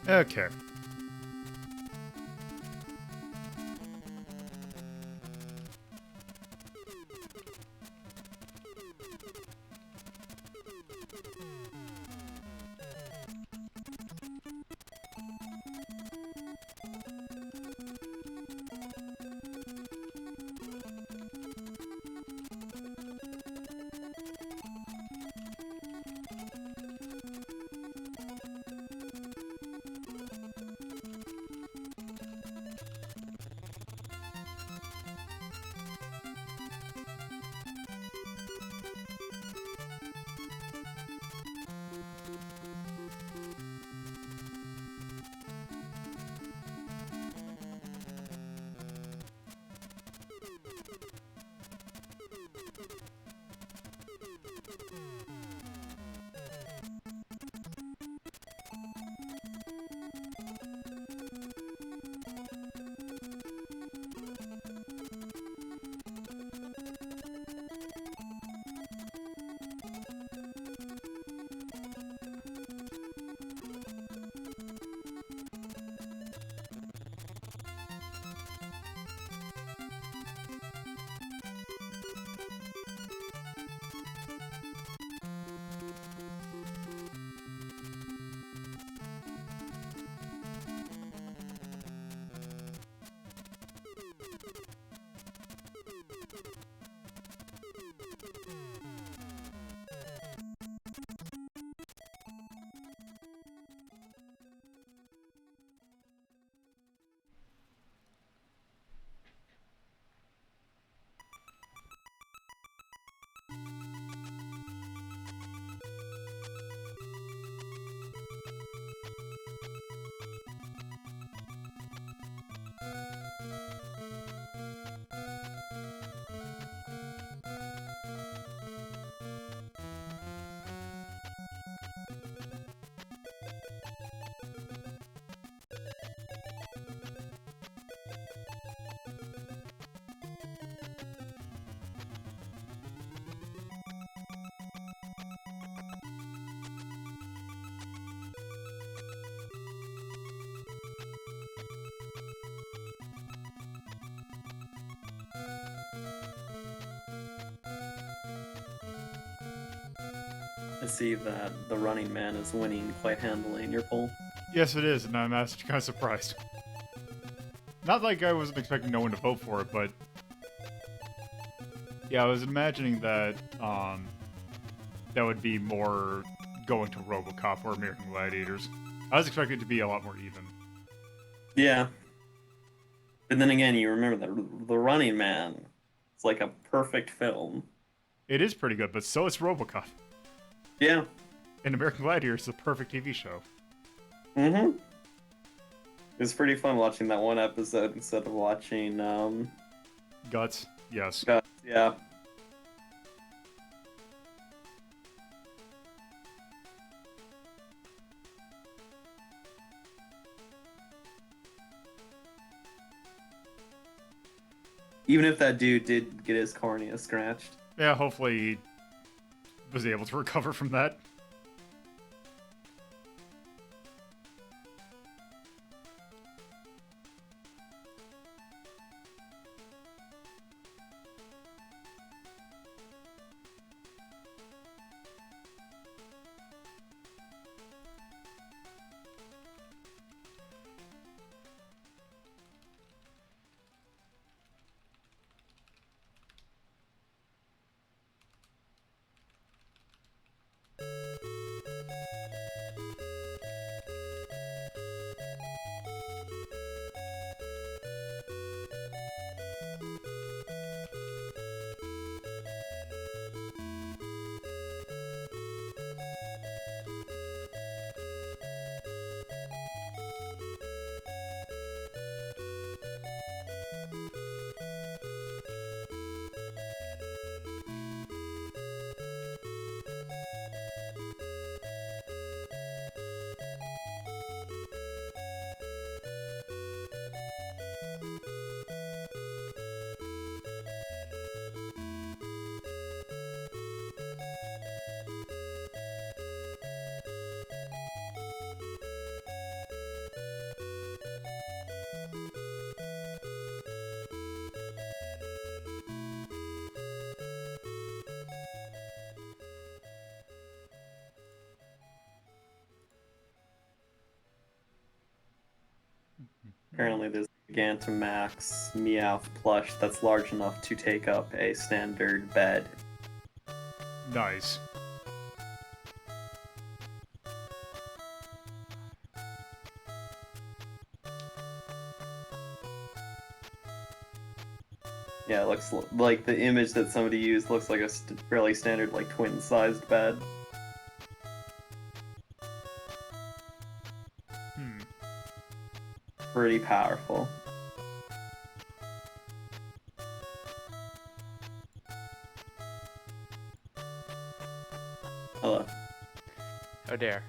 Okay. I see that the running man is winning quite handily in your poll. Yes, it is, and I'm actually kind of surprised. Not like I wasn't expecting no one to vote for it, but yeah, I was imagining that that would be more going to RoboCop or American Gladiators. I was expecting it to be a lot more even. Yeah. But then again, you remember that The Running Man. It's like a perfect film. It is pretty good, but so is RoboCop. Yeah. And American Gladiators is a perfect TV show. Mm-hmm. It was pretty fun watching that one episode instead of watching Guts, yes. Guts. Yeah. Even if that dude did get his cornea scratched. Yeah, hopefully he was able to recover from that. Apparently, there's a Gigantamax Meowth plush that's large enough to take up a standard bed. Nice. Yeah, it looks like the image that somebody used looks like a fairly standard, like, twin-sized bed. Pretty powerful. Hello. Oh dear.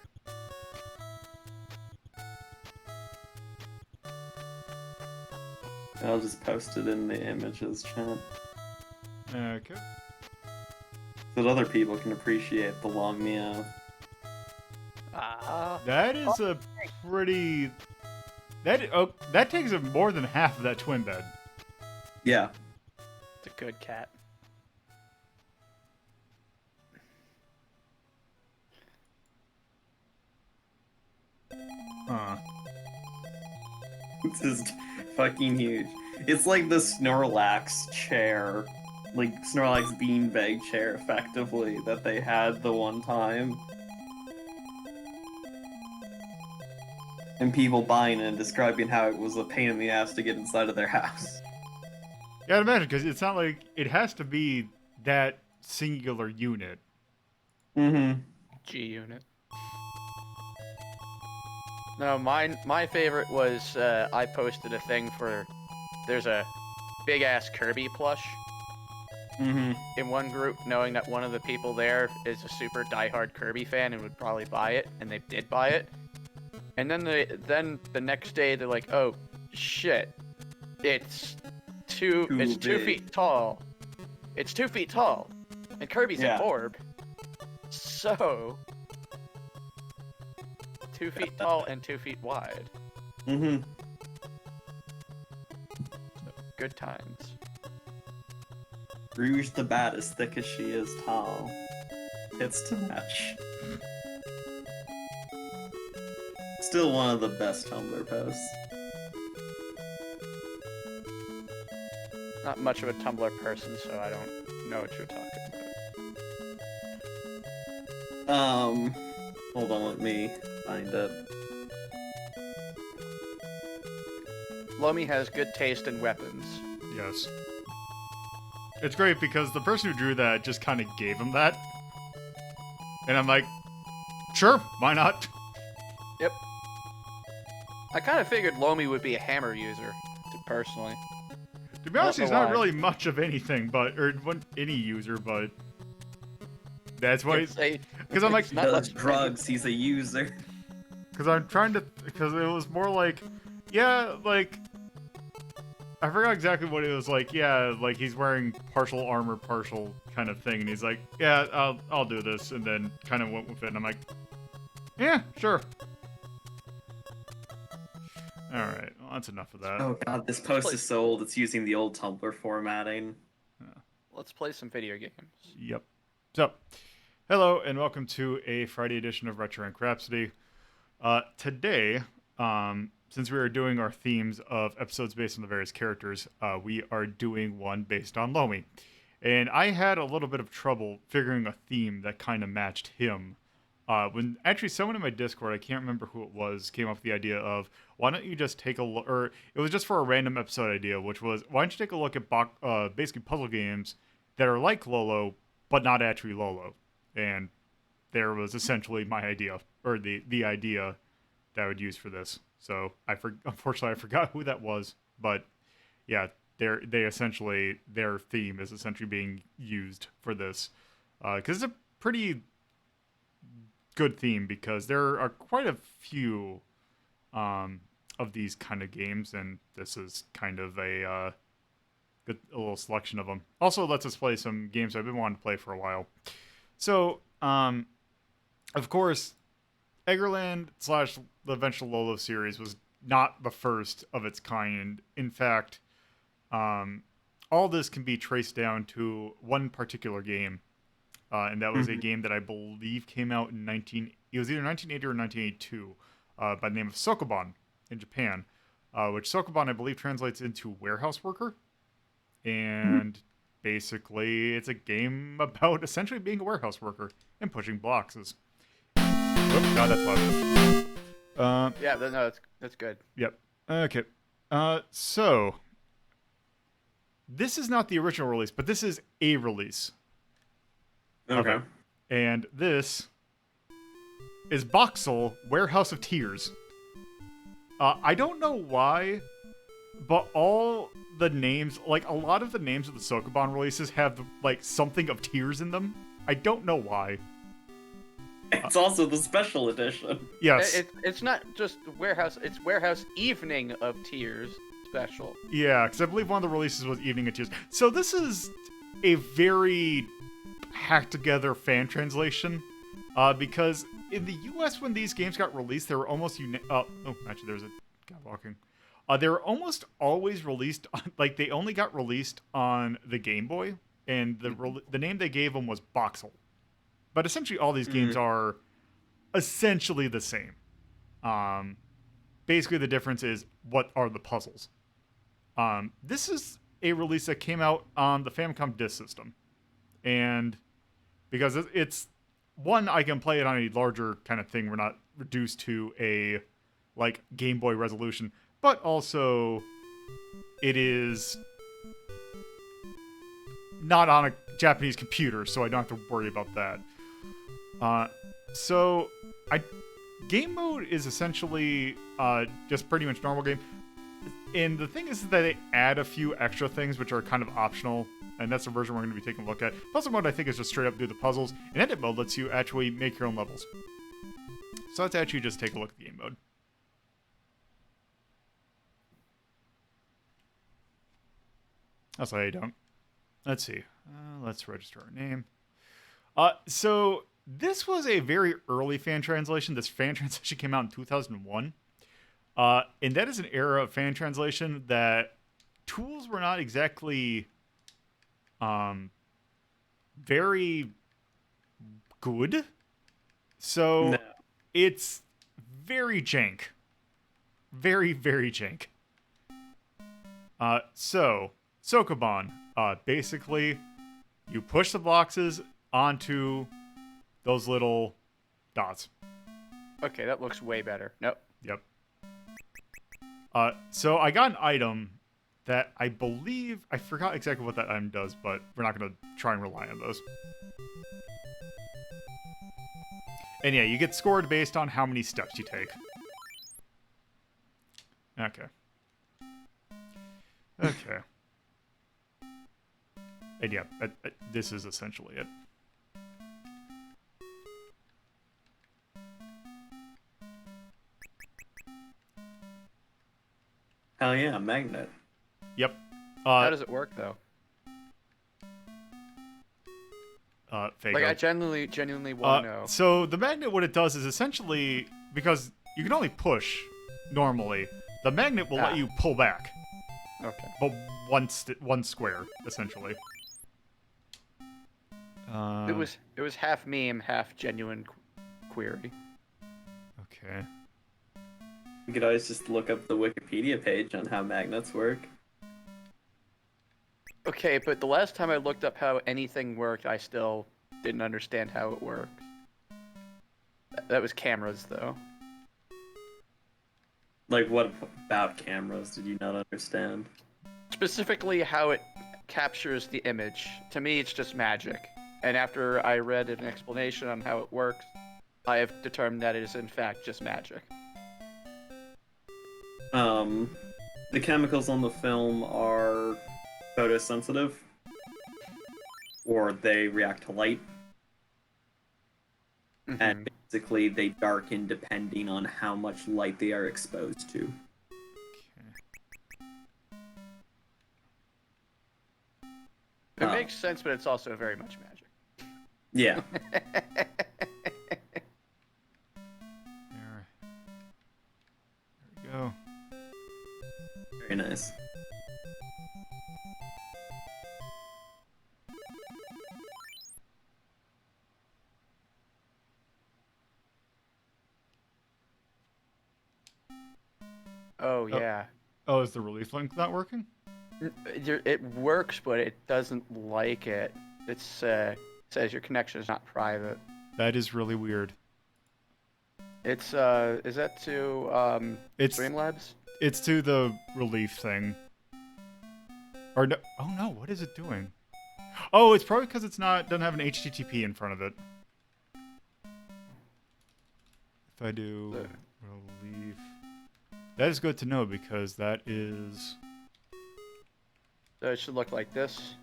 I'll just post it in the images chat Okay. so that other people can appreciate the long meow. That is a pretty... that takes up more than half of that twin bed. Yeah. It's a good cat. Huh. It's just fucking huge. It's like the Snorlax chair, like Snorlax beanbag chair, effectively, that they had the one time. And people buying it and describing how it was a pain in the ass to get inside of their house. Yeah, I'd imagine, because it's not like... It has to be that singular unit. Mm-hmm. G unit. No, my favorite was I posted a thing for there's a big ass Kirby plush Mm-hmm. in one group, knowing that one of the people there is a super diehard Kirby fan and would probably buy it, and they did buy it. And then the next day they're like, oh shit, it's two big. 2 feet tall. It's 2 feet tall, and Kirby's Yeah. an orb. So 2 feet tall and 2 feet wide. Mm-hmm. Good times. Rouge the Bat as thick as she is tall. It's to match. Still one of the best Tumblr posts. Not much of a Tumblr person, so I don't know what you're talking about. Hold on, let me find it. Lomi has good taste in weapons. Yes. It's great because the person who drew that just kind of gave him that. And I'm like, sure, why not? Yep. I kind of figured Lomi would be a hammer user, personally. To be honest, Don't he's know not why. really much of anything, or any user, but that's why he's... Because I'm like... He Not does much- drugs, he's a user. Because I'm trying to... Because it was more like... Yeah, like... I forgot exactly what it was like. Yeah, like he's wearing partial armor, partial kind of thing, and he's like, yeah, I'll do this, and then kind of went with it, and I'm like, yeah, sure. Alright, well, that's enough of that. Oh god, this post is so old, it's using the old Tumblr formatting. Let's play some video games. Yep. So, hello, and welcome to a Friday edition of Retro Rank Rhapsody. Today, since we are doing our themes of episodes based on the various characters, we are doing one based on Lomi. And I had a little bit of trouble figuring a theme that kind of matched him. When actually someone in my Discord, I can't remember who it was, came up with the idea of, why don't you just take a look, or it was just for a random episode idea, which was, why don't you take a look at basically puzzle games that are like LoLo, but not actually LoLo. And there was essentially my idea, or the idea that I would use for this. So unfortunately I forgot who that was, but yeah, their theme is essentially being used for this, because it's a pretty good theme, because there are quite a few of these kind of games, and this is kind of a little selection of them. Also lets us play some games I've been wanting to play for a while. So of course, Eggerland / the eventual LoLo series was not the first of its kind. In fact, all this can be traced down to one particular game, and that was a game that I believe came out in it was either 1980 or 1982, by the name of Sokoban in Japan. which Sokoban I believe translates into warehouse worker, and basically it's a game about essentially being a warehouse worker and pushing boxes. Oh god, that's loud. Yeah, no, that's good. Yep. Okay. So this is not the original release, but this is a release. Okay. And this is Boxxle, Warehouse of Tears. I don't know why, but all the names, like a lot of the names of the Sokoban releases have like something of tears in them. I don't know why. It's also the special edition. Yes. It's not just warehouse. It's warehouse evening of tears special. Yeah, because I believe one of the releases was Evening of Tears. So this is a very hacked together fan translation, because in the U.S. when these games got released, they were almost actually there's a guy walking. They were almost always released on, like they only got released on the Game Boy, and the name they gave them was Boxxle. But essentially, all these games are essentially the same. Basically, the difference is what are the puzzles. This is a release that came out on the Famicom Disk System, and because it's one, I can play it on a larger kind of thing. We're not reduced to a like Game Boy resolution, but also it is not on a Japanese computer, so I don't have to worry about that. Game mode is essentially just pretty much normal game. And the thing is that they add a few extra things which are kind of optional, and that's the version we're going to be taking a look at. Puzzle mode, I think, is just straight up do the puzzles, and edit mode lets you actually make your own levels. So let's actually just take a look at the game mode. That's why I don't. Let's see. Let's register our name. So this was a very early fan translation. This fan translation came out in 2001. And that is an era of fan translation that tools were not exactly very good. So No. it's very jank. Very, very jank. So Sokoban, basically you push the boxes onto those little dots. Okay, that looks way better. Nope. Yep. So I got an item that I believe, I forgot exactly what that item does, but we're not going to try and rely on those. And yeah, you get scored based on how many steps you take. Okay. Okay. And yeah, this is essentially it. Hell yeah, magnet. Yep. How does it work though? Fago. Like I genuinely want to know. So the magnet, what it does is essentially, because you can only push normally, the magnet will let you pull back. Okay. But one square, essentially. It was half meme, half genuine query. Okay. You could always just look up the Wikipedia page on how magnets work. Okay, but the last time I looked up how anything worked, I still didn't understand how it works. That was cameras, though. Like, what about cameras did you not understand? Specifically, how it captures the image. To me, it's just magic. And after I read an explanation on how it works, I have determined that it is in fact just magic. The chemicals on the film are photosensitive, or they react to light, and basically they darken depending on how much light they are exposed to. It makes sense, but it's also very much magic. Yeah. There we go. Very nice. Oh, yeah. is the relief link not working? It works, but it doesn't like it. It says your connection is not private. That is really weird. It's is that to It's Streamlabs? it's to the relief thing. Or no, oh no, what is it doing? Oh, it's probably because doesn't have an HTTP in front of it. If I do relief, that is good to know because that is. So it should look like this.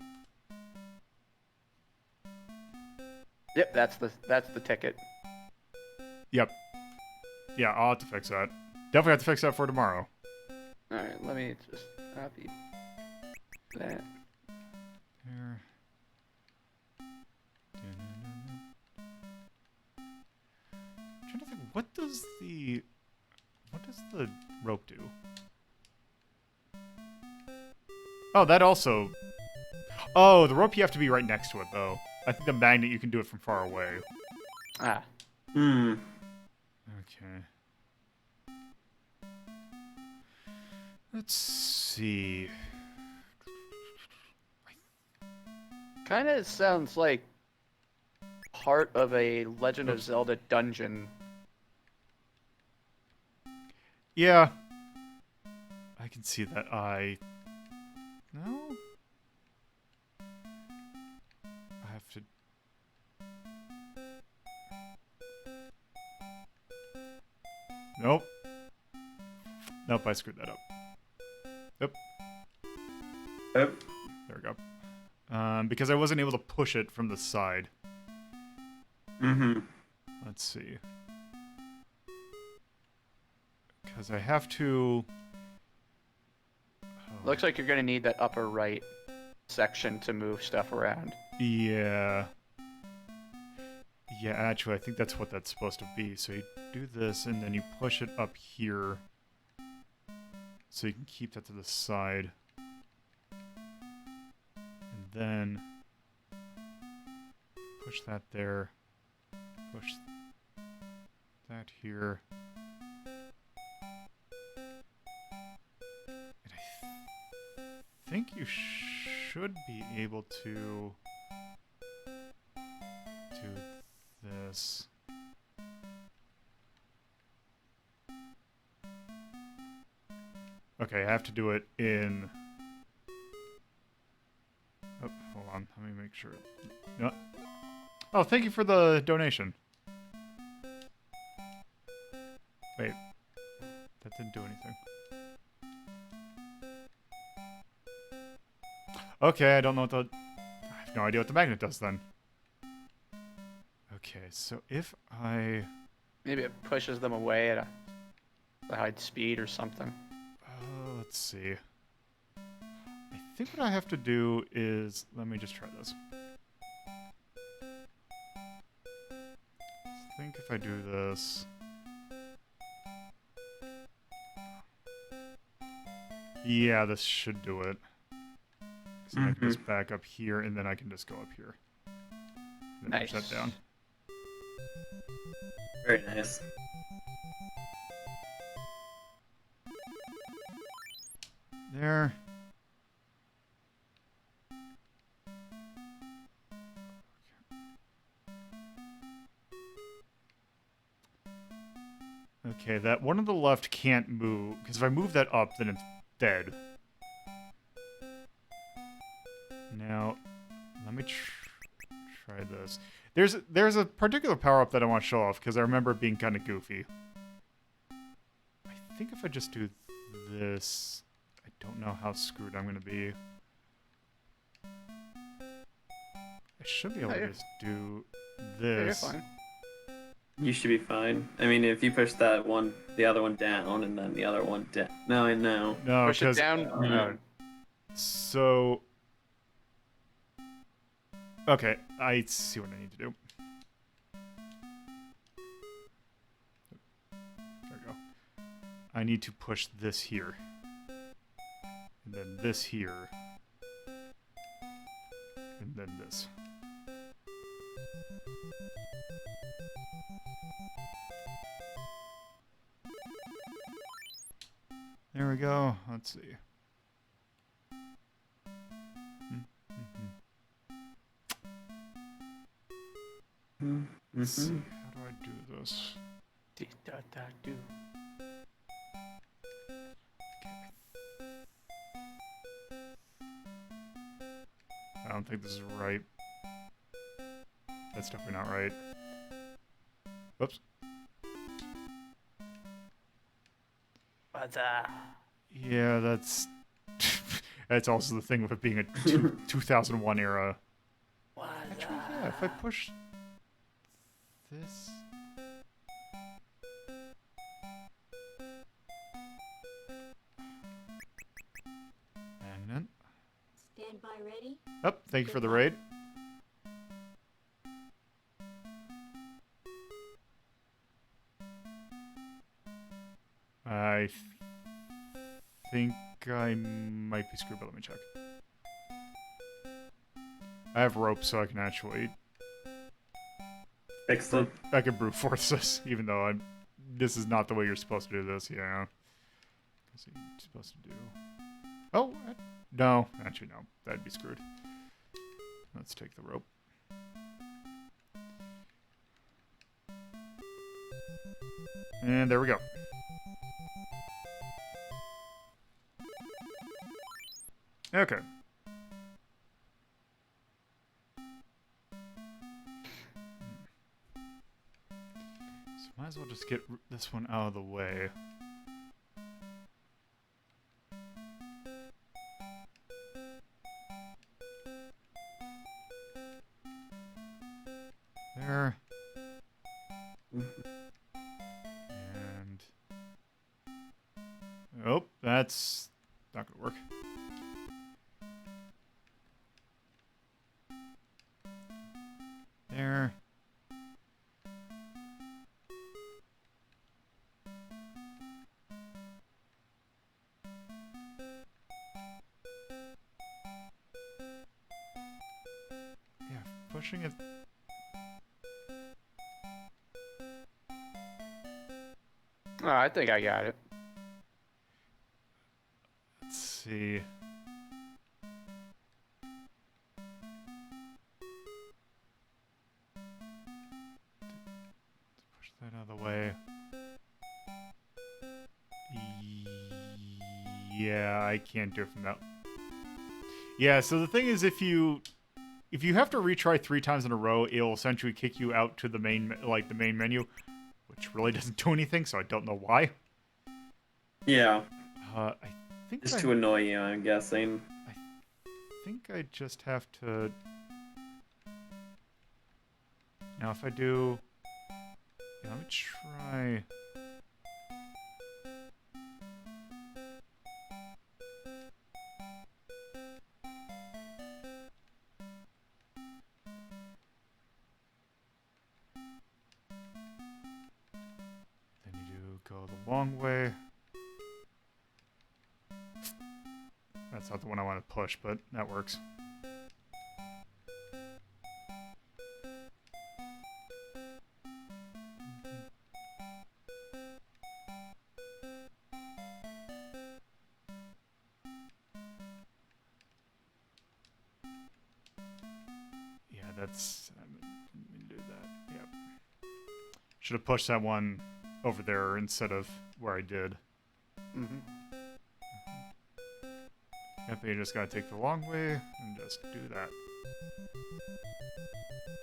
Yep, that's the ticket. Yep. Yeah, I'll have to fix that. Definitely have to fix that for tomorrow. All right, let me just copy that. There. I'm trying to think, what does the rope do? Oh, that also. Oh, the rope you have to be right next to it though. I think the magnet you can do it from far away. Ah. Hmm. Okay. Let's see. Kind of sounds like part of a Legend of Zelda dungeon. Yeah. I can see that. No? I have to... Nope. Nope, I screwed that up. Yep. Yep. There we go. Because I wasn't able to push it from the side. Mm-hmm. Let's see. Because I have to... Oh. Looks like you're gonna need that upper right section to move stuff around. Yeah. Yeah, actually, I think that's what that's supposed to be. So you do this, and then you push it up here. So you can keep that to the side. And then... push that there. Push that here. And I think you should be able to do this. Okay, I have to do it in... Oh, hold on. Let me make sure. No. Oh, thank you for the donation. Wait. That didn't do anything. Okay, I don't know what the... I have no idea what the magnet does then. Okay, so if I... Maybe it pushes them away at a high speed or something. let's see. I think what I have to do is... Let me just try this. I think if I do this... Yeah, this should do it. So I can just back up here, and then I can just go up here. Then Nice. push that down. Very nice. There. Okay, that one on the left can't move, because if I move that up, then it's dead. Now, let me try this. There's a particular power-up that I want to show off, because I remember it being kind of goofy. I think if I just do this, I don't know how screwed I'm going to be. I should be able to just do this. Yeah, you're fine. You should be fine. I mean, if you push that one, the other one down, and then the other one down. No, I know. No, Push it because down. No. so. Okay, I see what I need to do. There we go. I need to push this here. And then this here. And then this. There we go. Let's see. Let's see. How do I do this? Do. I don't think this is right. That's definitely not right. Whoops. Yeah, that's that's also the thing with it being a 2001 era. Actually, yeah, if I push this. Magnet. Stand by ready. Oh, thank you for the raid. I think I might be screwed, but let me check. I have rope, so I can actually... Excellent. I can brute force this, even though this is not the way you're supposed to do this, yeah. What's he supposed to do? Oh, no. Actually, no. That'd be screwed. Let's take the rope. And there we go. Okay. So might as well just get this one out of the way. There. And... oh, that's not gonna work. There. Yeah, pushing it. Oh, I think I got it. Let's see. Push that out of the way. Yeah, I can't do it from that. Yeah, so the thing is, if you have to retry 3 times in a row, it'll essentially kick you out to the main menu, which really doesn't do anything. So I don't know why. Yeah. I think Just to annoy you, I'm guessing. I think I just have to. Now, if I do, yeah, let me try. Then you do go the long way. That's not the one I want to push, but that works. Yeah, that's... let me do that. Yep. Should have pushed that one over there instead of where I did. Mm-hmm. Yep, you just gotta take the long way and just do that.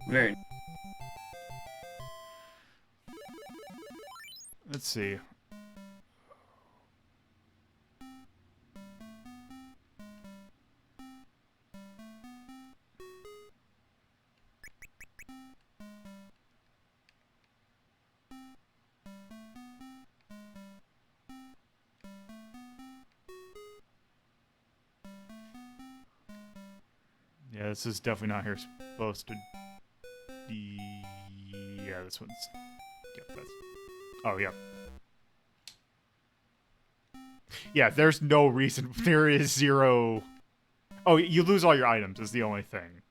Very. Let's see. Yeah, this is definitely not here supposed to be... yeah, this one's... yep, that's... oh, yeah. Yeah, there's no reason... there is zero... oh, you lose all your items is the only thing.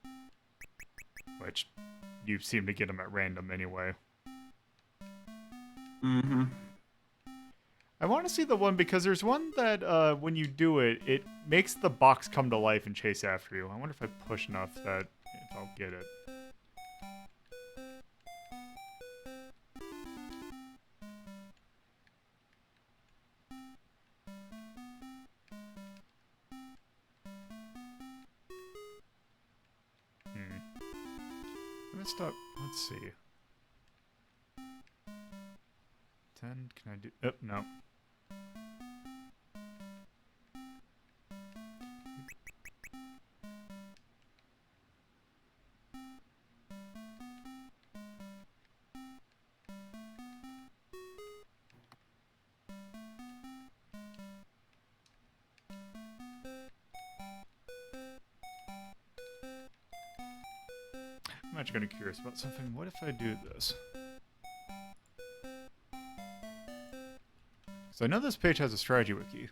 Which, you seem to get them at random anyway. Mm-hmm. I want to see the one because there's one that when you do it, it makes the box come to life and chase after you. I wonder if I push enough that if I'll get it. Stop. Let's see. 10. Can I do? Oh, no. I'm actually kind of curious about something. What if I do this? So I know this page has a strategy wiki.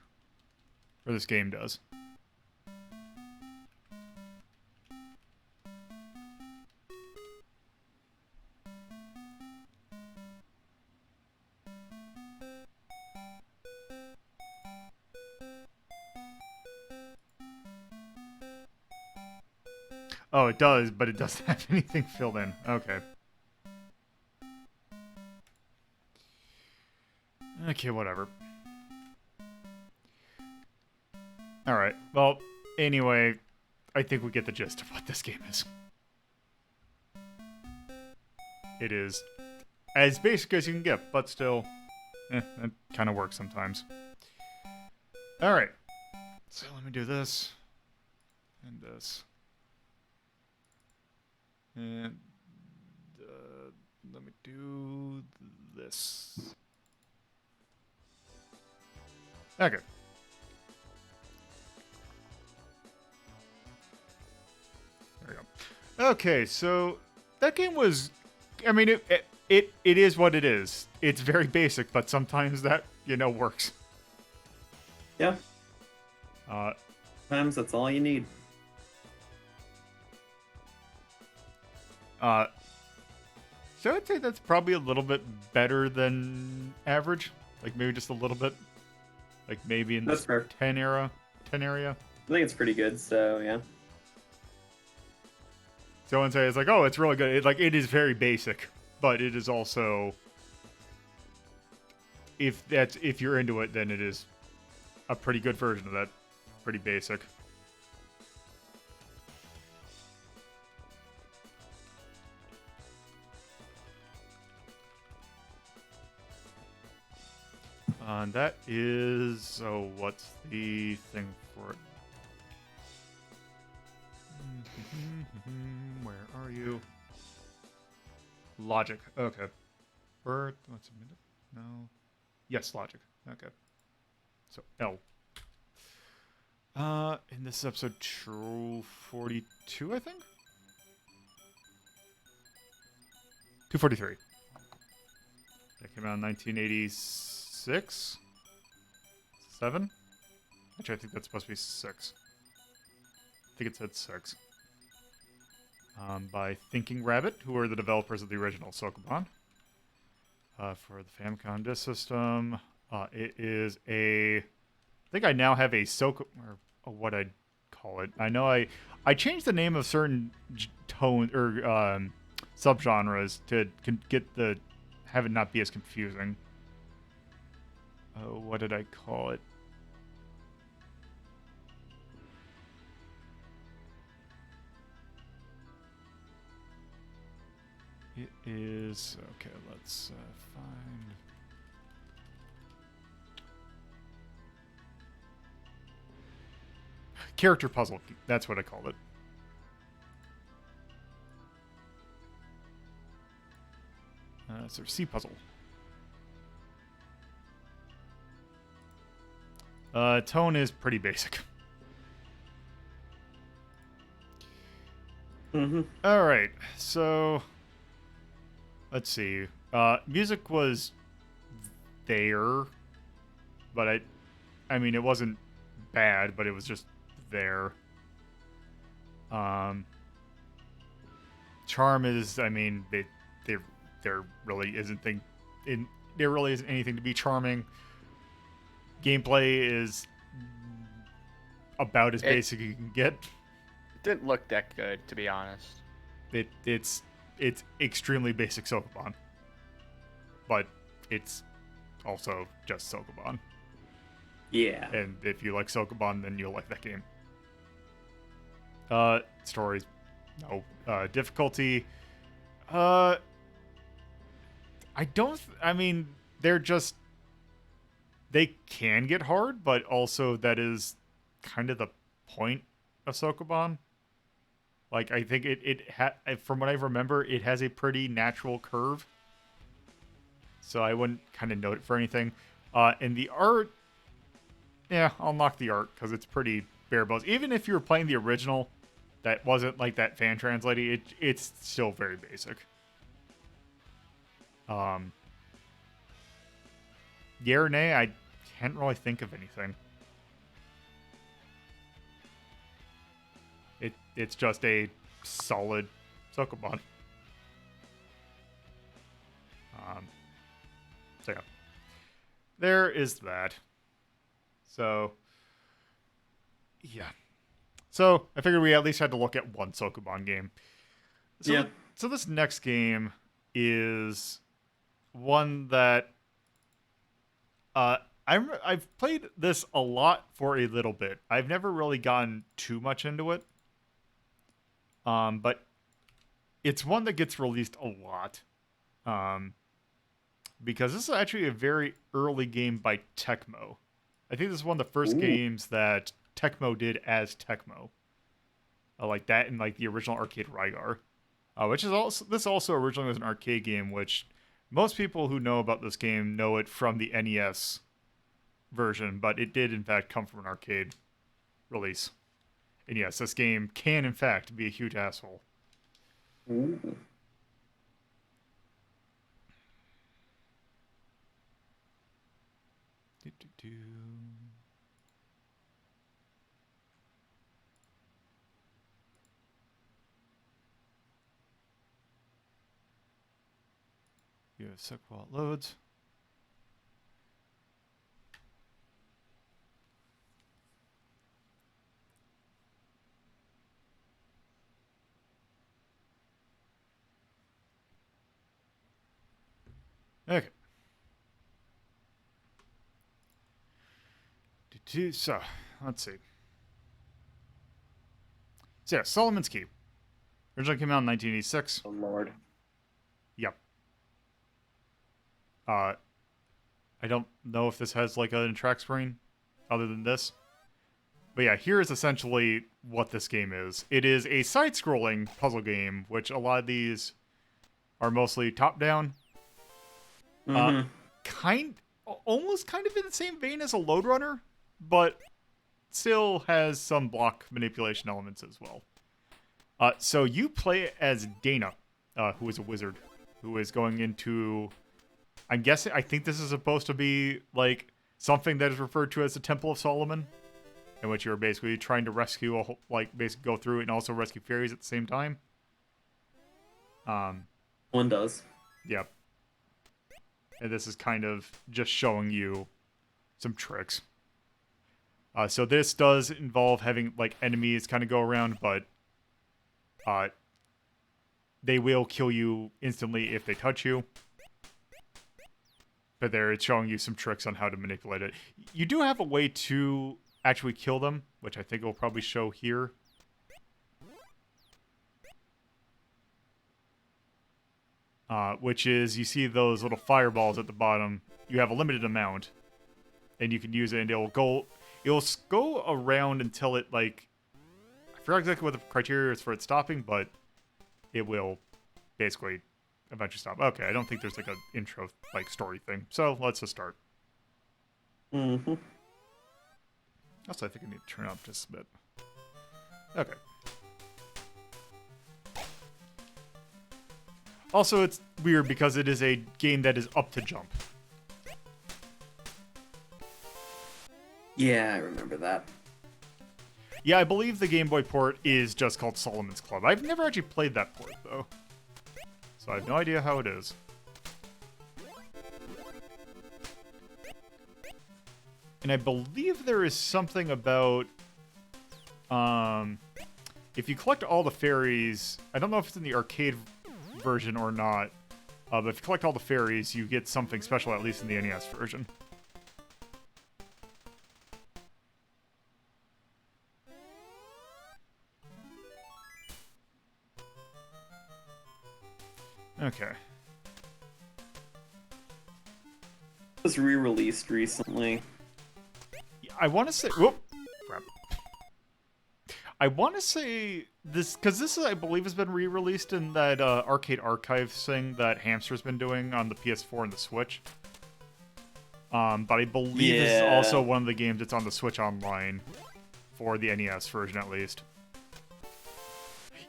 Or this game does. Oh, it does, but it doesn't have anything filled in. Okay. Okay, whatever. Alright, well, anyway, I think we get the gist of what this game is. It is as basic as you can get, but still, it kind of works sometimes. Alright, so let me do this, and this. And let me do this. Okay. There we go. Okay, so that game was, I mean, it is what it is. It's very basic, but sometimes that, works. Yeah. Uh, Sometimes that's all you need. So I'd say that's probably a little bit better than average. Like maybe just a little bit. Like maybe in That's the fair. 10 area. I think it's pretty good, so yeah. So I wouldn't say it's like, oh, it's really good. It is very basic, but it is also, if you're into it, then it is a pretty good version of that. Pretty basic. And that is, so what's the thing for it? Where are you? Logic. Okay. Birth. What's a minute? No. Yes, logic. Okay. So L. And this is episode 42, I think? 243. That came out in 1986? 7? Actually, I think that's supposed to be 6. I think it said 6. By Thinking Rabbit, who are the developers of the original Sokoban. For the Famicom Disk System. It is a... I think I now have a or what I'd call it. I know I changed the name of certain tone or subgenres to have it not be as confusing. What did I call it? It is okay. Let's find. Character puzzle. That's what I called it. So C puzzle. Tone is pretty basic. Mm-hmm. All right, so let's see. Music was there, but I mean, it wasn't bad, but it was just there. Charm is, I mean, there really isn't anything to be charming. gameplay is about as It- basic as you can get. It didn't look that good, to be honest. It's extremely basic Sokoban, but it's also just Sokoban. Yeah. And if you like Sokoban, then you'll like that game. Stories, no. Difficulty, I mean, they can get hard, but also that is kind of the point of Sokoban. Like, I think from what I remember, it has a pretty natural curve. So I wouldn't kind of note it for anything. And the art, yeah, I'll knock the art because it's pretty bare bones. Even if you were playing the original, that wasn't like that fan translated, it's still very basic. Yeah or nay, I can't really think of anything. It's just a solid Sokoban. So yeah. There is that. So yeah. So I figured we at least had to look at one Sokoban game. So, Yeah. So this next game is one that I've played this a lot for a little bit. I've never really gotten too much into it. But it's one that gets released a lot. Because this is actually a very early game by Tecmo. I think this is one of the first games that Tecmo did as Tecmo. Like that in like the original arcade Rygar. Which is also originally was an arcade game, which most people who know about this game know it from the NES version, but it did in fact come from an arcade release. And yes, this game can in fact be a huge asshole. Ooh. Give it a sec while it loads. Okay. So, let's see. So yeah, Solomon's Key. Originally came out in 1986. Oh Lord. Yep. I don't know if this has like an track screen other than this. But yeah, here is essentially what this game is. It is a side-scrolling puzzle game, which a lot of these are mostly top-down. Mm-hmm. Almost kind of in the same vein as a Load Runner, but still has some block manipulation elements as well. So you play as Dana, who is a wizard, who is going into... I think this is supposed to be like something that is referred to as the Temple of Solomon, in which you're basically trying to rescue basically go through it and also rescue fairies at the same time. One does. Yep. And this is kind of just showing you some tricks. So this does involve having like enemies kind of go around, but they will kill you instantly if they touch you. But there, it's showing you some tricks on how to manipulate it. You do have a way to actually kill them, which I think will probably show here. Which is, you see those little fireballs at the bottom. You have a limited amount, and you can use it, and it'll go around until it, like... I forgot exactly what the criteria is for it stopping, but it will basically... eventually stop. Okay, I don't think there's like an intro like story thing. So let's just start. Mm-hmm. Also, I think I need to turn up just a bit. Okay. Also, it's weird because it is a game that is up to jump. Yeah, I remember that. Yeah, I believe the Game Boy port is just called Solomon's Club. I've never actually played that port, though. So I have no idea how it is. And I believe there is something about if you collect all the fairies, I don't know if it's in the arcade version or not, but if you collect all the fairies, you get something special, at least in the NES version. Okay. It was re-released recently. I want to say... Whoop! Crap. I want to say this... Because this, I believe, has been re-released in that Arcade Archive thing that Hamster's been doing on the PS4 and the Switch. But I believe this is also one of the games that's on the Switch Online. For the NES version, at least.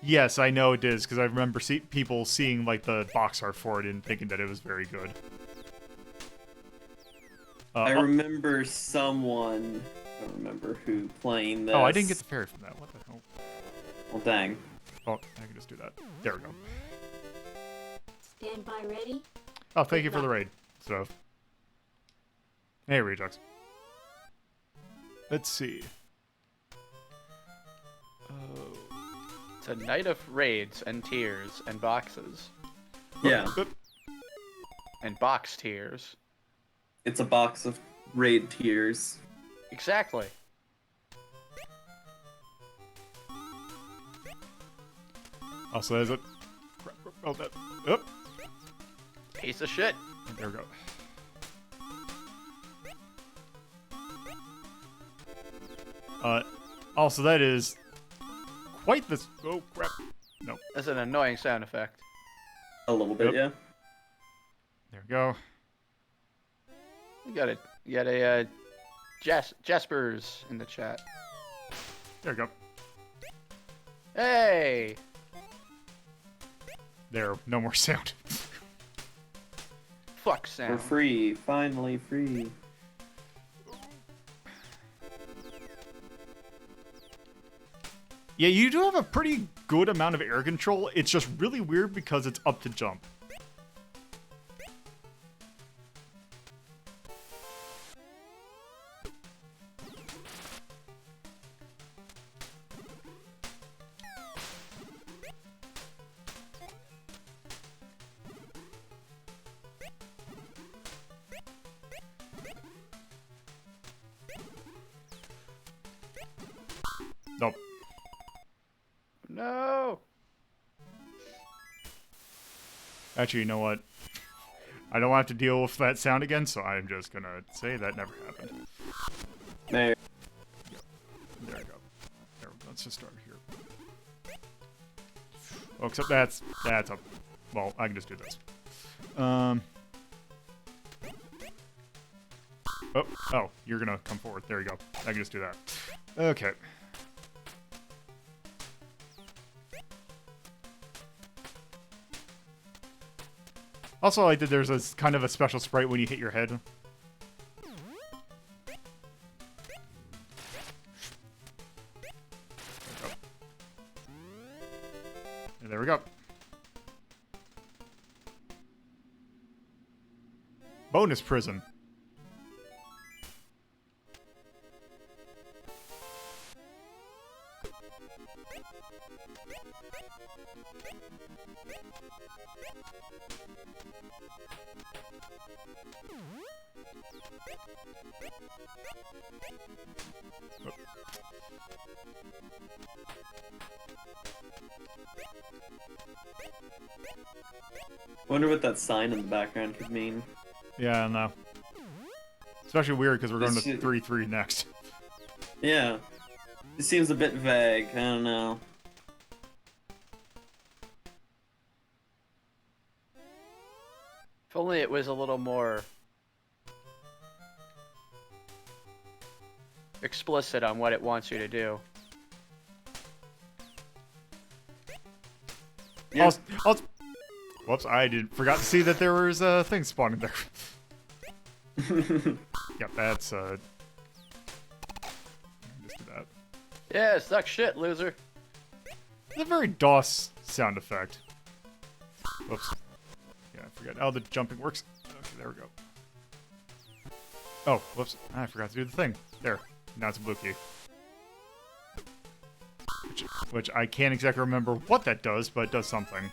Yes, I know it is, because I remember people seeing, like, the box art for it and thinking that it was very good. I remember someone, I don't remember who, playing this. Oh, I didn't get the fairy from that. What the hell? Well, dang. Oh, I can just do that. There we go. Stand by ready. Oh, thank you for the raid. So, hey, Rejux. Let's see. Oh. It's a night of raids and tiers and boxes. Yeah. And box tiers. It's a box of raid tiers. Exactly. Also, there's a... Oh, that... Oh. Piece of shit. There we go. Also, that is quite this... Oh, crap. No. That's an annoying sound effect. A little bit, Yep. There we go. You got a Jaspers in the chat. There we go. Hey! There, no more sound. Fuck yeah. sound. We're free. Finally free. Yeah, you do have a pretty good amount of air control. It's just really weird because it's up to jump. Nope. No! Actually, you know what? I don't have to deal with that sound again, so I'm just gonna say that never happened. There. There we go. There, let's just start here. Oh, except that's a... Well, I can just do this. Oh, you're gonna come forward. There you go. I can just do that. Okay. Also, I like that there's a kind of a special sprite when you hit your head. There we go. And there we go. Bonus prison. Wonder what that sign in the background could mean. Yeah, I know. Especially weird because we're going to This 3-3 next. Yeah. It seems a bit vague. I don't know. If only it was a little more explicit on what it wants you to do. Yeah. Whoops, I forgot to see that there was a thing spawning there. Yep, that's just do that. Yeah, suck shit, loser. It's a very DOS sound effect. Whoops. Yeah, I forgot how the jumping works. Okay, there we go. Oh, whoops. I forgot to do the thing. There. Now it's a blue key. Which I can't exactly remember what that does, but it does something.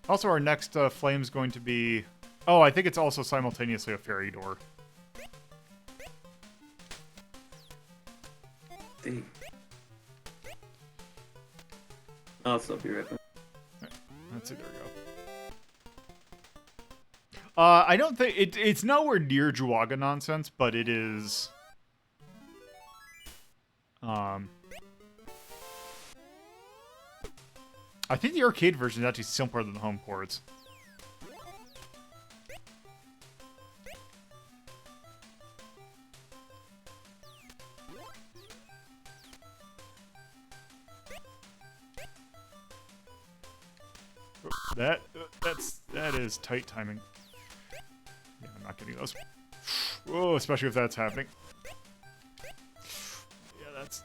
Also, our next flame is going to be... Oh, I think it's also simultaneously a fairy door. Dang. I'll still be right back. Let's see, there we go. I don't think... it's nowhere near Juaga nonsense, but it is... I think the arcade version is actually simpler than the home ports. That is tight timing. Yeah, I'm not getting those. Whoa, especially if that's happening. Yeah, that's.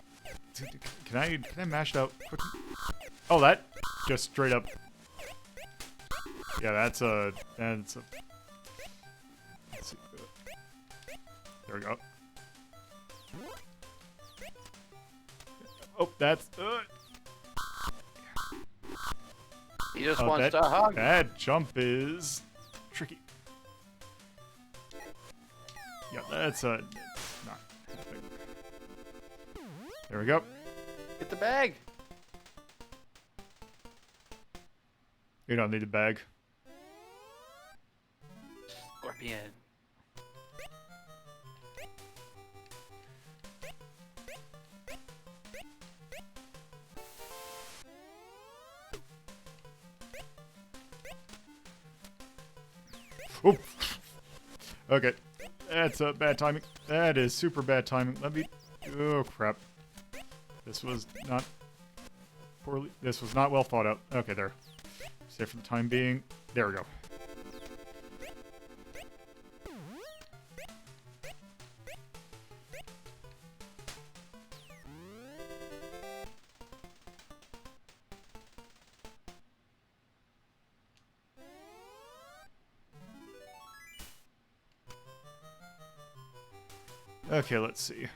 Can I mash it out quick? Oh, that just straight up. Yeah, that's a. Let's see. There we go. Oh, that's. He just wants to hug. That jump is tricky. Yeah, that's not happening. There we go. Get the bag. You don't need the bag. Scorpion. Oop. Okay. That's bad timing. That is super bad timing. Let me... Oh, crap. This was not... poorly... This was not well thought out. Okay, there. Stay for the time being. There we go. Okay, let's see.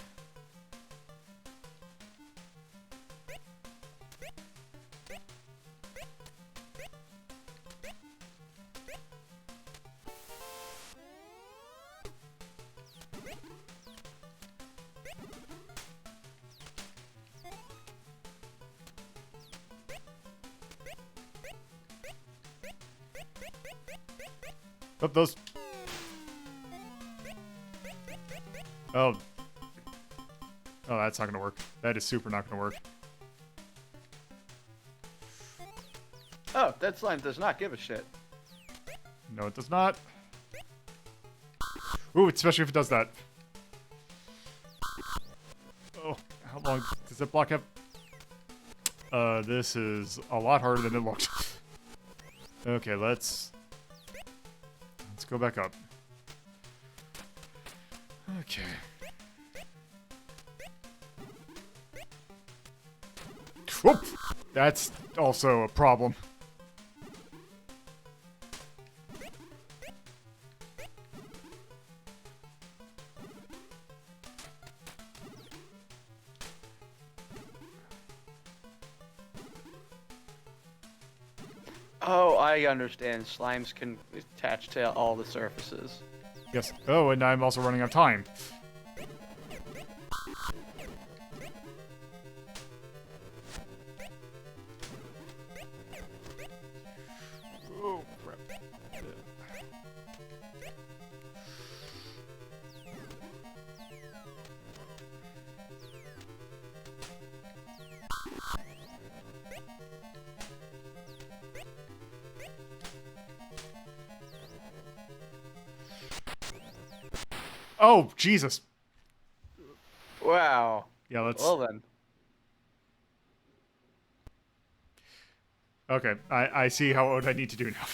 Oh, those... Oh. Oh, that's not gonna work. That is super not gonna work. Oh, that slime does not give a shit. No, it does not. Ooh, especially if it does that. Oh, how long does that block have? This is a lot harder than it looked. Okay, let's go back up. Okay. Whoop! That's also a problem. Oh, I understand. Slimes can attach to all the surfaces. Yes. Oh, and I'm also running out of time. Oh, crap. Oh, Jesus. Wow. Yeah, let's... Well then. Okay, I see what I need to do now.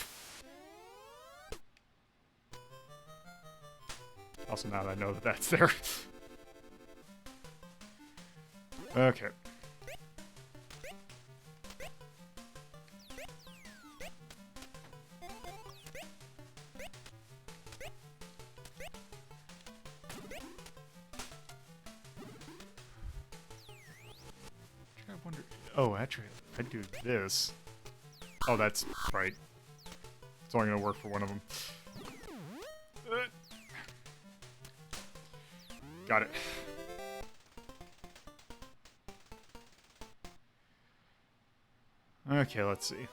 Also, now that I know that that's there. Okay. wonder. Oh, actually, I do this. Oh, that's right. It's only gonna work for one of them. Got it. Okay, let's see.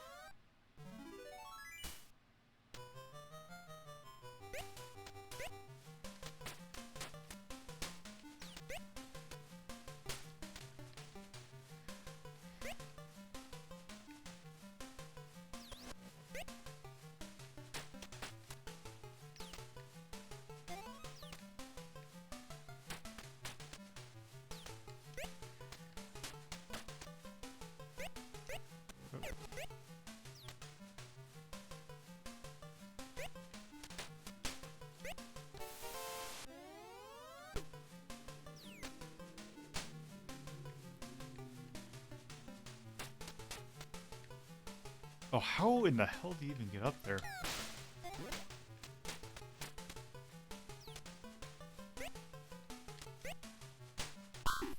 Oh, how in the hell do you even get up there?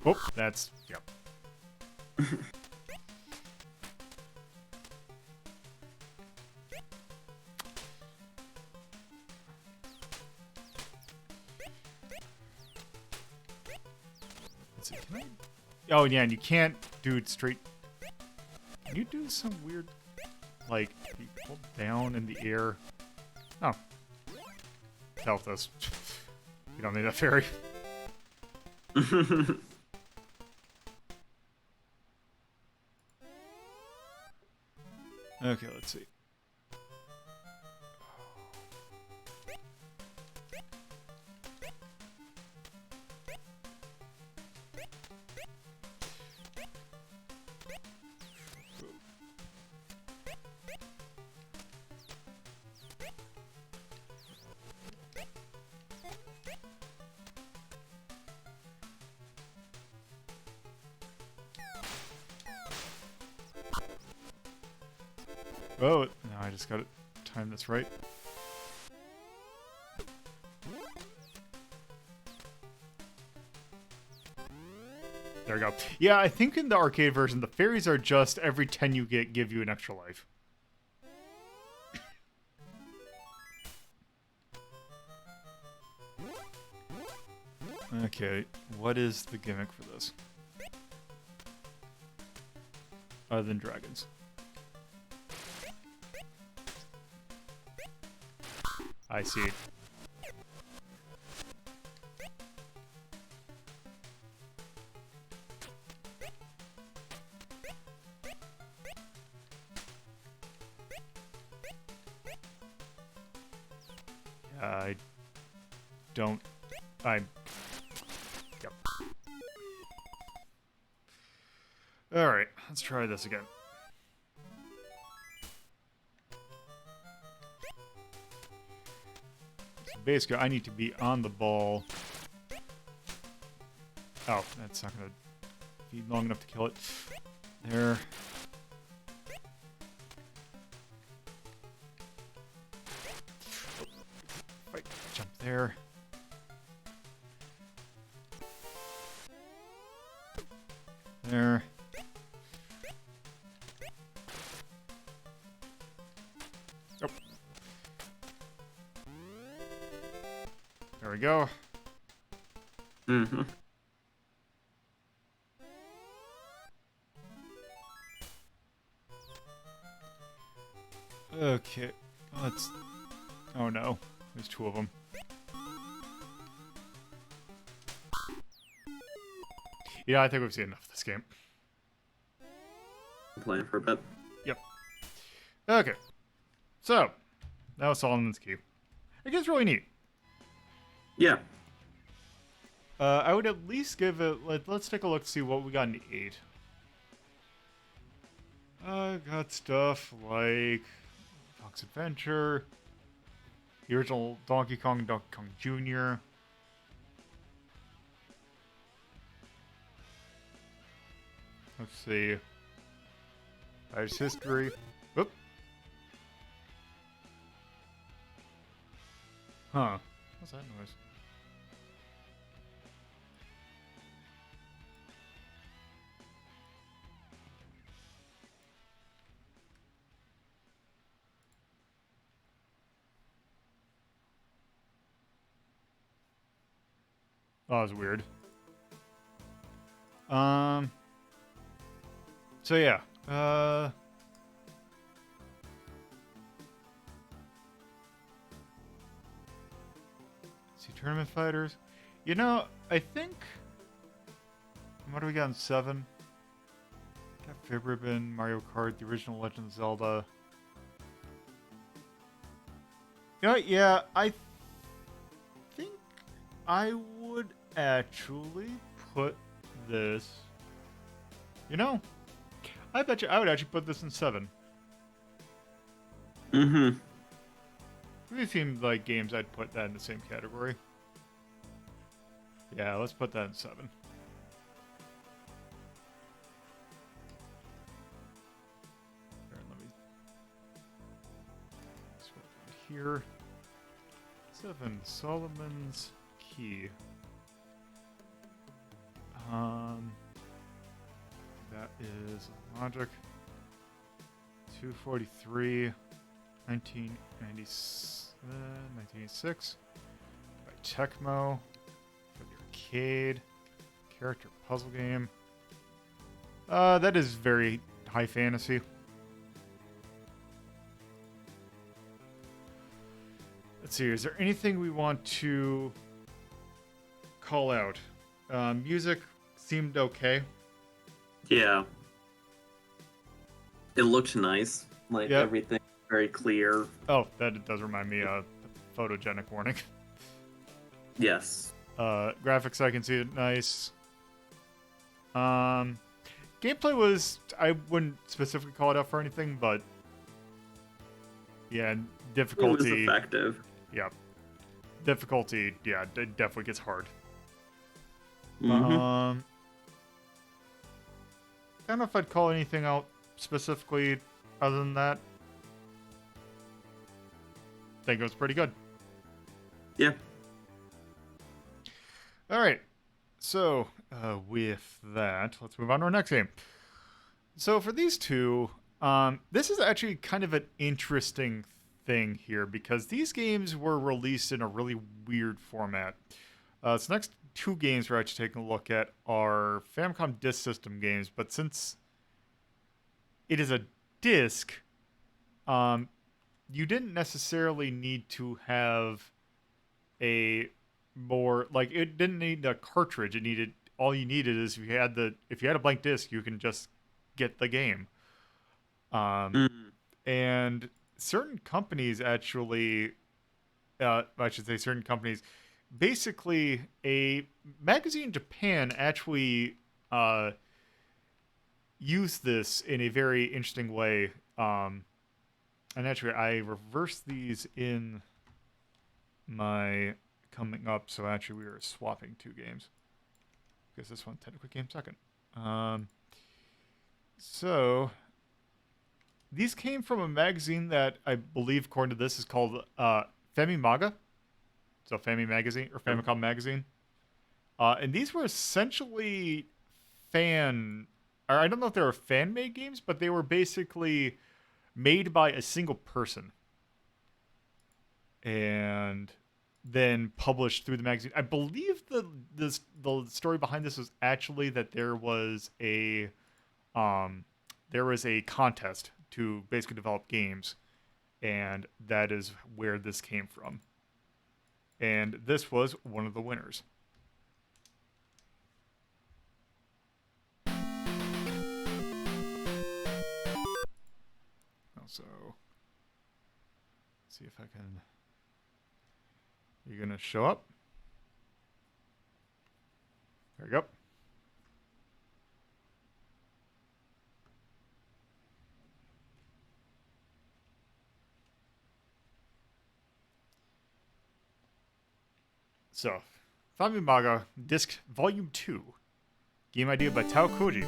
Oh, that's... Yep. Let's see, can I... Oh, yeah, and you can't do it straight... Can you do some weird... Like, you hold down in the air? Oh. Help us. We don't need a fairy. Okay, let's see. Oh, no, I just got it timed this right. There we go. Yeah, I think in the arcade version, the fairies are just every 10 you get, give you an extra life. Okay, what is the gimmick for this? Other than dragons. I see. I don't... Yep. Alright, let's try this again. Basically, I need to be on the ball. Oh, that's not going to be long enough to kill it. There. Right, jump there. There. Oh. There we go. Mm-hmm. Okay, let's... Oh no, there's two of them. Yeah, I think we've seen enough of this game. I'm playing for a bit. Yep. Okay, so, now Solomon's Key. I guess it's really neat. Yeah. I would at least give it... Let's take a look to see what we got in the 8. Got stuff like... Fox Adventure, the original Donkey Kong Jr. Let's see. There's history. Oop. Huh. What's that noise? that was weird. So yeah. See, tournament fighters. You know, I think. What do we got in 7? Got Fib Ribbon, Mario Kart, the original Legend of Zelda. You know what? Yeah, I think I would actually put this. You know, I bet you I would actually put this in 7. Mm-hmm. These seem like games I'd put that in the same category. Yeah, let's put that in 7. Here, let me scroll down here. 7, Solomon's Key. That is Logic. 243, 1996. By Tecmo. For the arcade. Character puzzle game. That is very high fantasy. Let's see, is there anything we want to call out? Music seemed okay. Yeah. It looked nice. Like, Yep. everything very clear. Oh, that does remind me of photogenic warning. Yes. Graphics, I can see it nice. Gameplay was, I wouldn't specifically call it out for anything, but yeah, It was difficulty. effective. Yeah. Difficulty, yeah, it definitely gets hard. Mm-hmm. I don't know if I'd call anything out specifically other than that. I think it was pretty good. Yeah. All right. So, with that, let's move on to our next game. So, for these two, this is actually kind of an interesting thing here because these games were released in a really weird format. So, next two games we're actually taking a look at are Famicom Disk System games, but since it is a disc, you didn't necessarily need to have a more like it didn't need a cartridge. It needed all you needed is if you had a blank disc, you can just get the game. And certain companies actually, I should say, certain companies, basically a magazine in Japan actually used this in a very interesting way. And actually, I reversed these in my coming up, so actually we were swapping two games because this one technically came second. So these came from a magazine that I believe, according to this, is called Famimaga. So Fami magazine or Famicom magazine. And these were essentially I don't know if they were fan-made games, but they were basically made by a single person and then published through the magazine. I believe the story behind this was actually that there was a contest to basically develop games, and that is where this came from. And this was one of the winners. So, see if I can. You're gonna show up. There you go. So, Famimaga Disc Volume 2. Game idea by Tao Koji.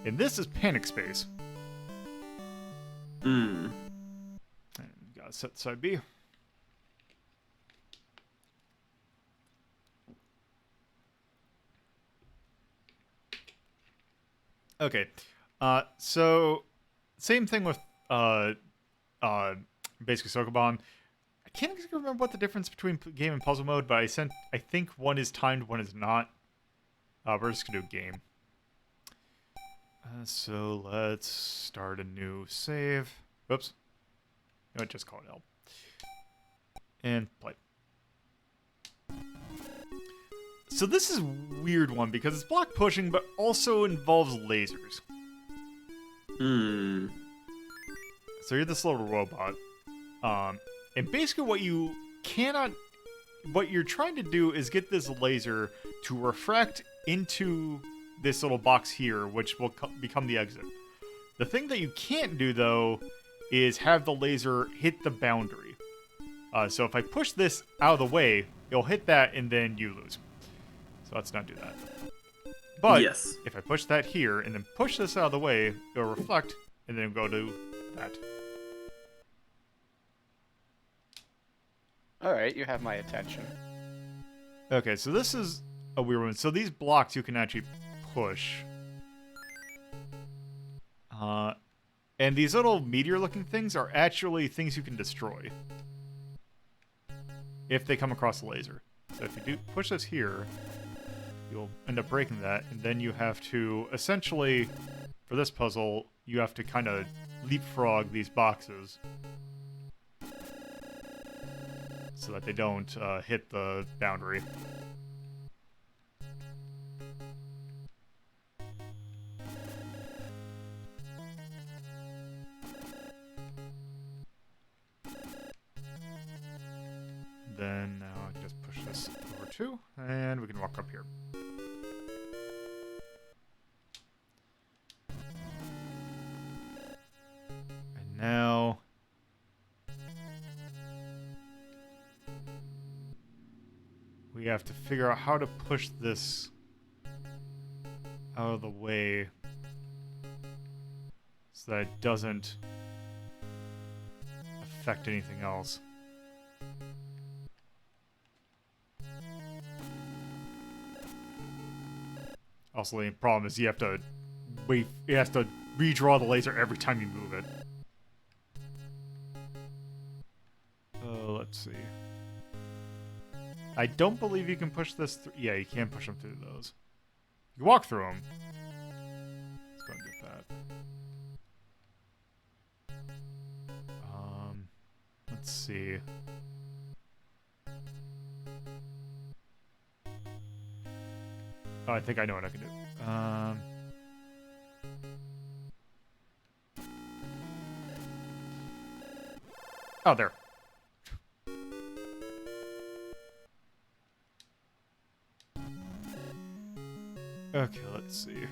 And this is Panic Space. And gotta set side B. Okay. So same thing with basically Sokoban. I can't exactly remember what the difference between game and puzzle mode, but I think one is timed, one is not. We're just gonna do game. So let's start a new save. Whoops. No, just call it L. And play. So this is a weird one because it's block pushing, but also involves lasers. Hmm. So you're this little robot. And basically what you're trying to do is get this laser to refract into this little box here, which will become the exit. The thing that you can't do, though, is have the laser hit the boundary. So if I push this out of the way, it'll hit that, and then you lose. So let's not do that. But yes. if I push that here, and then push this out of the way, it'll reflect, and then go to that. Alright, you have my attention. Okay, so this is a weird one. So these blocks you can actually push. And these little meteor-looking things are actually things you can destroy. If they come across the laser. So if you do push this here, you'll end up breaking that, and then you have to, essentially, for this puzzle, you have to kind of leapfrog these boxes. So that they don't hit the boundary. Then now I can just push this over too, and we can walk up here. And now we have to figure out how to push this out of the way so that it doesn't affect anything else. Also, the problem is you have to wait. It has to redraw the laser every time you move it. Let's see. I don't believe you can push this through. Yeah, you can push them through those. You can walk through them. Let's go and get that. Let's see. Oh, I think I know what I can do. Oh, there. Okay, let's see.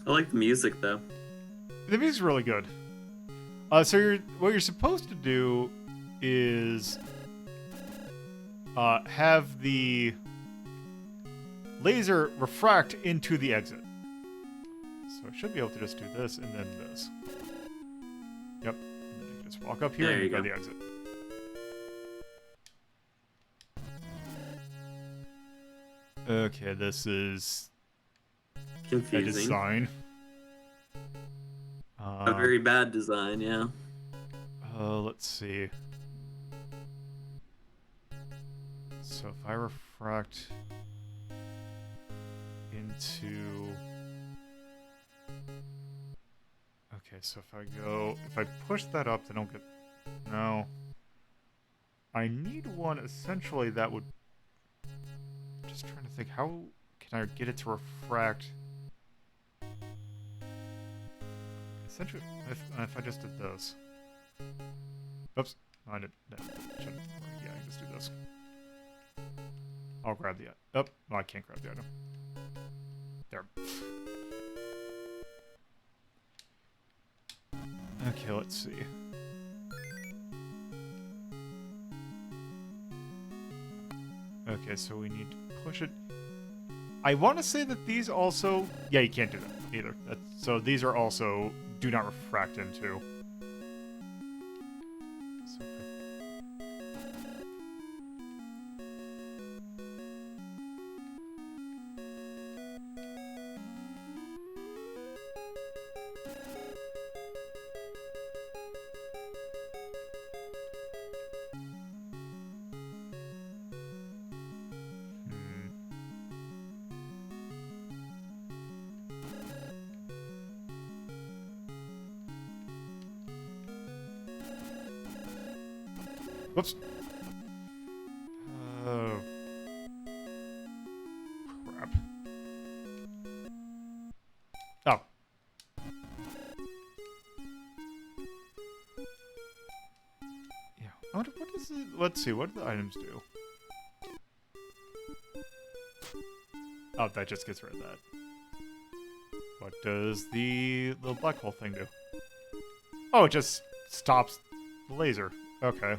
I like the music though. The music's really good. So what you're supposed to do is have the laser refract into the exit. So I should be able to just do this and then this. Yep. And then you can just walk up here There and you go to go. the exit. Okay, this is a Confusing. design. A very bad design, yeah. Let's see. So if I refract into... Okay, so if I push that up, then I'll get... No. I need one essentially that would... Just trying to think, how can I get it to refract? Essentially, if I just did this. Oops. No, I didn't. No, shouldn't. Yeah, I can just do this. I'll grab the... Oh, no, I can't grab the item. There. Okay, let's see. Okay, so we need to push it. I want to say that these also... Yeah, you can't do that either. So these are also do not refract into. So whoops. Oh. Crap. Oh. Yeah. What is it? Let's see. What do the items do? Oh, that just gets rid of that. What does the little black hole thing do? Oh, it just stops the laser. Okay.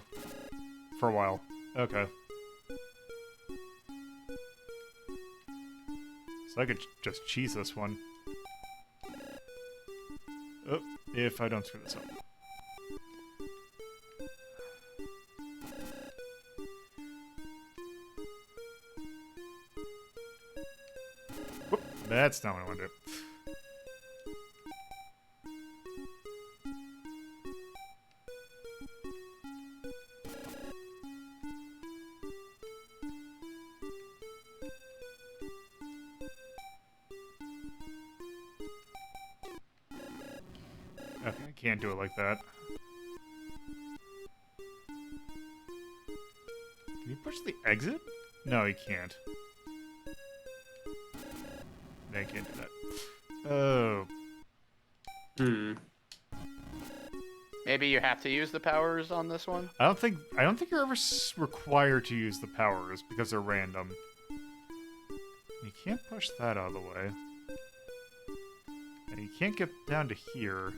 For a while. Okay. So I could just cheese this one. Oh, if I don't screw this up. Whoop, that's not what I want to do. Okay, I can't do it like that. Can you push the exit? No, he can't. No, he can't do that. Oh. Maybe you have to use the powers on this one? I don't think you're ever required to use the powers because they're random. You can't push that out of the way. And you can't get down to here.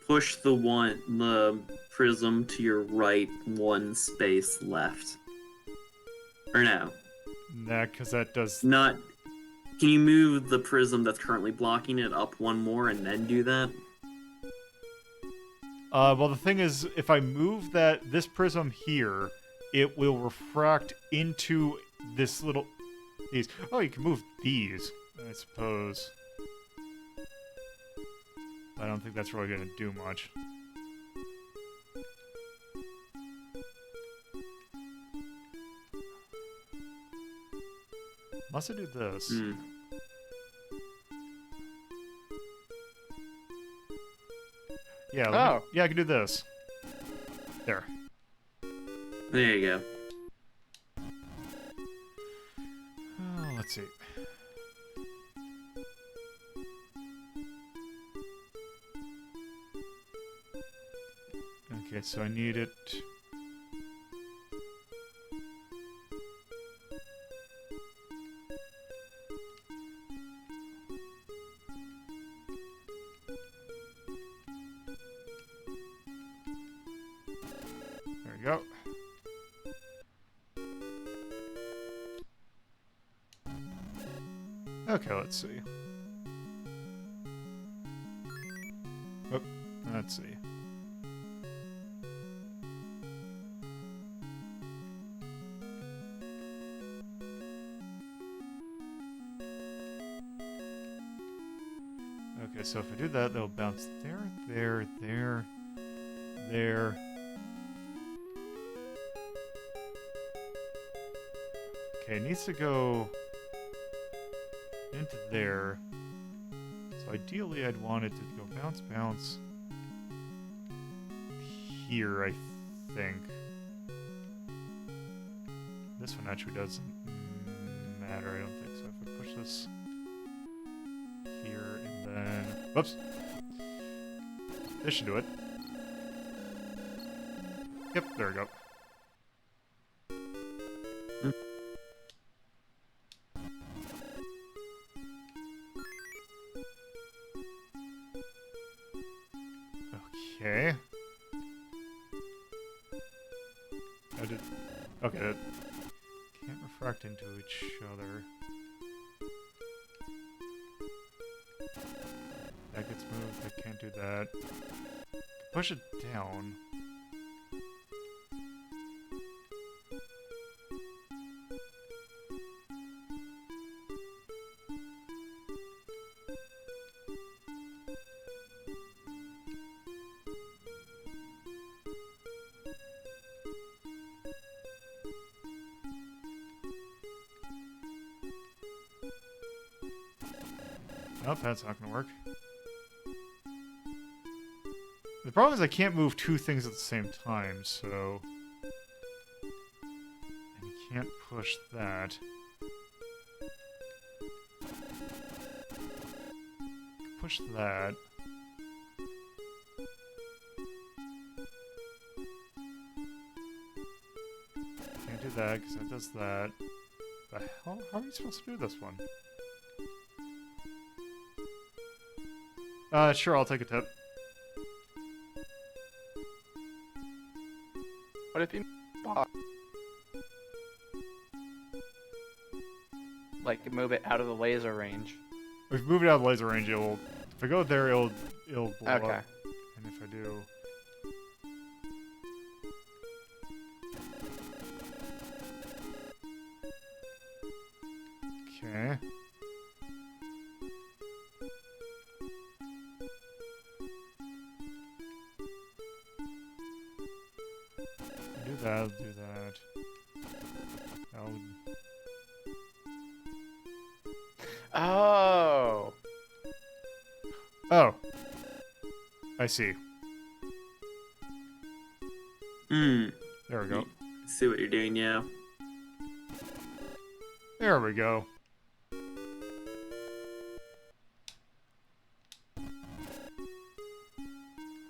Push the prism to your right, one space left. Or no? Nah, because that does... Not... Can you move the prism that's currently blocking it up one more and then do that? Well, the thing is, if I move this prism here, it will refract into this little... These. Oh, you can move these, I suppose. I don't think that's really going to do much. Unless I do this. Yeah, yeah, I can do this. There. There you go. Oh, let's see. Okay, so I need it... There we go. Okay, let's see. Oh, let's see. Okay, so if I do that, they'll bounce there, there, there, there. Okay, it needs to go into there. So ideally I'd want it to go bounce, bounce here, I think. This one actually doesn't matter, I don't think so. If I push this here and then... Whoops! This should do it. Yep, there we go. Okay. I did. Okay, that can't refract into each other. That gets moved. I can't do that. Push it down. Nope, that's not gonna work. The problem is I can't move two things at the same time, so... And you can't push that. Push that. Can't do that, because that does that. The hell? How are you supposed to do this one? Sure, I'll take a tip. What if you like move it out of the laser range? If you move it out of the laser range, it'll... If I go there, it'll blow Okay. up. And if I do... Okay. Do that, do that. I'll... Oh. Oh. I see. There we go. See what you're doing, yeah. There we go.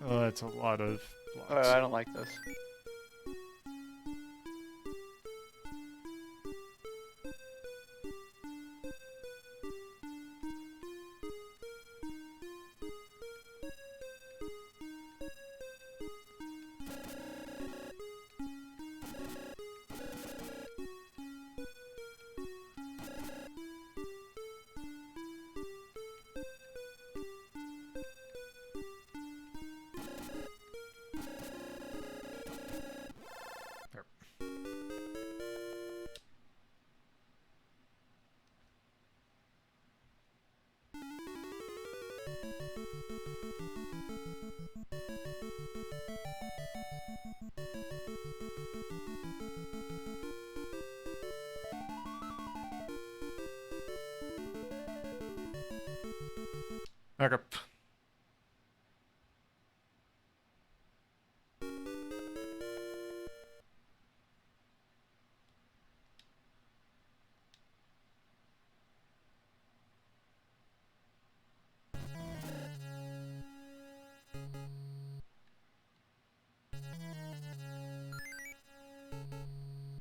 Oh, that's a lot of blocks. I don't like this. Back up.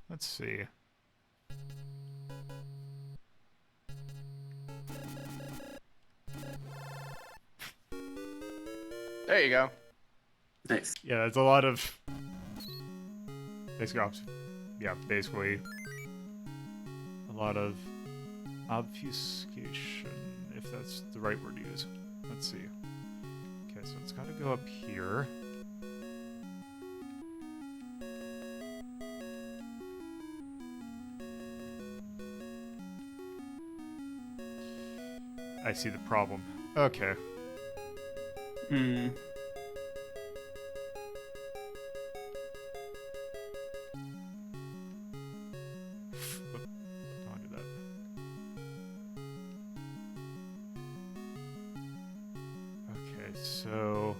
Let's see. There you go. Nice. Yeah, that's a lot of... Basically, yeah, basically a lot of obfuscation, if that's the right word to use. Let's see. Okay, so it's got to go up here. I see the problem. Okay. Okay, so...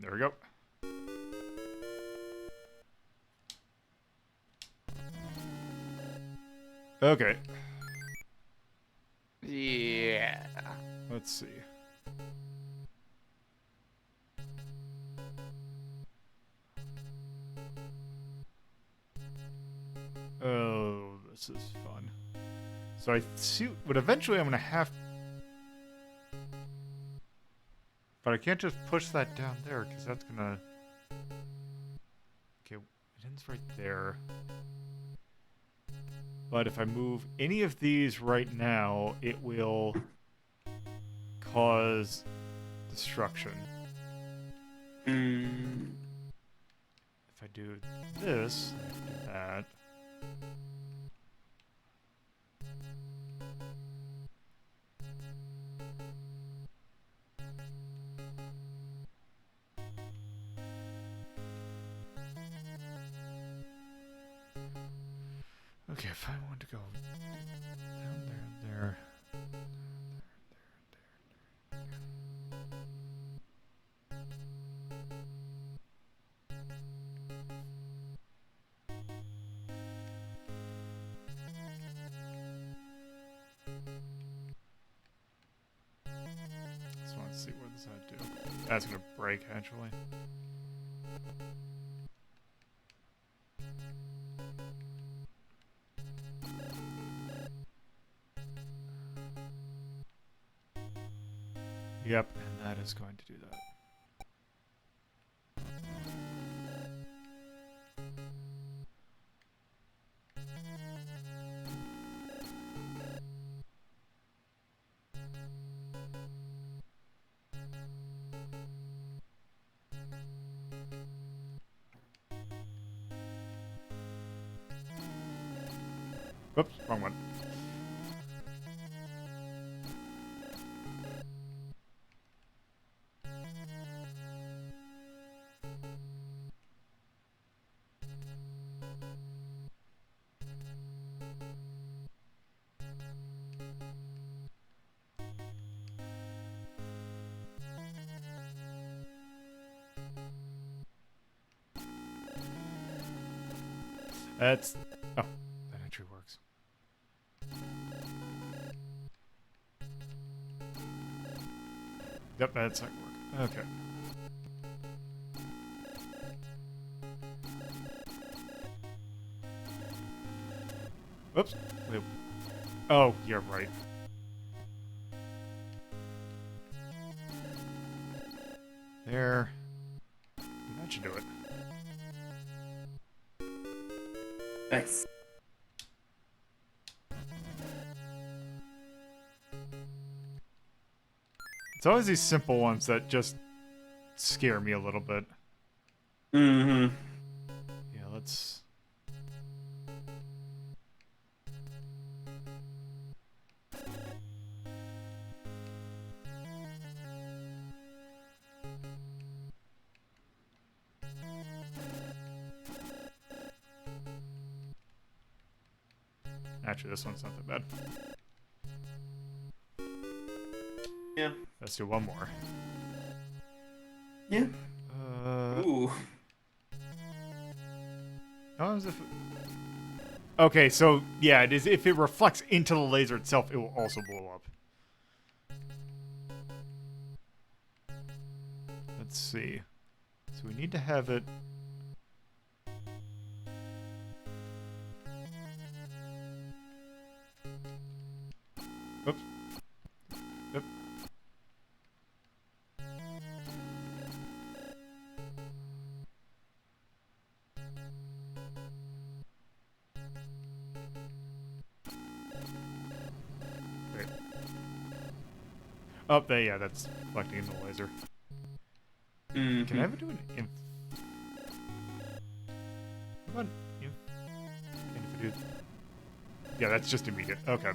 There we go. Okay, Yeah. let's see. Oh, this is fun. So I see, but eventually I'm gonna have, but I can't just push that down there because that's gonna. Okay, it ends right there. But if I move any of these right now, it will cause destruction. Mm. If I do this, I can do that. Okay, if I want to go down there, just want to see what does that do. That's gonna break actually. Yep, and that is going to do that. Whoops, wrong one. That's... Oh, that actually works. Yep, that's not work. Okay. Whoops. Wait. Oh, you're right. There. That should do it. Nice. It's always these simple ones that just scare me a little bit. Mm-hmm. Yeah, let's... Actually, this one's not that bad. Yeah. Let's do one more. Yeah. Uh, Ooh. oh, as if... Okay, so, yeah, it is, if it reflects into the laser itself, it will also blow up. Let's see. So we need to have it... Oops. Yep. Oh, yeah, that's reflecting in the laser. Mhm. Can I ever do an inf? Come on, inf. And if it is, yeah, that's just immediate. Okay.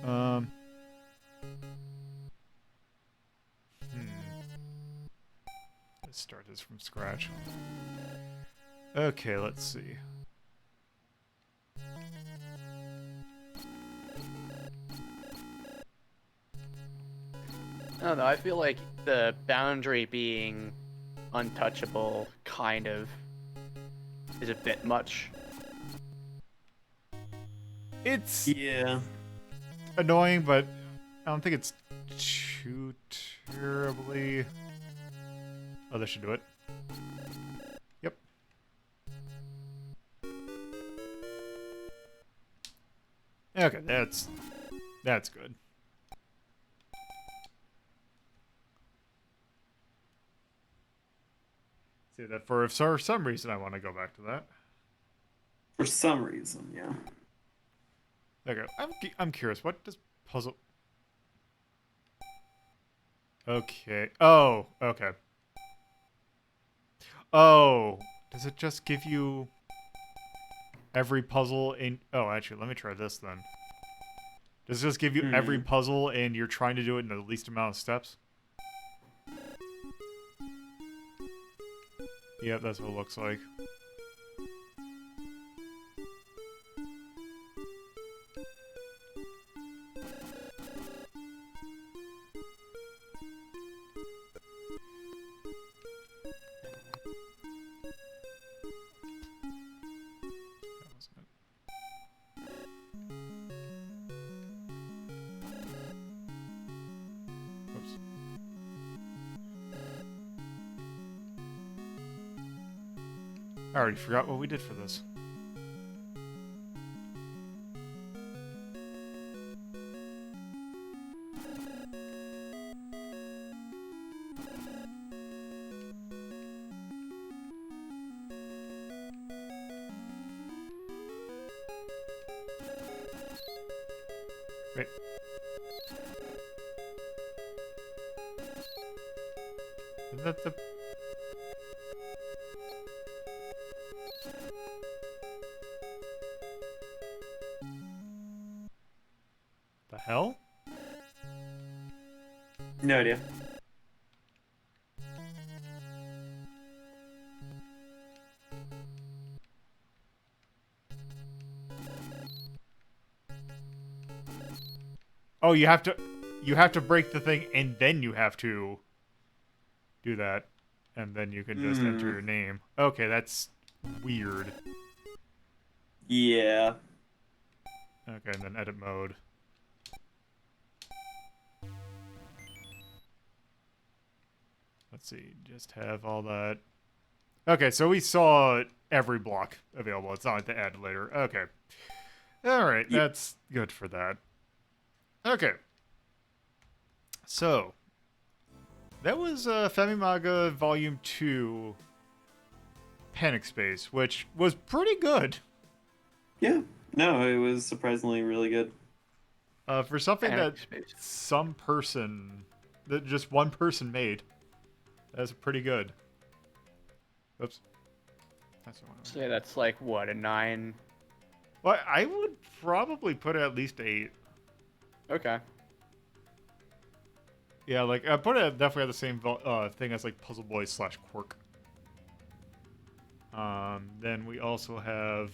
Hmm. Let's start this from scratch. Okay, let's see. I don't know. I feel like the boundary being untouchable kind of is a bit much. It's Yeah. annoying, but I don't think it's too terribly. Oh, this should do it. Yep. Okay, that's good. See that for some reason I want to go back to that. For some reason, yeah. Okay, I'm curious. What does puzzle? Okay. Oh, okay. Oh, does it just give you every puzzle in? Oh, actually, let me try this then. Does it just give you every puzzle and you're trying to do it in the least amount of steps? Yep, that's what it looks like. That wasn't it. Oops. I already forgot what we did for this. Wait. Isn't that the... The hell? No idea. Oh, you have to break the thing and then you have to do that. And then you can just enter your name. Okay, that's weird. Yeah. Okay, and then edit mode. Let's see, just have all that. Okay, so we saw every block available. It's not like they added later. Okay. Alright, that's good for that. Okay. So, that was Famimaga Volume 2 Panic Space, which was pretty good. Yeah. No, it was surprisingly really good. For something Panic that Space. that just one person made. That's pretty good. Oops. That's the one. Say that's like what, a 9? Well, I would probably put it at least 8. Okay. Yeah, like I put it definitely at the same thing as like Puzzle Boy / Quirk. Then we also have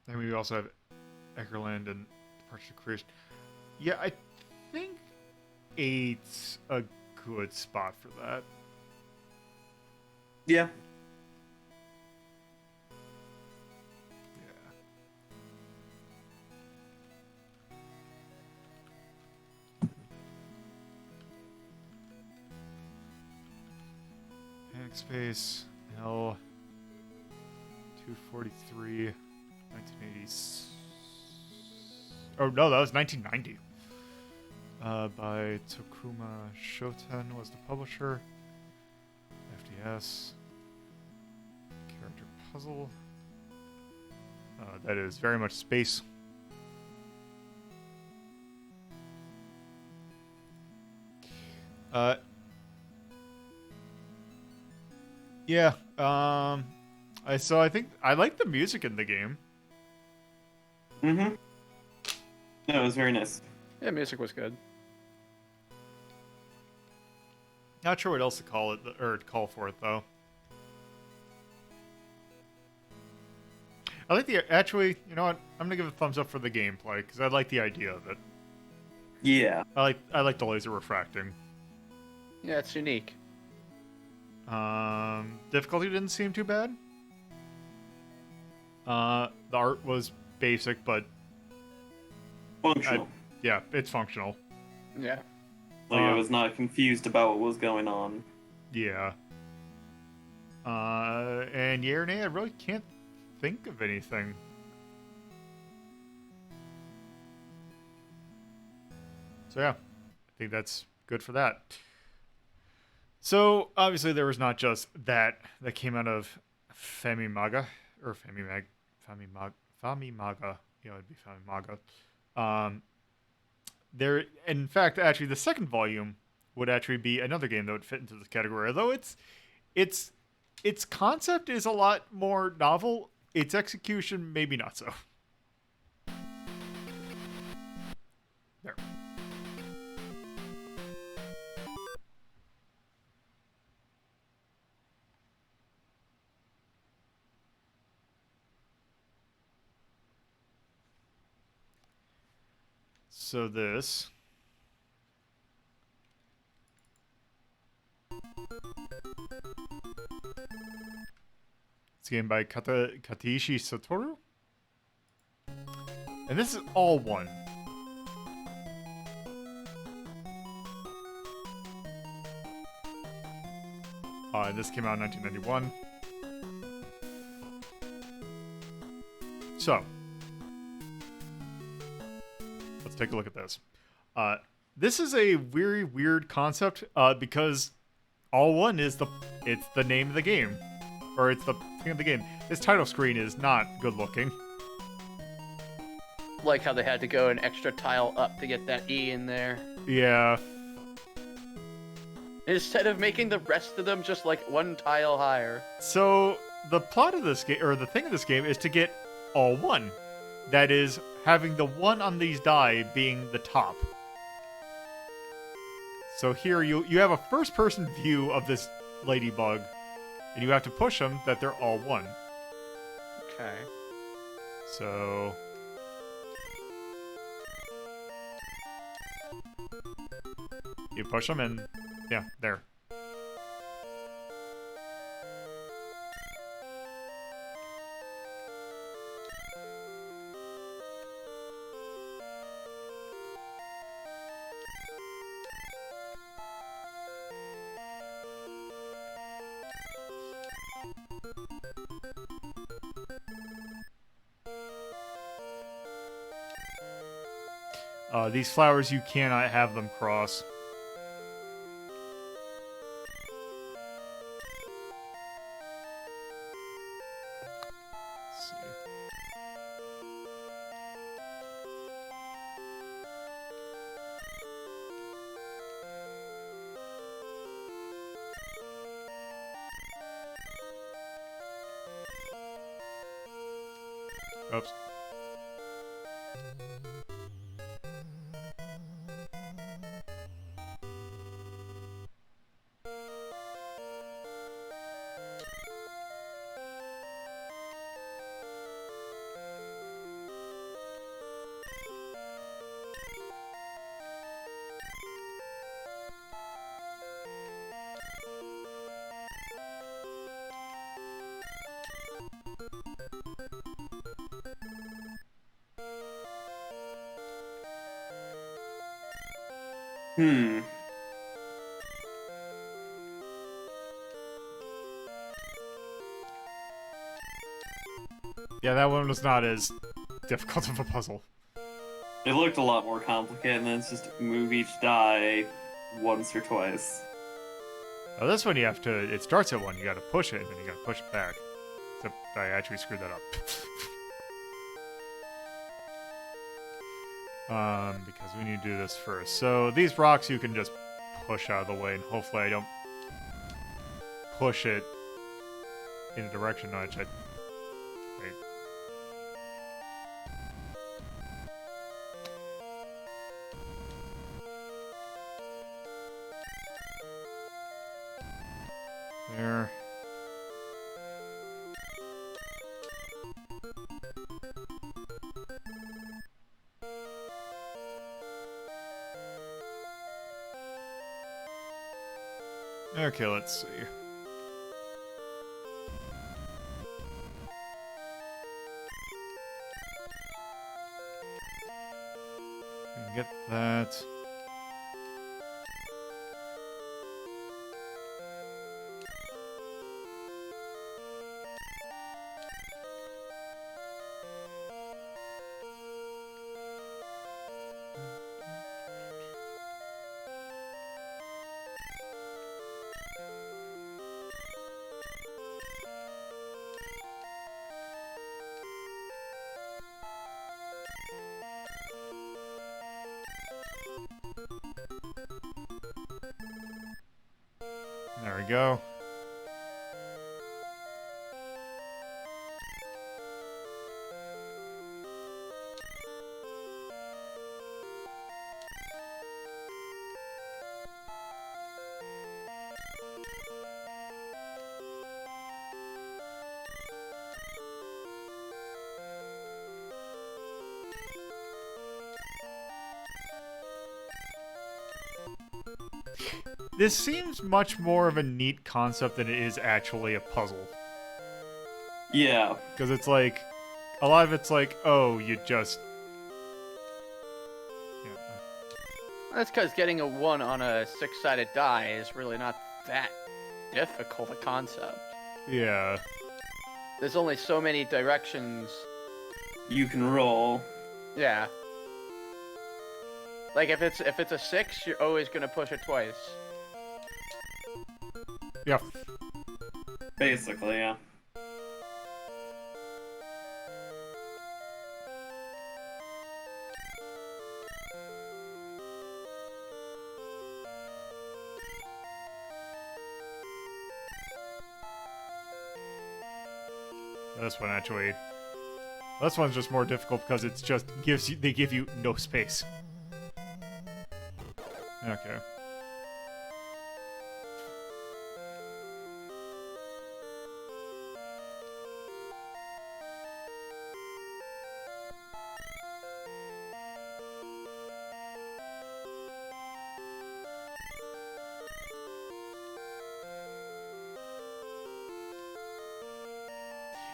then we also have Eckerland and Departure to Creation. Yeah, I think 8's a good spot for that. Yeah. Panic Space, L, 243, 1980s. Oh no, that was 1990. By Tokuma Shoten was the publisher. FDS. Character puzzle. That is very much space. Yeah. I think I like the music in the game. Mm-hmm. No, it was very nice. Yeah, music was good. Not sure what else to call it or to call for it though. I like the actually. You know what? I'm gonna give a thumbs up for the gameplay because I like the idea of it. Yeah. I like the laser refracting. Yeah, it's unique. Difficulty didn't seem too bad. The art was basic, but Functional. yeah, it's functional. Yeah. Like, I was not confused about what was going on. Yeah. And yeah or nay, I really can't think of anything. So yeah, I think that's good for that. So obviously there was not just that came out of Famimaga or Famimaga. Yeah, it'd be Famimaga. There, in fact, actually, the second volume would actually be another game that would fit into this category. Although its concept is a lot more novel, its execution maybe not so. There. So this. It's a game by Katishi Satoru. And this is all one. This came out in 1991. So, let's take a look at this. This is a very weird concept because all one is it's the name of the game, or it's the thing of the game. This title screen is not good looking. Like how they had to go an extra tile up to get that E in there. Yeah. Instead of making the rest of them just like one tile higher. So the plot of this game, or the thing of this game, is to get all one. That is, having the one on these die being the top. So here you have a first-person view of this ladybug, and you have to push them that they're all one. Okay. So you push them, and yeah, there. These flowers, you cannot have them cross. Let's see. Oops. Hmm. Yeah, that one was not as difficult of a puzzle. It looked a lot more complicated, and then it's just move each die once or twice. Now this one you have to, it starts at one, you gotta push it, and then you gotta push it back. Except I actually screwed that up. Because we need to do this first. So these rocks you can just push out of the way, and hopefully I don't push it in a direction which I... Wait. There. Okay, let's see. Get that. There we go. This seems much more of a neat concept than it is actually a puzzle. Yeah. Because it's like, a lot of it's like, oh, you just... Yeah. That's because getting a 1 on a 6-sided die is really not that difficult a concept. Yeah. There's only so many directions. You can roll. Yeah. Like if it's a 6, you're always gonna push it twice. Yeah. Basically, yeah. This one actually... This one's just more difficult because it's just gives you... They give you no space. Okay.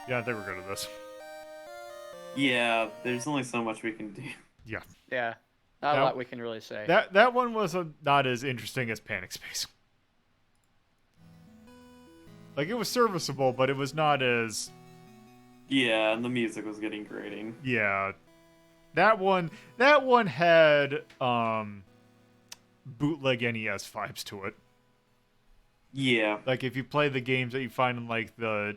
Yeah, I think we're good at this. Yeah, there's only so much we can do. Yeah. Yeah. Not a That- lot we can really say. That one was not as interesting as Panic Space. Like, it was serviceable, but it was not as... Yeah, and the music was getting grating. Yeah. That one had, bootleg NES vibes to it. Yeah. Like, if you play the games that you find in, like, those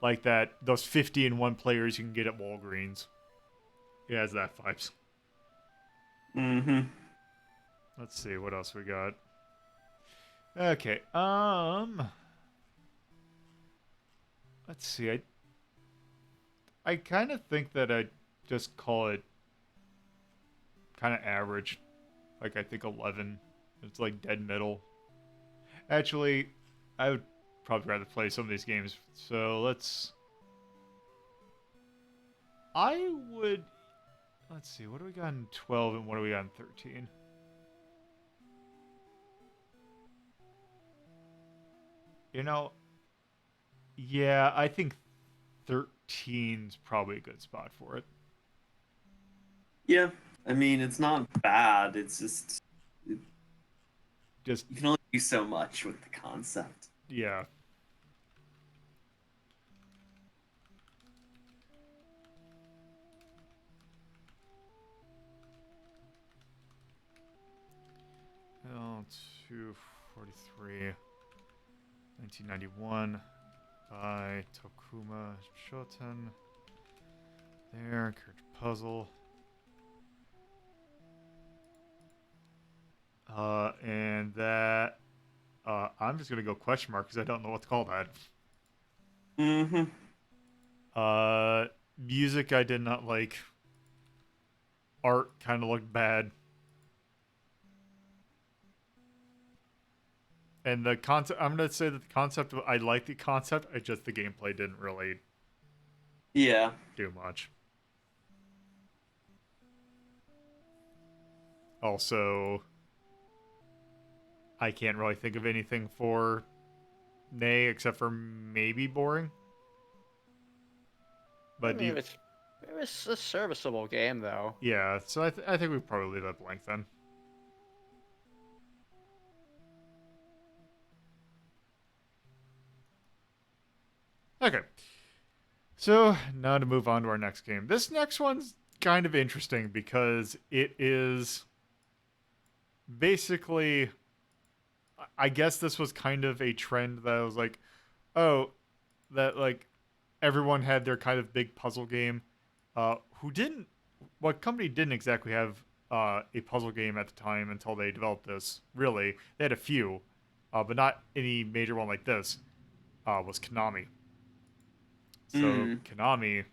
50-in-1 players you can get at Walgreens. It has that vibes. Mm-hmm. Let's see, what else we got? Okay, let's see, I kind of think that I'd just call it kind of average. Like, I think 11. It's like dead middle. Actually, I would probably rather play some of these games. So let's see, what do we got in 12 and what do we got in 13? You know, yeah, I think 13's probably a good spot for it. Yeah. I mean, it's not bad. It's just Just, you can only do so much with the concept. yeah. L243, 1991, by Tokuma Shoten. There, Courage Puzzle. And that I'm just gonna go question mark because I don't know what to call that. Mm-hmm. Music I did not like. Art kind of looked bad. And the concept, I'm gonna say that the concept, I like the concept. I just the gameplay didn't really Yeah. do much. Also, I can't really think of anything for Nay except for maybe boring. I But mean, it was a serviceable game though. yeah, so I think we probably leave that blank then. Okay. So now to move on to our next game. This next one's kind of interesting because it is basically, I guess this was kind of a trend that was like, oh, that like everyone had their kind of big puzzle game. What company didn't exactly have a puzzle game at the time until they developed this. Really, they had a few, but not any major one like this. Was Konami. So Mm. Konami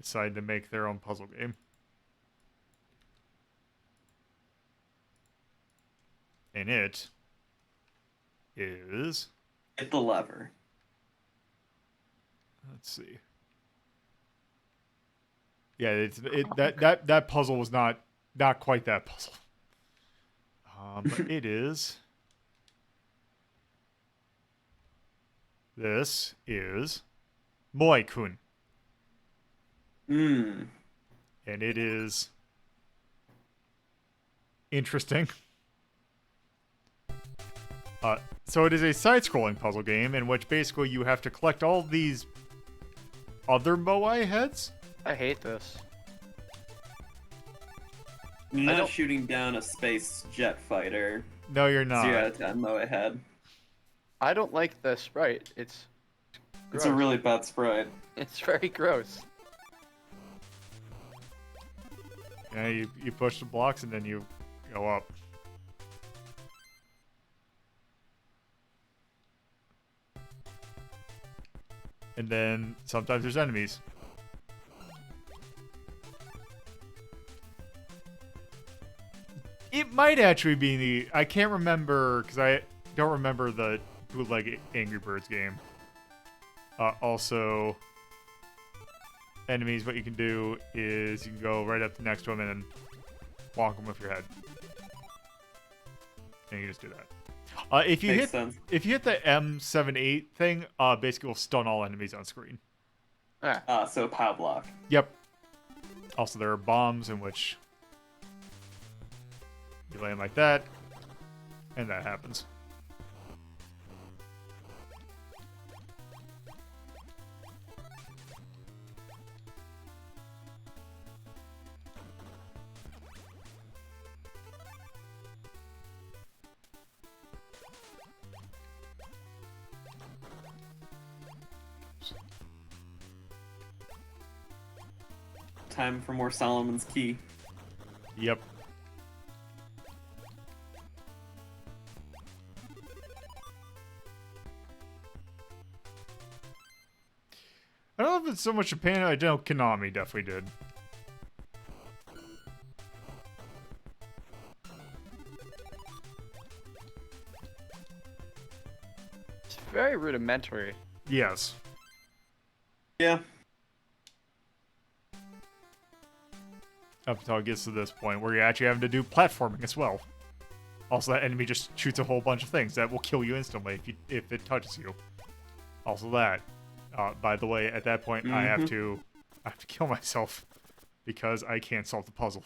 decided to make their own puzzle game. And it is, Hit the lever. let's see. Yeah, that puzzle was not quite that puzzle. But it is. This is Moai-Kun. Mm. And it is interesting. So it is a side-scrolling puzzle game in which basically you have to collect all these other Moai heads. I hate this. You're I not don't- shooting down a space jet fighter. No, you're not. 0 out of 10 Moai head. I don't like the sprite. It's It's a gross. really bad sprite. It's very gross. Yeah, you push the blocks and then you go up. And then sometimes there's enemies. It might actually be the... I can't remember, because I don't remember the bootleg Angry Birds game. Also, enemies, what you can do is you can go right up to next to them and then bonk them with your head. And you just do that. If you Makes sense. hit the M78 thing, basically will stun all enemies on screen. Ah, So pow block. Yep. Also, there are bombs in which you lay them like that, and that happens. Time for more Solomon's Key. Yep. I don't know if it's so much Japan. I know Konami definitely did. it's very rudimentary. Yes. Yeah. Up until it gets to this point where you're actually having to do platforming as well. Also, that enemy just shoots a whole bunch of things that will kill you instantly if it touches you. Also, that. By the way, at that point, I have to kill myself because I can't solve the puzzle.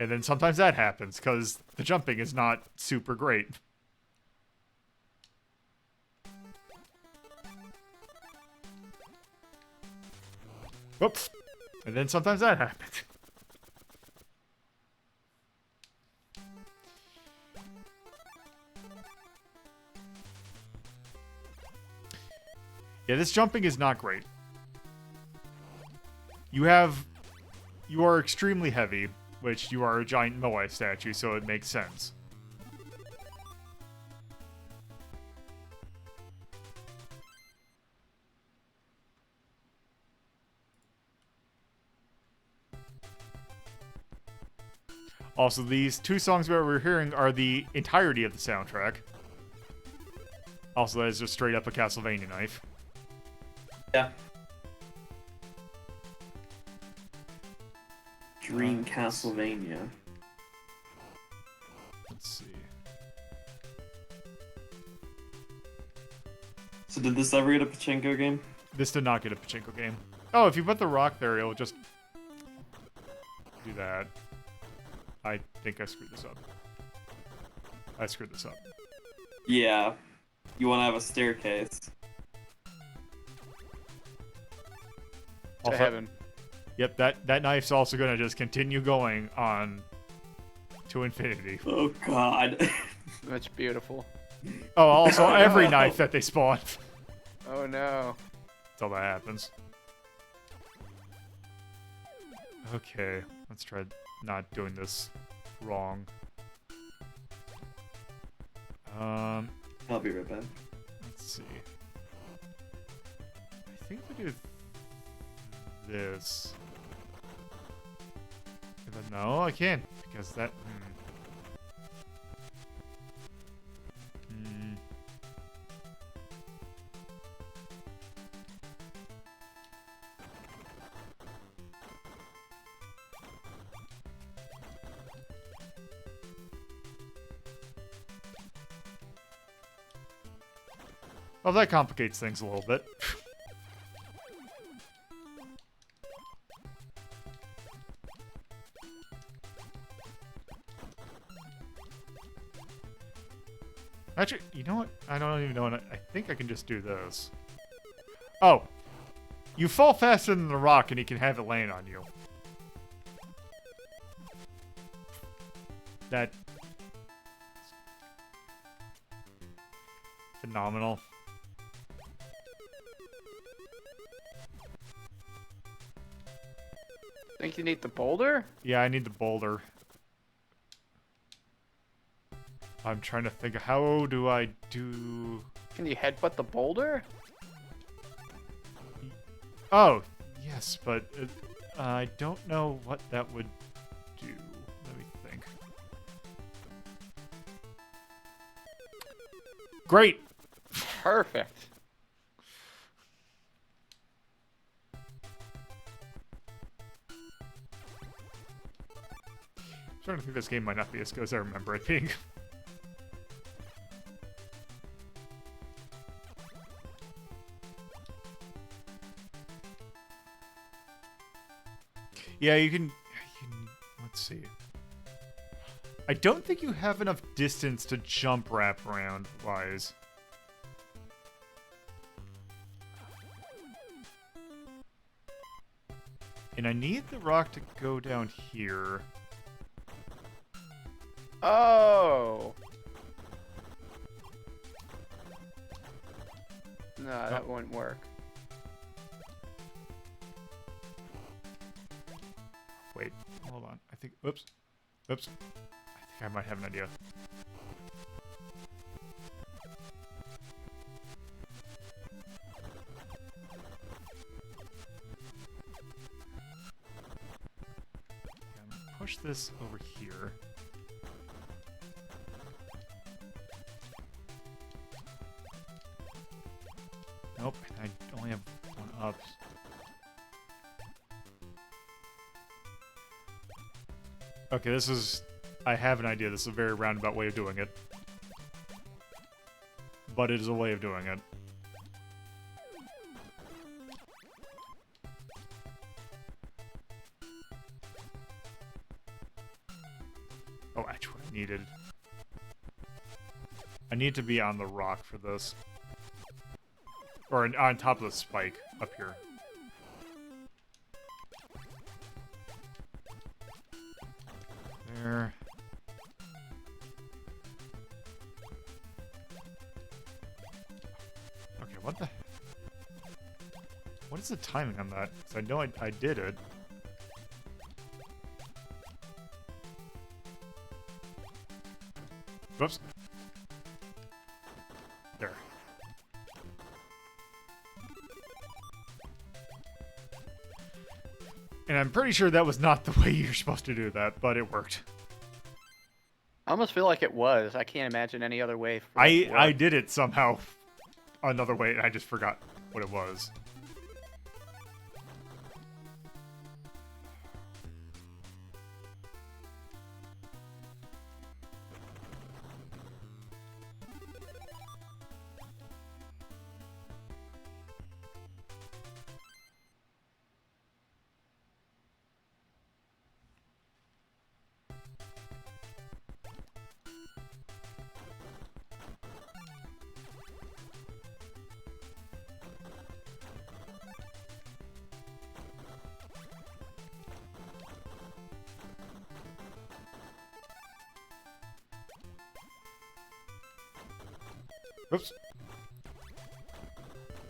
And then sometimes that happens because the jumping is not super great. Whoops. And then sometimes that happens. Yeah, this jumping is not great. You have you are extremely heavy, which you are a giant Moai statue, so it makes sense. Also, these two songs that we're hearing are the entirety of the soundtrack. Also, that is just straight up a Castlevania knife. Yeah. Dream Castlevania. Let's see. So did this ever get a pachinko game? This did not get a pachinko game. Oh, if you put the rock there, it'll just do that. I think I screwed this up. I screwed this up. Yeah. You want to have a staircase. To heaven. Yep, that knife's also gonna just continue going on to infinity. Oh god. That's beautiful. Oh, also every knife that they spawn. Oh no. That's all that happens. Okay, let's try not doing this wrong. I'll be right back. Let's see. I think we do this. But no, I can't because that. Well, that complicates things a little bit. Actually, you know what? I don't even know. I think I can just do this. Oh. You fall faster than the rock and he can have it land on you. That... phenomenal. Think you need the boulder? Yeah, I need the boulder. I'm trying to think, how do I do... Can you headbutt the boulder? Oh, yes, but I don't know what that would do. Let me think. Great! Perfect. I'm starting to think this game might not be as good as I remember it being. Yeah, you can... Let's see. I don't think you have enough distance to jump wrap around wise. And I need the rock to go down here. Oh. No, that wouldn't work. Wait, hold on. I think... Oops. Oops. I think I might have an idea. I'm gonna push this over here. Nope, I only have one up. Okay, this is... I have an idea. This is a very roundabout way of doing it. But it is a way of doing it. Oh, actually, I need to be on the rock for this. Or on top of the spike up here. There. Okay, what the... What is the timing on that? 'Cause I know I did it. Whoops. There. And I'm pretty sure that was not the way you're supposed to do that, but it worked. I almost feel like it was. I can't imagine any other way. For that to I work. did it somehow another way, and I just forgot what it was. Oops.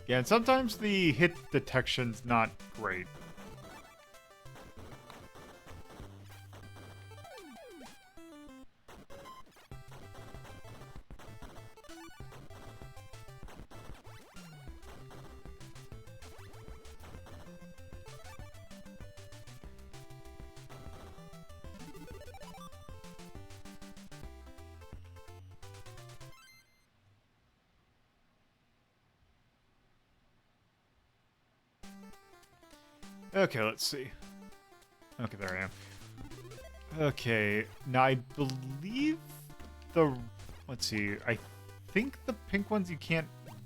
Yeah, and sometimes the hit detection's not great. Okay, let's see. Okay, there I am. Okay, now I believe the... Let's see, I think the pink ones you can't... Can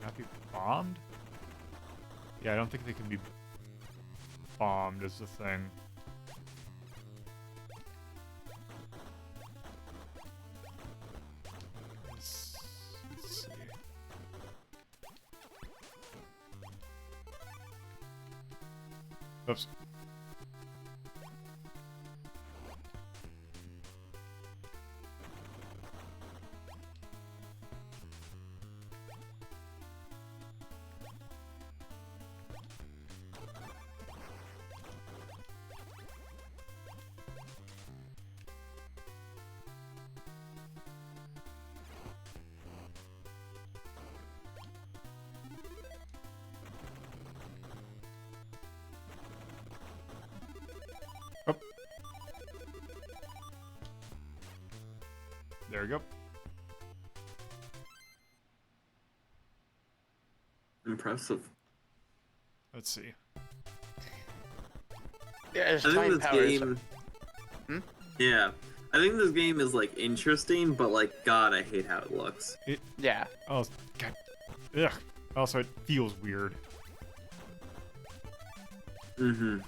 they not be bombed? Yeah, I don't think they can be bombed is the thing. Let's see. Oops. Oh. There we go. Impressive. Let's see. Yeah, it's I time think this powers. game. Hmm? Yeah, I think this game is like interesting, but like, God, I hate how it looks. Yeah. Oh, God. Ugh. Also, it feels weird. Mm-hmm.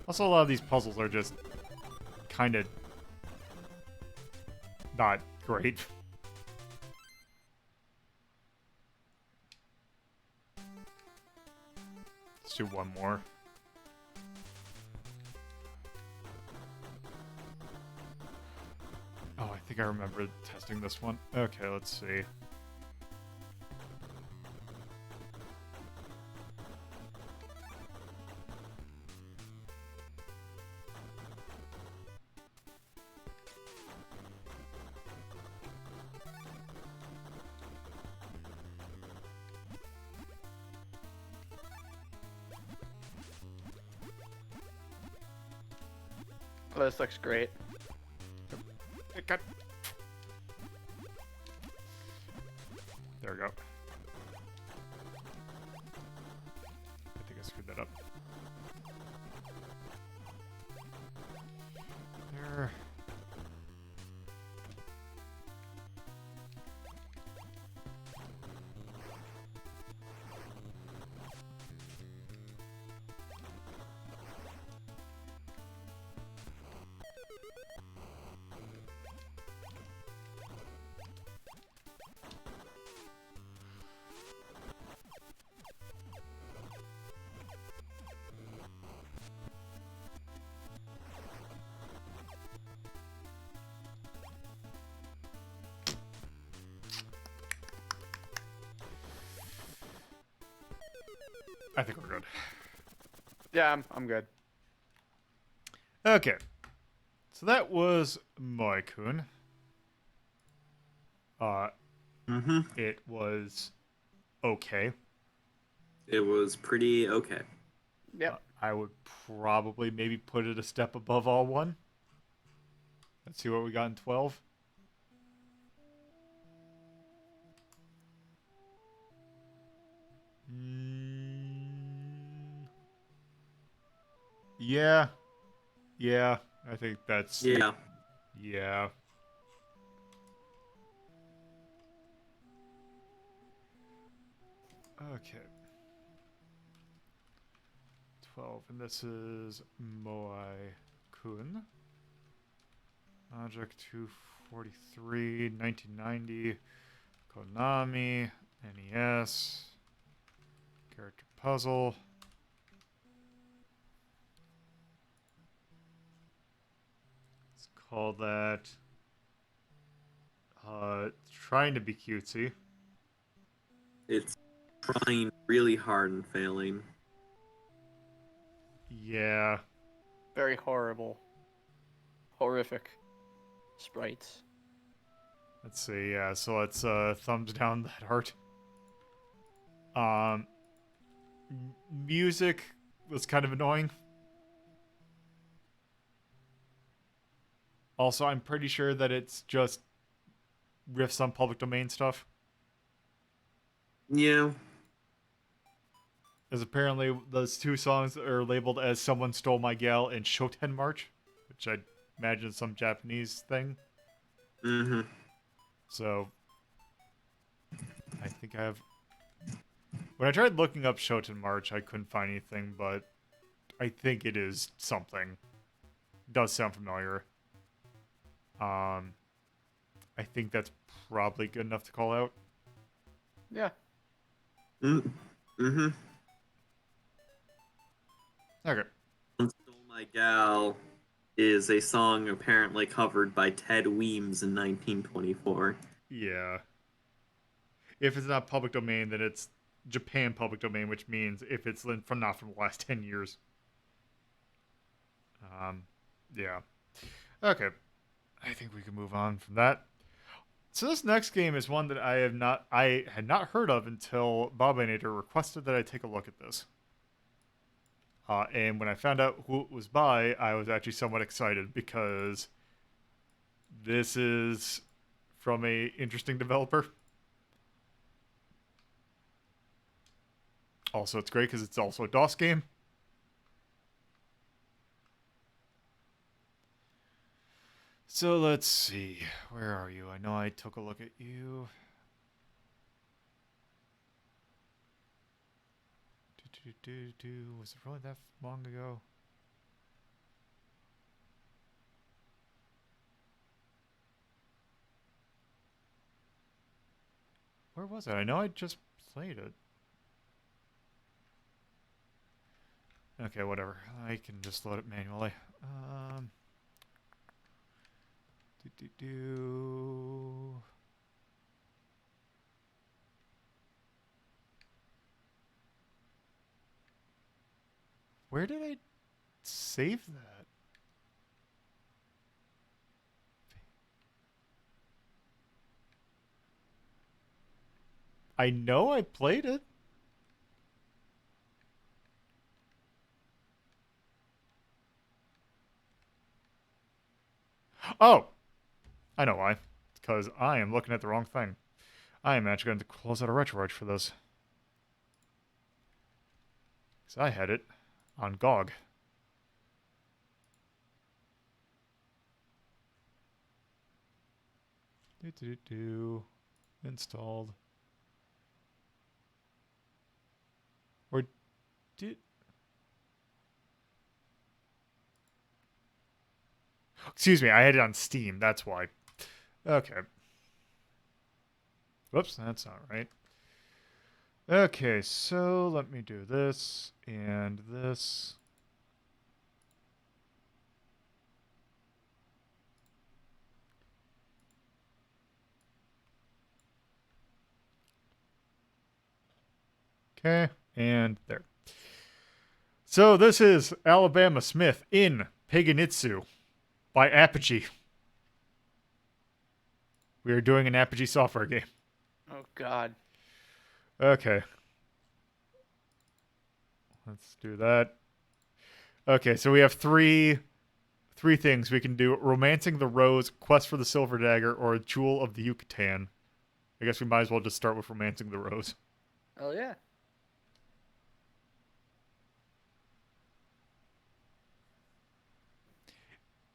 Also, a lot of these puzzles are just kind of not great. Let's do one more. Oh, I think I remember testing this one. Okay, let's see. Oh, this looks great. It got... There we go. I think I screwed that up. There. I think we're good. Yeah, I'm good. Okay. So that was Moai-Kun. Mm-hmm. It was okay. It was pretty okay. Yep. I would probably maybe put it a step above all one. Let's see what we got in 12. Yeah. Yeah. I think that's... Yeah. Yeah. Okay. 12. And this is Moai-Kun. Object 243, 1990. Konami. NES. Character puzzle. Let's call that... trying to be cutesy. It's trying really hard and failing. Yeah. Very horrible. Horrific sprites. Let's see. Yeah. So let's thumbs down that art. Music was kind of annoying. Also, I'm pretty sure that it's just riffs on public domain stuff. Yeah. As apparently those two songs are labeled as Someone Stole My Gal and Shoten March, which I imagine is some Japanese thing. Mm-hmm. So, I think I have... When I tried looking up Shoten March, I couldn't find anything, but I think it is something. It does sound familiar. I think that's probably good enough to call out. Yeah. Mm-hmm. Okay. Stole My Gal is a song apparently covered by Ted Weems in 1924. Yeah. If it's not public domain, then it's Japan public domain, which means if it's from not from the last 10 years. Yeah. Okay. I think we can move on from that. So this next game is one that I had not heard of until Bobbinator requested that I take a look at this. And when I found out who it was by, I was actually somewhat excited because this is from a interesting developer. Also, it's great because it's also a DOS game. So let's see. Where are you? I know I took a look at you. Was it really that long ago? Where was it? I know I just played it. Okay, whatever. I can just load it manually. Where did I save that? I know I played it. Oh! I know why. Because I am looking at the wrong thing. I am actually going to close out a RetroArch for this. Because I had it on GOG. Installed. Or did... Excuse me, I had it on Steam, that's why. Okay. Whoops, that's not right. Okay, so let me do this and this. Okay, and there. So this is Alabama Smith in Paganitzu by Apogee. We are doing an Apogee software game. Oh God. Okay. Let's do that. Okay, so we have three things we can do: Romancing the Rose, Quest for the Silver Dagger, or Jewel of the Yucatan. I guess we might as well just start with Romancing the Rose. Oh yeah.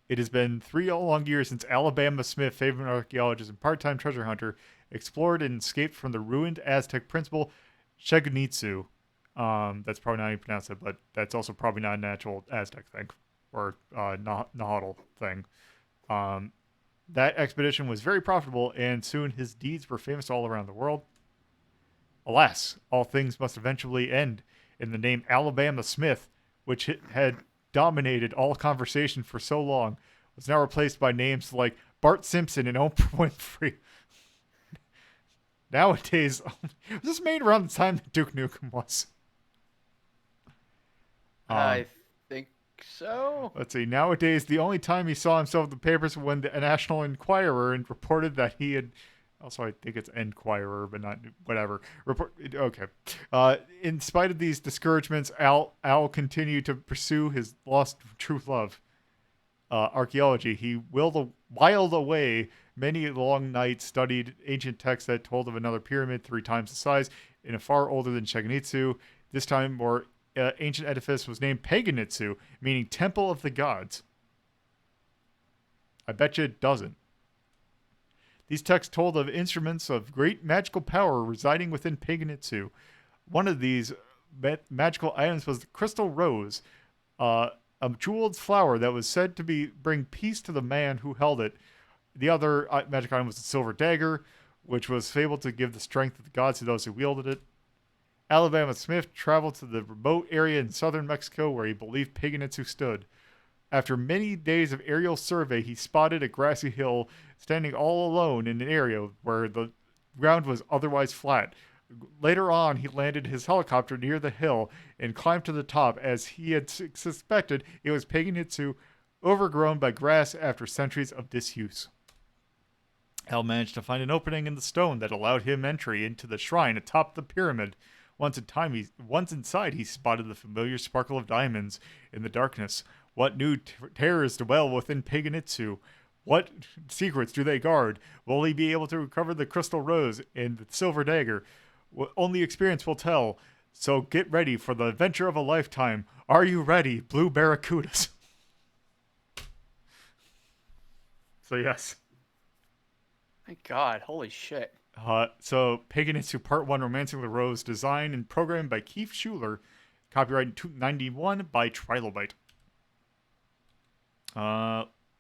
It has been 3 long years since Alabama Smith, favorite archaeologist and part-time treasure hunter, explored and escaped from the ruined Aztec principal Paganitzu. That's probably not how you pronounce it, but that's also probably not a natural Aztec thing or Nahuatl thing. That expedition was very profitable, and soon his deeds were famous all around the world. Alas, all things must eventually end, and the name Alabama Smith, which had dominated all conversation for so long, was now replaced by names like Bart Simpson and Oprah Winfrey. Nowadays, was this made around the time that Duke Nukem was? I think so. Let's see. Nowadays, the only time he saw himself in the papers was when the National Enquirer and reported that he had. Also, I think it's Enquirer, but not whatever. Okay. In spite of these discouragements, Al continued to pursue his lost true love, archaeology. He whiled away many long nights, studied ancient texts that told of another pyramid 3 times the size, in a far older than Paganitzu. This time, more ancient edifice was named Paganitzu, meaning Temple of the Gods. I bet you it doesn't. These texts told of instruments of great magical power residing within Paganitzu. One of these magical items was the crystal rose, a jeweled flower that was said to bring peace to the man who held it. The other magic item was the silver dagger, which was fabled to give the strength of the gods to those who wielded it. Alabama Smith traveled to the remote area in southern Mexico where he believed Paganitzu stood. After many days of aerial survey, he spotted a grassy hill standing all alone in an area where the ground was otherwise flat. Later on, he landed his helicopter near the hill and climbed to the top. As he had suspected, it was Paganitzu, overgrown by grass after centuries of disuse. Al managed to find an opening in the stone that allowed him entry into the shrine atop the pyramid. Once inside, he spotted the familiar sparkle of diamonds in the darkness. What new terrors dwell within Paganitzu? What secrets do they guard? Will he be able to recover the crystal rose and the silver dagger? Only experience will tell. So get ready for the adventure of a lifetime. Are you ready, Blue Barracudas? So yes. Thank God. Holy shit. So Paganitzu Part 1, Romancing the Rose, designed and programmed by Keith Schuler, copyright 91 by Trilobite.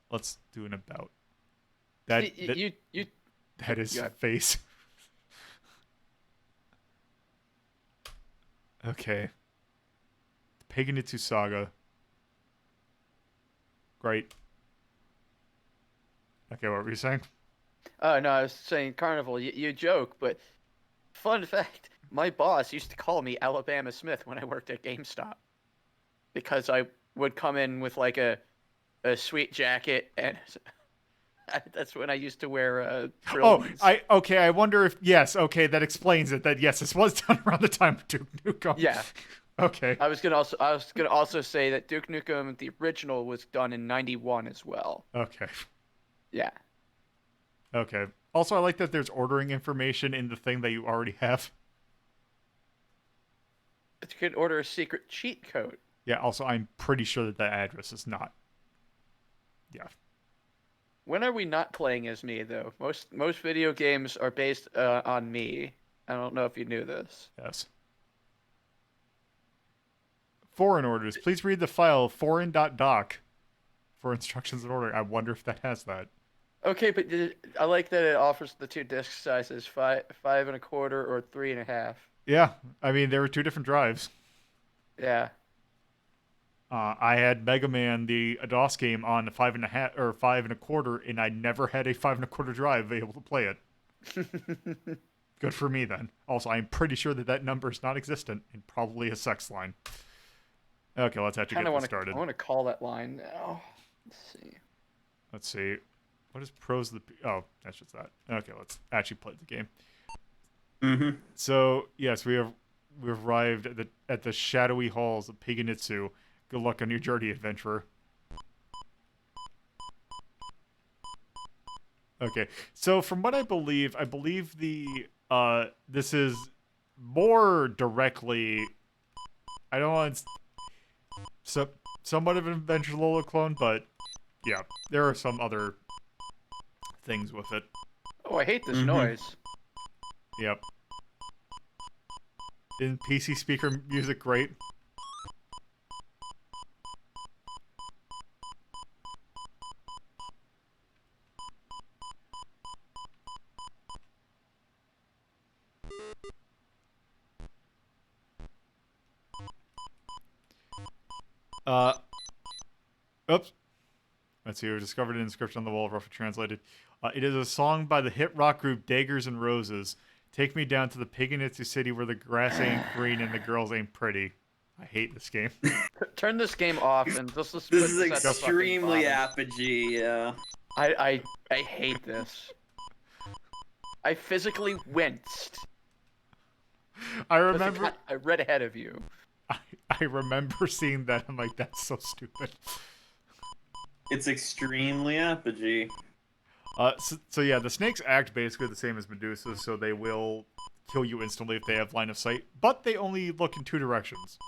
Let's do an about. That is face. Okay. The Paganitzu Saga. Great. Okay, what were you saying? Oh no, I was saying Carnival. You joke, but fun fact: my boss used to call me Alabama Smith when I worked at GameStop because I would come in with like a sweet jacket, and that's when I used to wear I wonder if yes, okay, that explains it. That yes, this was done around the time of Duke Nukem. Yeah. Okay. I was gonna also say that Duke Nukem, the original, was done in '91 as well. Okay. Yeah. Okay. Also, I like that there's ordering information in the thing that you already have. But you could order a secret cheat code. Yeah. Also, I'm pretty sure that address is not. Yeah. When are we not playing as me though? Most video games are based on me. I don't know if you knew this. Yes. Foreign orders. Please read the file foreign.doc for instructions on ordering. I wonder if that has that. Okay, but I like that it offers the 2 disc sizes, 5.25 or 3.5. Yeah, I mean there were 2 different drives. Yeah. I had Mega Man, the DOS game, on the 5.5 or 5.25, and I never had a 5.25 drive able to play it. Good for me then. Also, I'm pretty sure that number is not existent and probably a sex line. Okay, let's actually Kind get of this want to. started. I want to call that line now. Let's see. Let's see. What is pros of the... Oh, that's just that. Okay, let's actually play the game. Mm-hmm. So, yes, we've arrived at the shadowy halls of Paganitzu. Good luck on your journey, adventurer. Okay, so from what I believe the this is more directly. I don't want somewhat of an Adventure LoLo clone, but yeah, there are some other things with it. Oh, I hate this Mhm. noise. Yep. Isn't PC speaker music great? Uh, oops. Let's see. We discovered an inscription on the wall, roughly translated. It is a song by the hit rock group Daggers and Roses. Take me down to the Paganitzu city where the grass ain't green and the girls ain't pretty. I hate this game. Turn this game off and just let's This put is this at the fucking extremely bottom. apogee, yeah. I hate this. I physically winced. I 'cause remember. I read ahead of you. I remember seeing that. I'm like, that's so stupid. It's extremely apogee. So yeah, the snakes act basically the same as Medusas, so they will kill you instantly if they have line of sight, but they only look in two directions.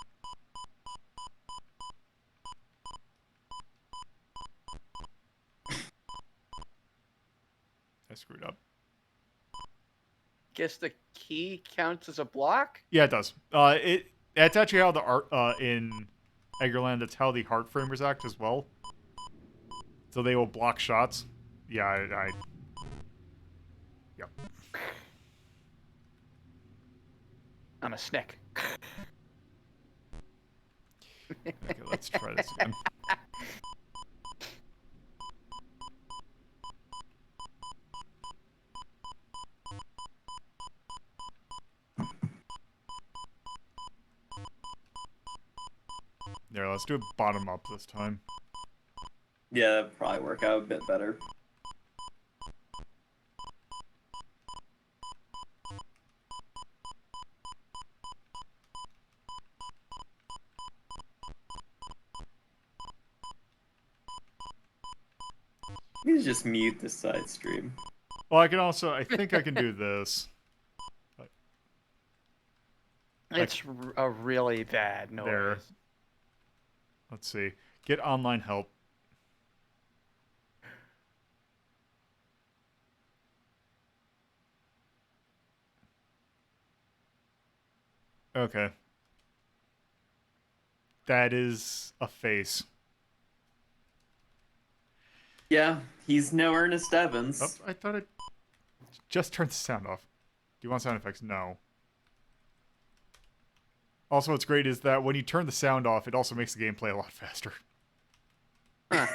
I screwed up. Guess the key counts as a block? Yeah, it does. That's actually how the art in Eggerland. That's how the heart framers act as well. So they will block shots. Yeah, yep. I'm a snake. Okay, let's try this again. There, let's do it bottom up this time. Yeah, that'd probably work out a bit better. You can just mute the side stream. Well, I can also. I think I can do this. It's a really bad noise. There. Let's see. Get online help. Okay. That is a face. Yeah, he's no Ernest Evans. Oh, I thought it just turned the sound off. Do you want sound effects? No. Also, what's great is that when you turn the sound off, it also makes the gameplay a lot faster. Huh.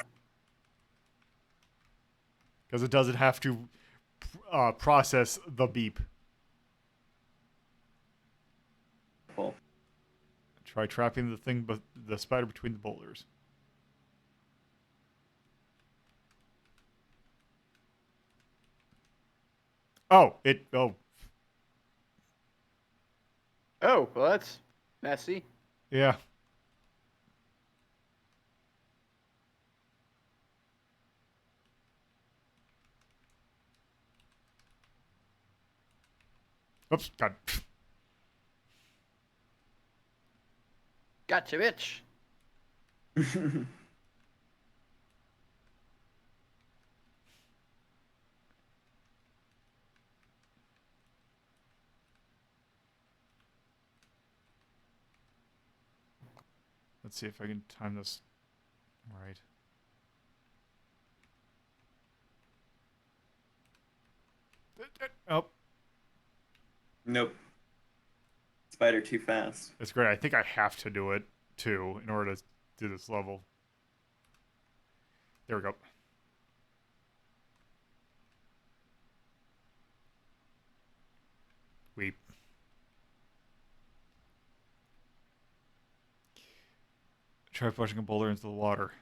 Because it doesn't have to process the beep. Cool. Try trapping the spider between the boulders. Oh. Oh, well that's messy. Yeah. Oops, God. Gotcha, bitch. Let's see if I can time this right. Oh, Nope. Spider too fast. that's great. I think I have to do it, too, in order to do this level. There we go. Weep. Try pushing a boulder into the water.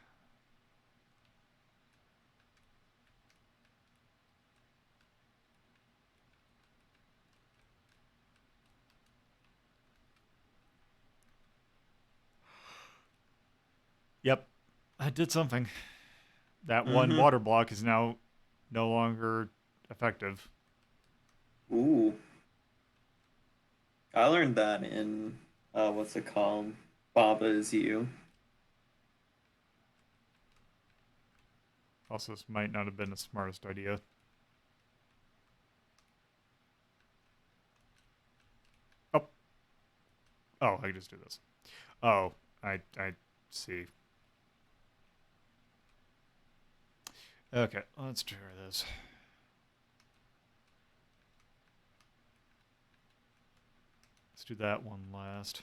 Yep, I did something. That one Mhm. water block is now no longer effective. Ooh. I learned that in what's it called? Baba is You. Also, this might not have been the smartest idea. Oh. Oh, I can just do this. Oh, I see. Okay, let's try this. Let's do that one last.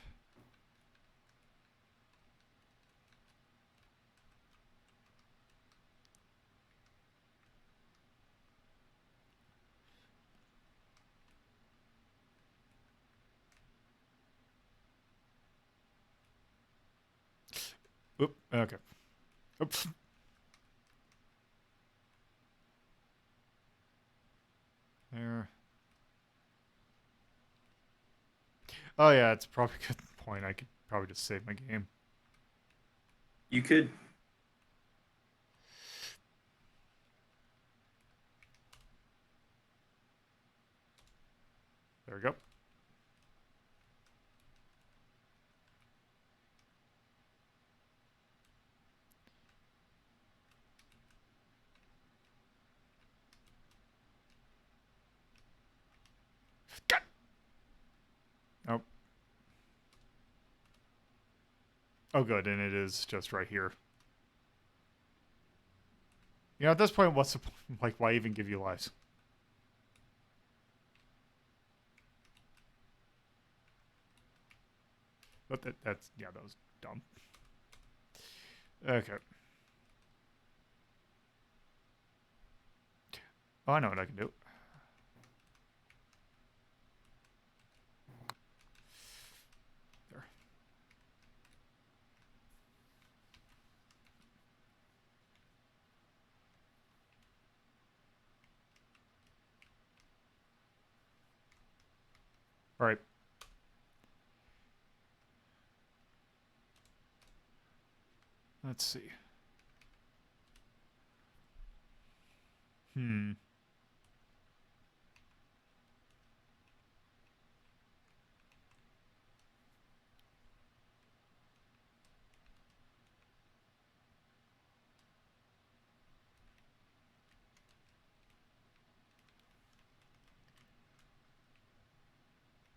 Oop, okay. Oops. There. Oh yeah, it's probably a good point. I could probably just save my game. You could. There we go. God. Nope. Oh, good, and it is just right here. You know, at this point, what's the point? Like, why even give you lives? But that's yeah, that was dumb. Okay. Oh, I know what I can do. There. All right. Let's see. Hmm.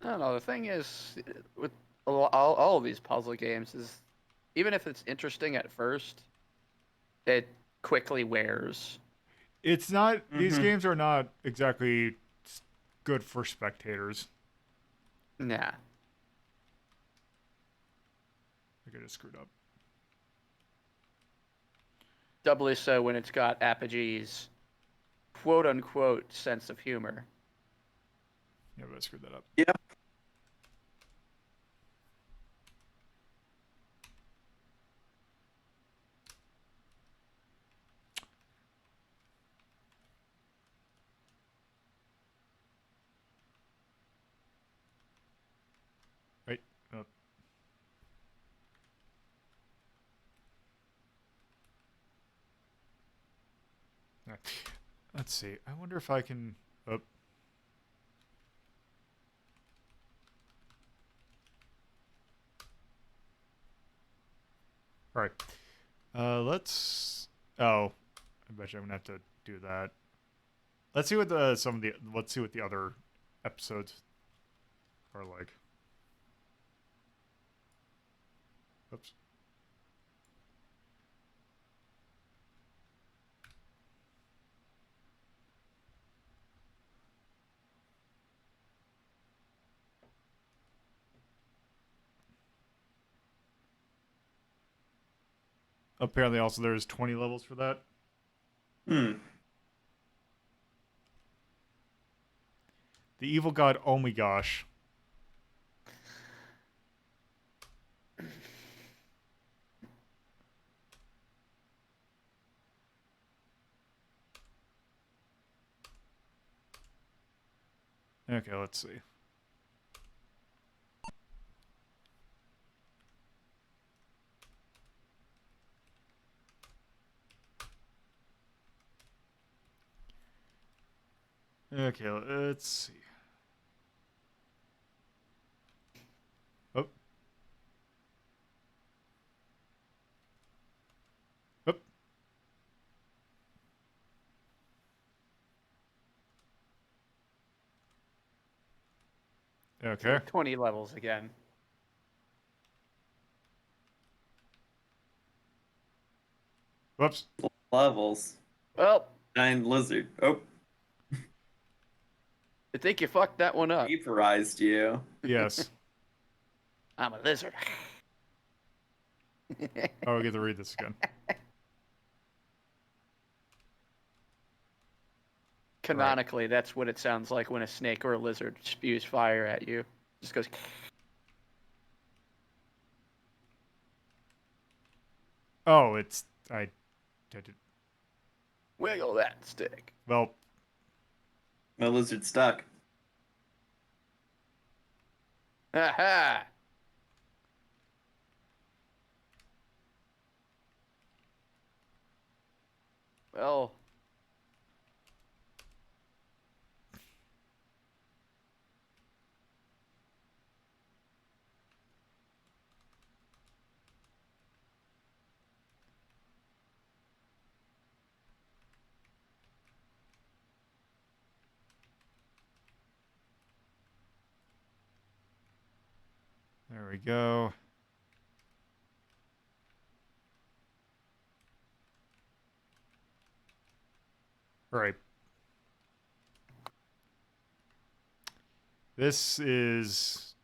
I don't know. The thing is, with all of these puzzle games, is even if it's interesting at first, it quickly wears. It's not. These Mhm. games are not exactly good for spectators. Nah. I could have screwed up. Doubly so when it's got Apogee's quote unquote sense of humor. Yeah, but I screwed that up. Yeah. Right. Oh. Alright. Let's see. I wonder if I can. Oh. All right. Let's. Oh, I bet you I'm gonna have to do that. Let's see what the some of the. Let's see what the other episodes are like. Oops. Apparently, also there's 20 levels for that. Hmm. The evil god. Oh my gosh. Okay, let's see. Okay, let's see. Oh. Oh. It's Okay. like 20 levels again. Whoops. Levels. Well, Giant lizard. Oh, I think you fucked that one up. vaporized you. Yes. I'm a lizard. Oh, I get to read this again. Canonically, that's what it sounds like when a snake or a lizard spews fire at you. Just goes. Oh, it's I did. Wiggle that stick. Well, My lizard stuck. Aha! Well, there we go. All right. This is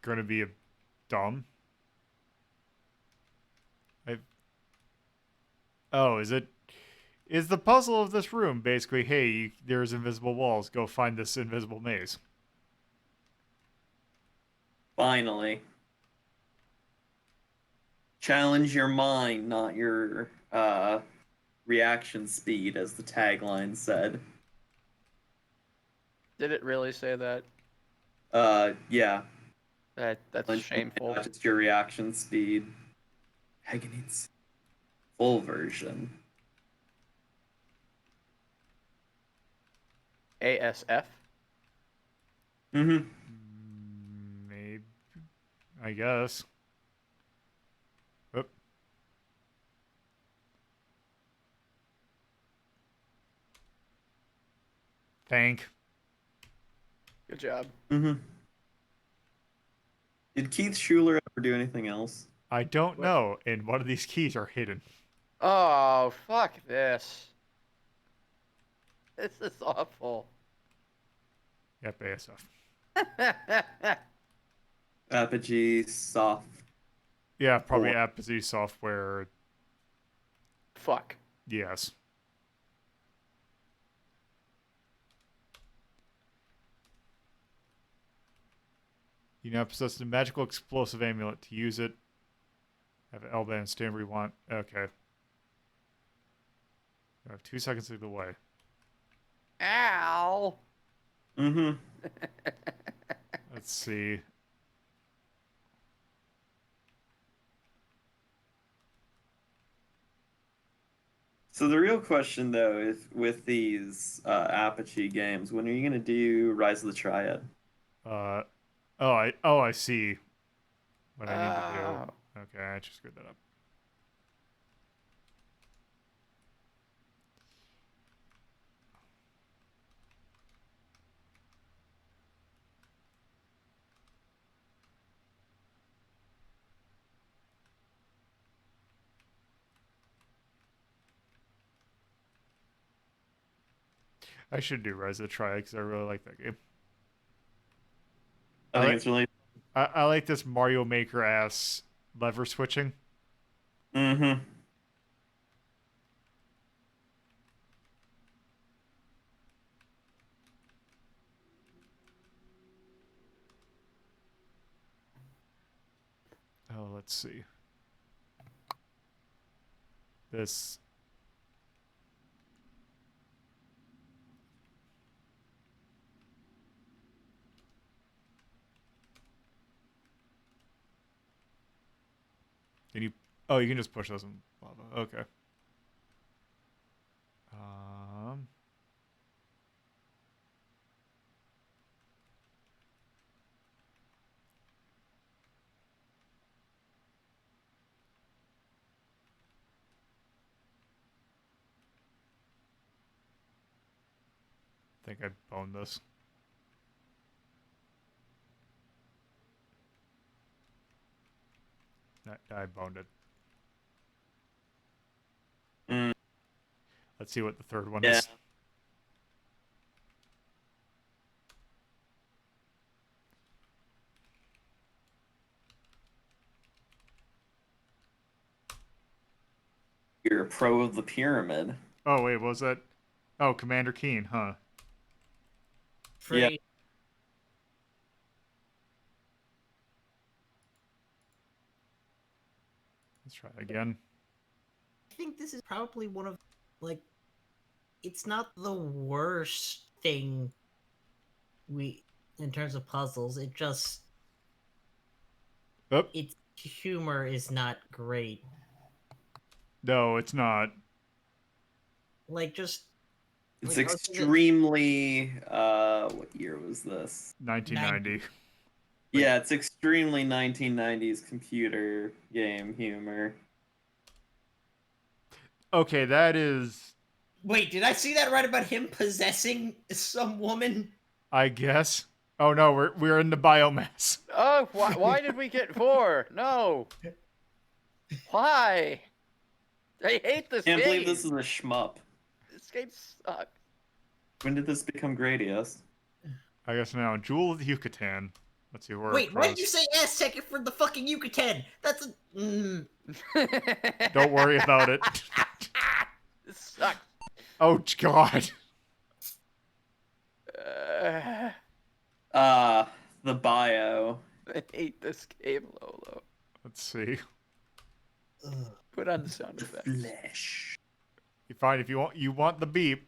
going to be a dumb. Oh, is it? Is the puzzle of this room basically, hey, there's invisible walls, go find this invisible maze? Finally. Challenge your mind, not your reaction speed, as the tagline said. did it really say that? Yeah. That's Challenge your mind, shameful. not just your reaction speed. Paganitzu. Full version. ASF. Mm-hmm. Maybe. I guess. Oop. Thank. Good job. Mm-hmm. Did Keith Schuler ever do anything else? I don't What? know, and one of these keys are hidden. Oh, fuck this. This is awful. Yep, ASF. Apogee, soft. Yeah, probably Or- Apogee software. Fuck. Yes. You now possess a magical explosive amulet. To use it, have an L-band stand where you want. Okay. You have 2 seconds to the way. Ow. Mm-hmm. Let's see. So the real question, though, is with these Apogee games, when are you gonna do Rise of the Triad? Uh, I see what I need to do. Oh. Okay, I just screwed that up. I should do Rise of the Triad because I really like that game. I I think like it's really. I like this Mario Maker ass lever switching. Mm-hmm. Oh, let's see. This. Can you? Oh, you can just push those in lava. Okay. Um. I think I boned this. I boned it. Mm, Let's see what the third one yeah. is. You're a pro of the pyramid. Oh wait, what was that? Oh, Commander Keen, huh? Yeah. Free. Let's try it again. I think this is probably one of, like, it's not the worst thing we in terms of puzzles. It just Oh, its humor is not great. no, it's not. Like, just It's like, I was thinking- extremely what year was this? 1990. Yeah, it's extremely 1990s computer game humor. Okay, that is, Wait, did I see that right about him possessing some woman? I guess. Oh no, we're in the biomass. Oh, why did we get 4? No. Why? I hate this Can't game. believe this is a shmup. This game sucks. When did this become Gradius? I guess now, Jewel of the Yucatan. Let's see where. Wait, why did you say Aztec for the fucking Yucatan? That's a. Don't worry about it. This sucks. Oh God. The bio. I hate this game, Lolo. Let's see. Put on the sound effects. Flesh. Fine, if you want the beep.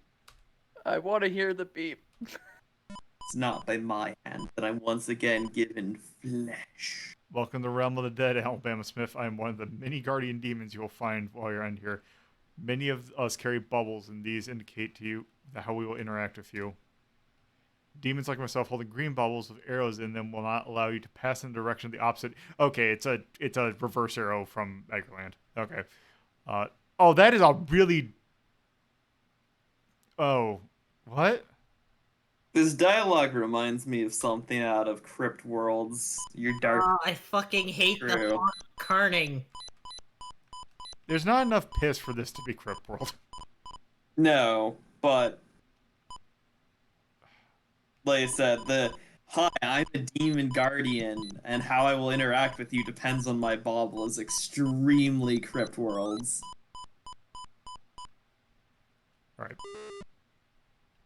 I want to hear the beep. It's not by my hand that I'm once again given flesh. Welcome to the Realm of the Dead, Alabama Smith. I am one of the many guardian demons you will find while you're in here. Many of us carry bubbles, and these indicate to you how we will interact with you. Demons like myself holding green bubbles with arrows in them will not allow you to pass in the direction of the opposite. Okay, it's a reverse arrow from Eggerland. Okay. Oh, that is a really. Oh, what? This dialogue reminds me of something out of Crypt Worlds. Your dark. I fucking hate the True. font kerning. There's not enough piss for this to be Crypt World. No, but like I said, hi, I'm a demon guardian, and how I will interact with you depends on my bauble is extremely Crypt Worlds. All right.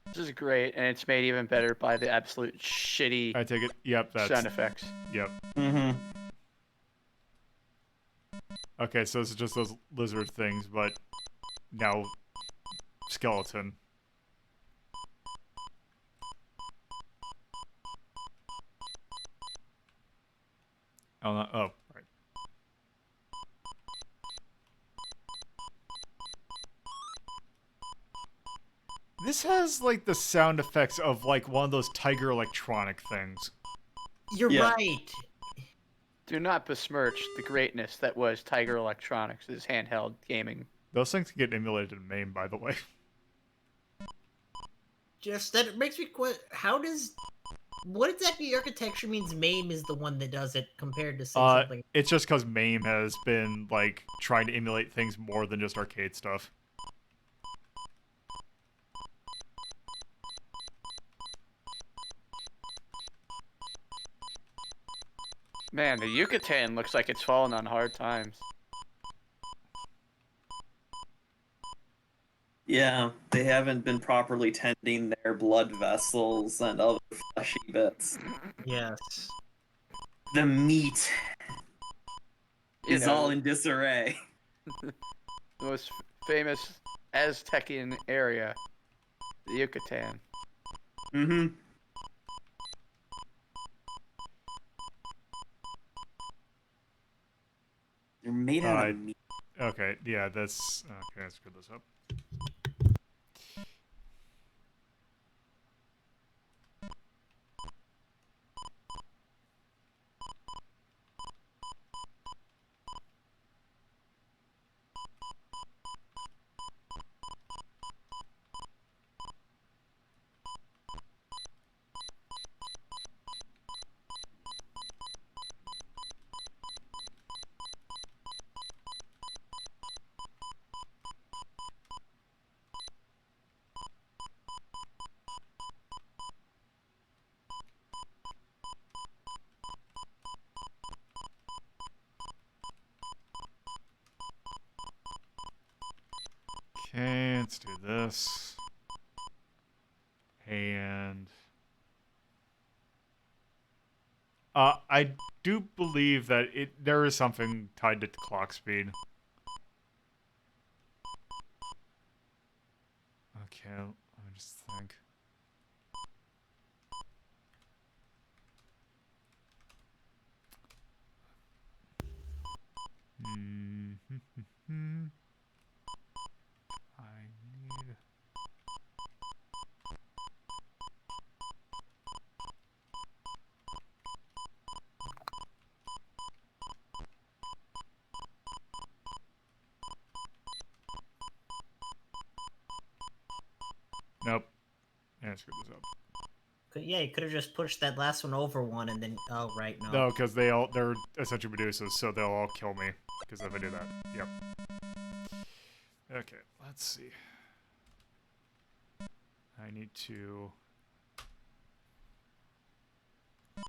This is great, and it's made even better by the absolute shitty I take it. Yep, that's. sound effects. Yep. Mm-hmm. Okay, so it's just those lizard things, but now skeleton. Oh, no, oh, right. This has like the sound effects of like one of those Tiger Electronic things. You're Yeah. right. Do not besmirch the greatness that was Tiger Electronics' handheld gaming. Those things can get emulated in MAME, by the way. Just that it makes me question. What exactly architecture means? MAME is the one that does it compared to say something. It's just because MAME has been like trying to emulate things more than just arcade stuff. Man, the Yucatan looks like it's fallen on hard times. Yeah, they haven't been properly tending their blood vessels and other fleshy bits. Yes. The meat You is know, all in disarray. the most famous Aztecian area, the Yucatan. Mm-hmm. They're made out Uh, of meat. Okay, yeah, that's okay. Let's screw this up. Okay, let's do this. And I do believe that there is something tied to clock speed. Okay, let me just think. I need. Nope. Yeah, screw this up. Yeah, you could have just pushed that last one over one and then. Oh, right, no. No, because they're essentially Medusas, so they'll all kill me. Because if I do that. Yep. Okay, let's see. I need to. Let's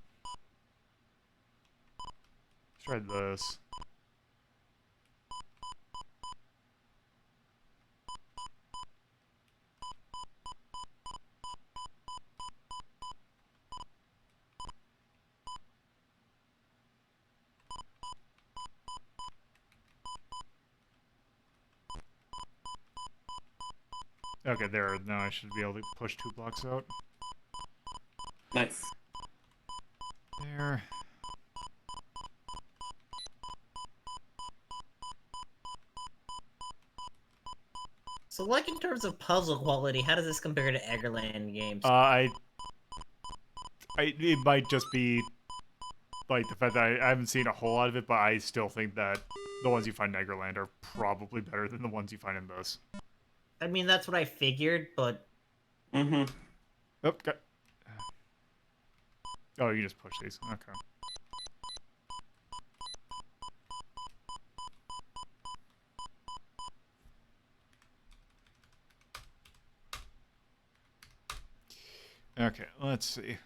try this. Okay, there. Now I should be able to push 2 blocks out. Nice. There. So, like, in terms of puzzle quality, how does this compare to Eggerland games? It might just be like the fact that I haven't seen a whole lot of it, but I still think that the ones you find in Negerland are probably better than the ones you find in this. I mean, that's what I figured, but Mm-hmm. Oh, oh, you just push these. Okay. Okay, let's see.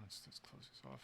Let's just close this off.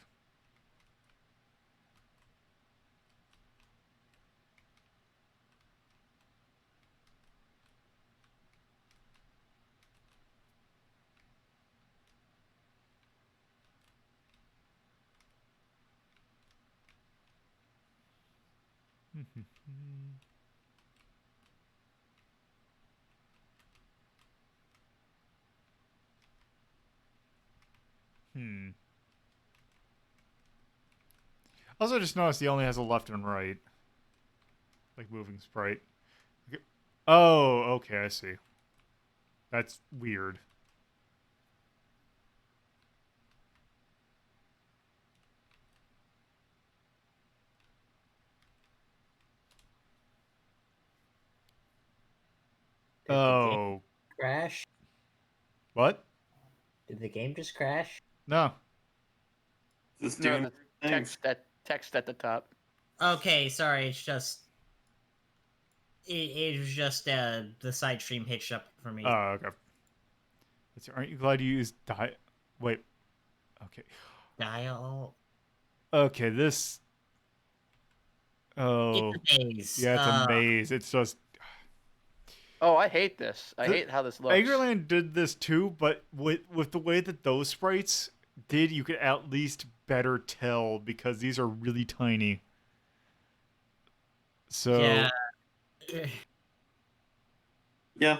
Also, just noticed he only has a left and right, like moving sprite. Okay. Oh, okay, I see. That's weird. did the game Oh, crash? what? Did the game just crash? No. Just No, doing the things. text at the top. Okay, sorry, it's just. It was just the side stream hitched up for me. Oh, okay. Aren't you glad you used Wait. Okay. Dial. Okay, this. Oh, It's a maze. yeah, it's a maze. It's just. Oh, I hate this. I The- hate how this looks. Eggerland did this too, but with the way that those sprites did, you could at least better tell because these are really tiny. So Yeah. Yeah.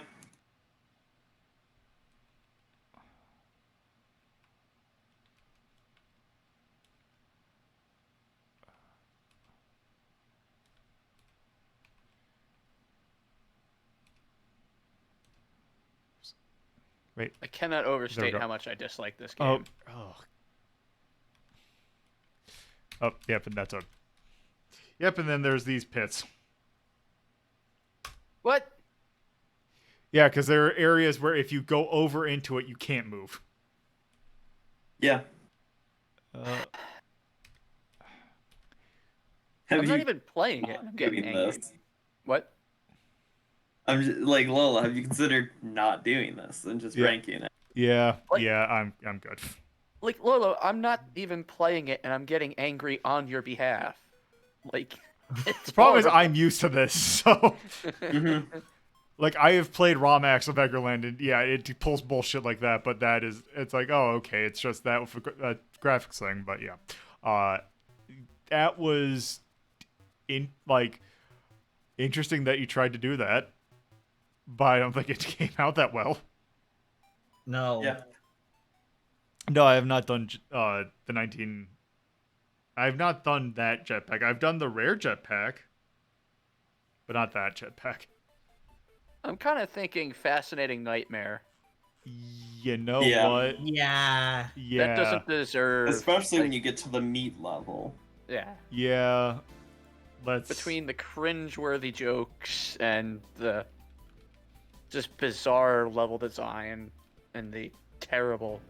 Wait. I cannot There we overstate go. how much I dislike this Oh. game. Oh. Oh. Yep. And that's a. Yep. And then there's these pits. What? Yeah, because there are areas where if you go over into it, you can't move. Yeah. Have I'm you not even playing it. not I'm getting doing angry. this? What? I'm just, like Lola. Have you considered not doing this and just Yeah. ranking it? Yeah. Like- Yeah. I'm good. Like, Lolo, I'm not even playing it, and I'm getting angry on your behalf. Like, it's The problem is horrible. I'm used to this, so Mm-hmm. like I have played ROMAX of Eggerland, and yeah, it pulls bullshit like that. But it's like, oh, okay, it's just that with a graphics thing. But yeah, that was interesting that you tried to do that, but I don't think it came out that well. No. Yeah. No, I have not done the 19. I have not done that jetpack. I've done the rare jetpack, but not that jetpack. I'm kind of thinking Fascinating Nightmare. You know Yeah. what? Yeah. Yeah. That doesn't deserve... Especially like, when you get to the meat level. Yeah. Yeah. Let's. Between the cringe-worthy jokes and the just bizarre level design and the terrible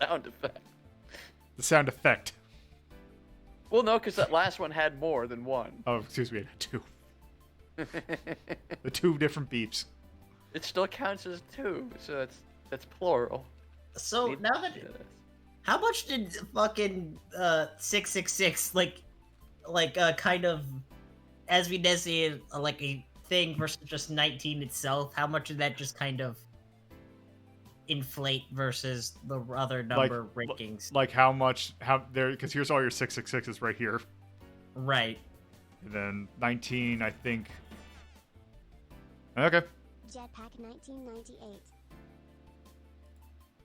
sound effect. The sound effect. Well, no, because that last one had more than one. Oh, excuse me, two. The two different beeps. It still counts as two, so that's plural. So Need- now that, how much did fucking 666 kind of, as we designated like a thing versus just 19 itself? How much did that just kind of inflate versus the other number rankings? Like how there? Because here's all your 666s right here. Right. And then 19, I think. Okay, Jetpack 1998.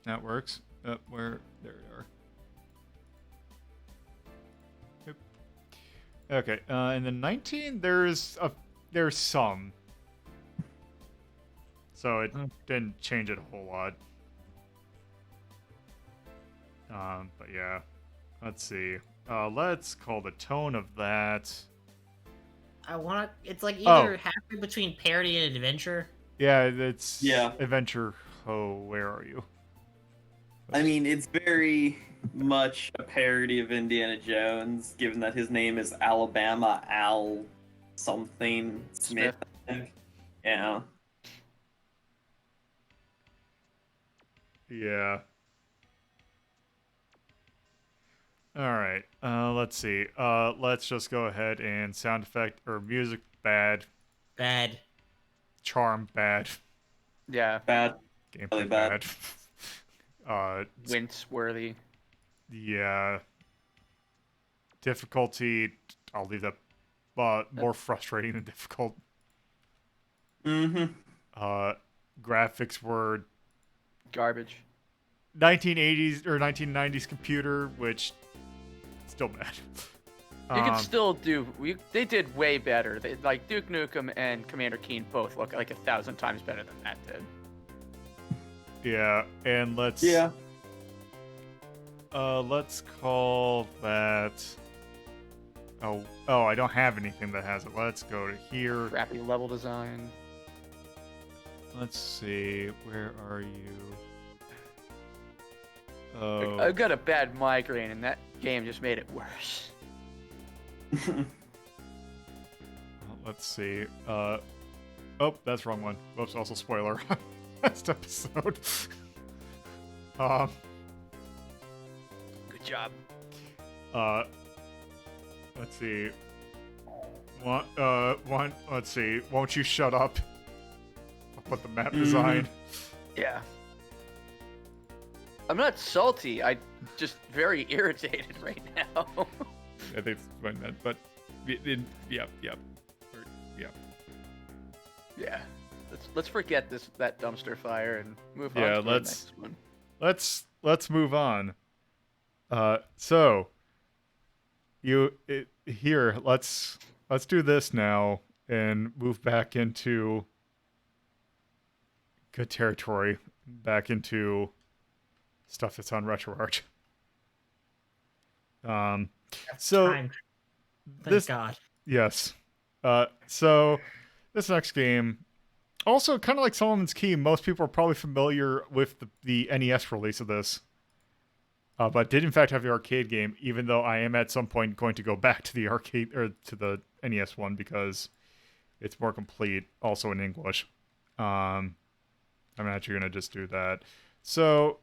that works. Where there we are. Yep. Okay, and then 19, there's some. So it didn't change it a whole lot. But yeah, let's see. Let's call the tone of that. It's like either halfway between parody and adventure. Yeah, it's Yeah. adventure. Oh, where are you? I mean, it's very much a parody of Indiana Jones, given that his name is Alabama Al something Smith. I think. Yeah. Yeah. All right. Let's see. Let's just go ahead and sound effect or music bad, Bad. charm bad, Yeah, Bad. gameplay Really bad. bad. wince-worthy. Yeah. Difficulty. I'll leave that. More frustrating than difficult. Mm-hmm. Graphics were Garbage. 1980s or 1990s computer, which still bad. You can still do. They did way better. Like Duke Nukem and Commander Keen both look like 1,000 times better than that did. Yeah, and let's call that. Oh, I don't have anything that has it. Let's go to here. Crappy level design. Let's see. Where are you? Oh, I've got a bad migraine, and that game just made it worse. let's see. Oh, that's the wrong one. Whoops, also spoiler. Last episode. Good job. Let's see. Let's see. Won't you shut up? I'll put the map design. Yeah. I'm not salty. I'm just very irritated right now. I think it's fine that, but yeah. Yeah. Let's forget that dumpster fire and move on Yeah, to the next one. let's move on. So here, let's do this now and move back into good territory, back into stuff that's on RetroArch. So Time. Thank this God. yes. So this next game, also kind of like Solomon's Key, most people are probably familiar with the NES release of this. But did in fact have the arcade game, even though I am at some point going to go back to the arcade or to the NES one because it's more complete, also in English. I'm actually gonna just do that. So,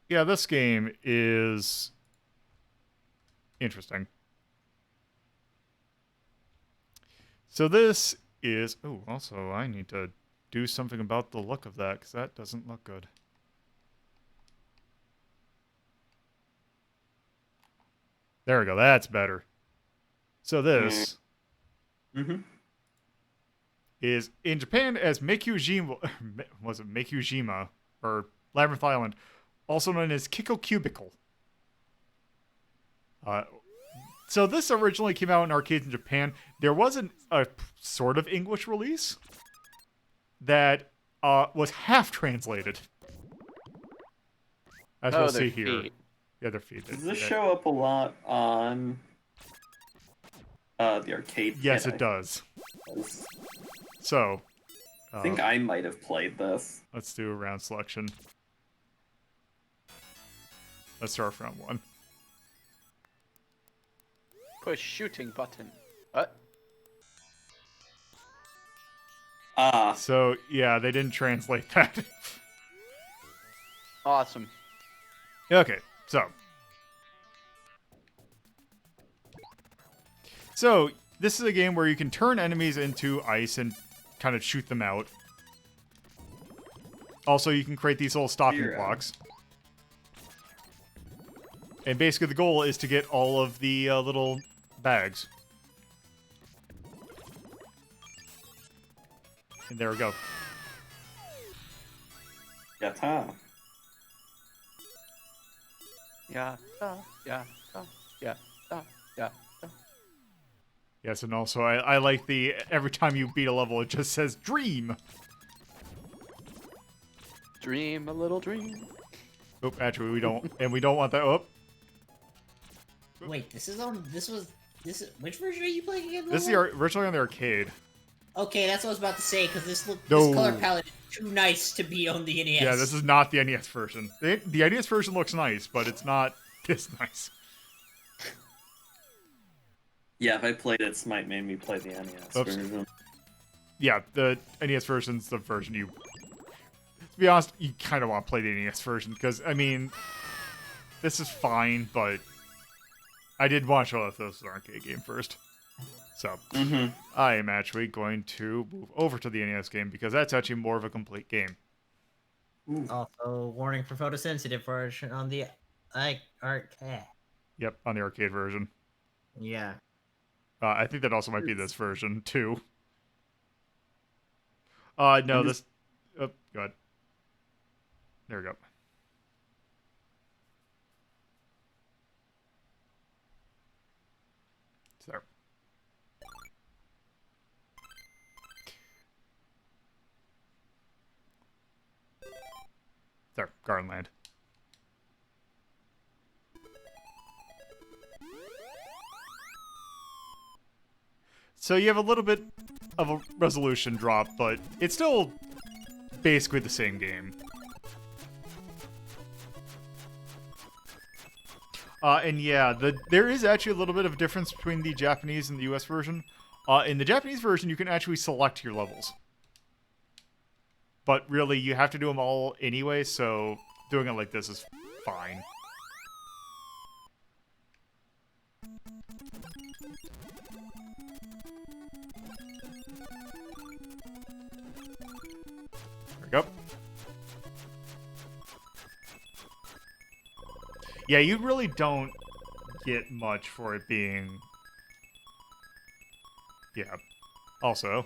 yeah, this game is interesting. So this is also I need to do something about the look of that because that doesn't look good. There we go. That's better. So this is in Japan as Meikujima. Was it Meikujima or Labyrinth Island, also known as Kickle Cubicle. So this originally came out in arcades in Japan. There wasn't a sort of English release that was half translated. As we'll see here. Feet. Yeah, their feet. Does this show up a lot on the arcade? Yes, kit? it does. I So, think I might have played this. let's do a round selection. Let's start from round 1. Push shooting button. What? So, yeah, they didn't translate that. Awesome. Okay, so this is a game where you can turn enemies into ice and kind of shoot them out. Also, you can create these little stopping Zero. blocks. And basically the goal is to get all of the little bags. And there we go. Yata. Yeah. Yeah. Yeah. Yeah. Yes, and also I like the every time you beat a level it just says dream. Dream a little dream. Oh, actually we don't want that. Oh, Wait, this is which version are you playing again? this is Lola? originally on the arcade. Okay, that's what I was about to say because this No. color palette is too nice to be on the NES. Yeah, this is not the NES version. The NES version looks nice, but it's not this nice. Yeah, if I played it, Smite made me play the NES Oops. version. Yeah, the NES version's the version you... To be honest, you kind of want to play the NES version, because, I mean, this is fine, but I did want to show that this was an arcade game first. So, I am actually going to move over to the NES game, because that's actually more of a complete game. Also, warning for photosensitive version on the arcade. Yep, on the arcade version. Yeah. I think that also might be this version, too. No, this... Oh, go ahead. There we go. There. There, Gardenland. So you have a little bit of a resolution drop, but it's still basically the same game. And yeah, there is actually a little bit of a difference between the Japanese and the US version. In the Japanese version, you can actually select your levels. But really, you have to do them all anyway, so doing it like this is fine. There we go. Yeah, you really don't get much for it being... Yeah. Also...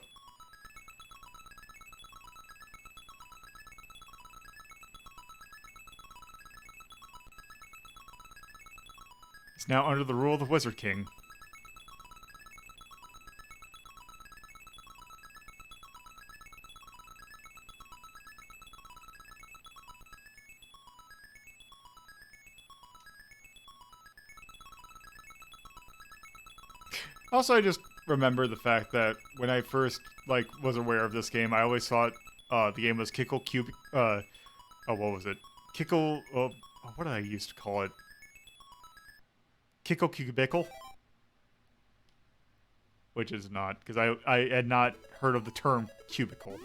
is now under the rule of the Wizard King. Also, I just remember the fact that when I first was aware of this game, I always thought the game was Kickle Cubicle. What was it? Kickle. What did I used to call it? Kickle Cubicle, which is not, because I had not heard of the term cubicle.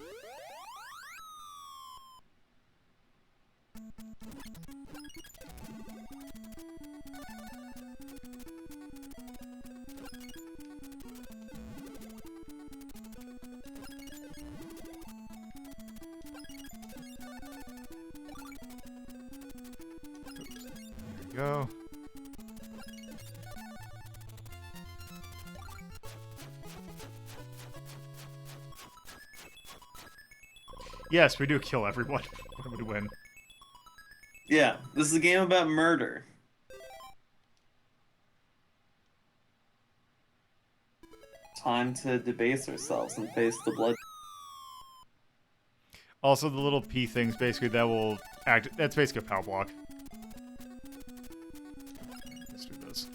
Go. Yes, we do kill everyone when we win. Yeah, this is a game about murder. Time to debase ourselves and face the blood. Also, the little P things basically that will act. That's basically a power block. Let's do this.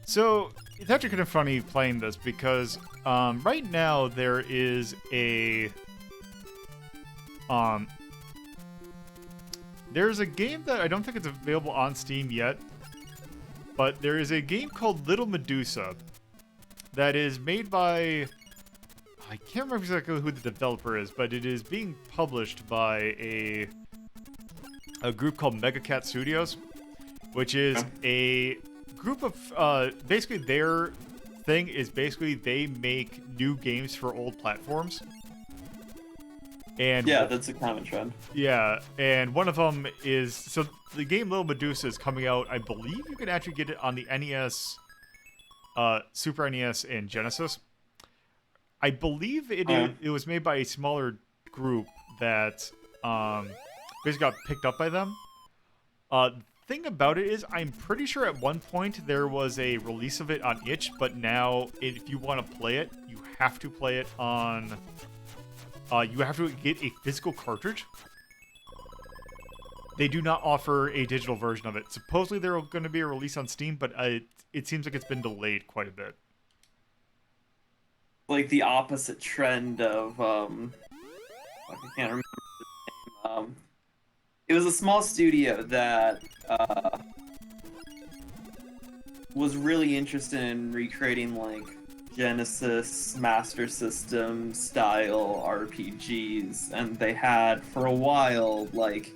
So, it's actually kind of funny playing this because right now there is a there's a game that I don't think it's available on Steam yet, but there is a game called Little Medusa that is made by, I can't remember exactly who the developer is, but it is being published by a group called Mega Cat Studios, which is a group of basically their thing is basically they make new games for old platforms. And yeah, that's a common trend. Yeah, and one of them is, so the game Little Medusa is coming out. I believe you can actually get it on the NES, Super NES, and Genesis. I believe it was made by a smaller group that basically got picked up by them. Thing about it is, I'm pretty sure at one point there was a release of it on itch, but now if you want to play it, you have to play it on. You have to get a physical cartridge. They do not offer a digital version of it. Supposedly there are going to be a release on Steam, but it seems like it's been delayed quite a bit. Like the opposite trend of I can't remember the name. It was a small studio that was really interested in recreating like Genesis Master System style RPGs, and they had for a while like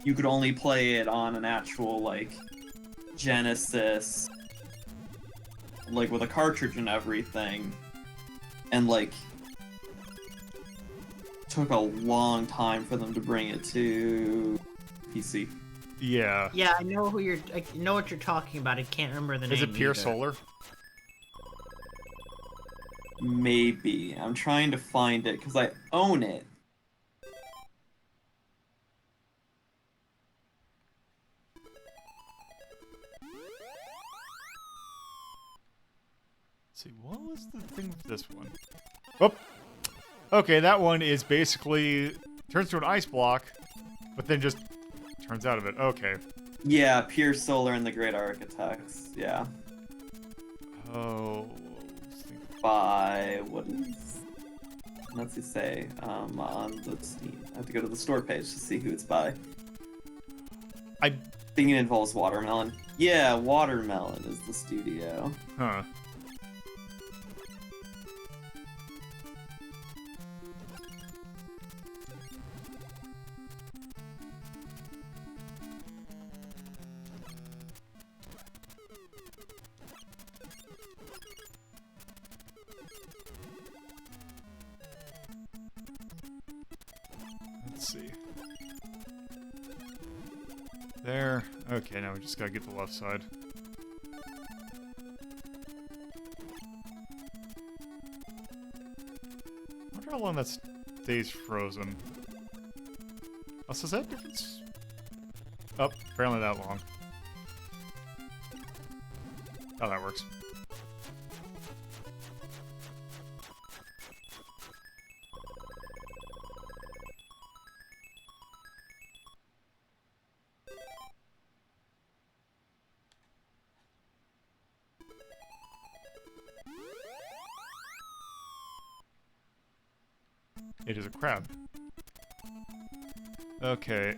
you could only play it on an actual like Genesis, like with a cartridge and everything, and like took a long time for them to bring it to PC. Yeah. Yeah, I know what you're talking about. I can't remember the name. Is it Pure either. Solar? Maybe. I'm trying to find it because I own it. Let's see, what was the thing with this one? Oh! Okay, that one is basically turns to an ice block, but then just turns out of it. Okay. Yeah, Pure Solar and the Great Architects. Yeah. Oh. By what's it say on the Steam? I have to go to the store page to see who it's by. I think it involves Watermelon. Yeah, Watermelon is the studio. Huh. Let's see. There. Okay, now we just gotta get the left side. how long that stays frozen. Also, is that difference? Oh, apparently that long. Oh, that works. It is a crab. Okay.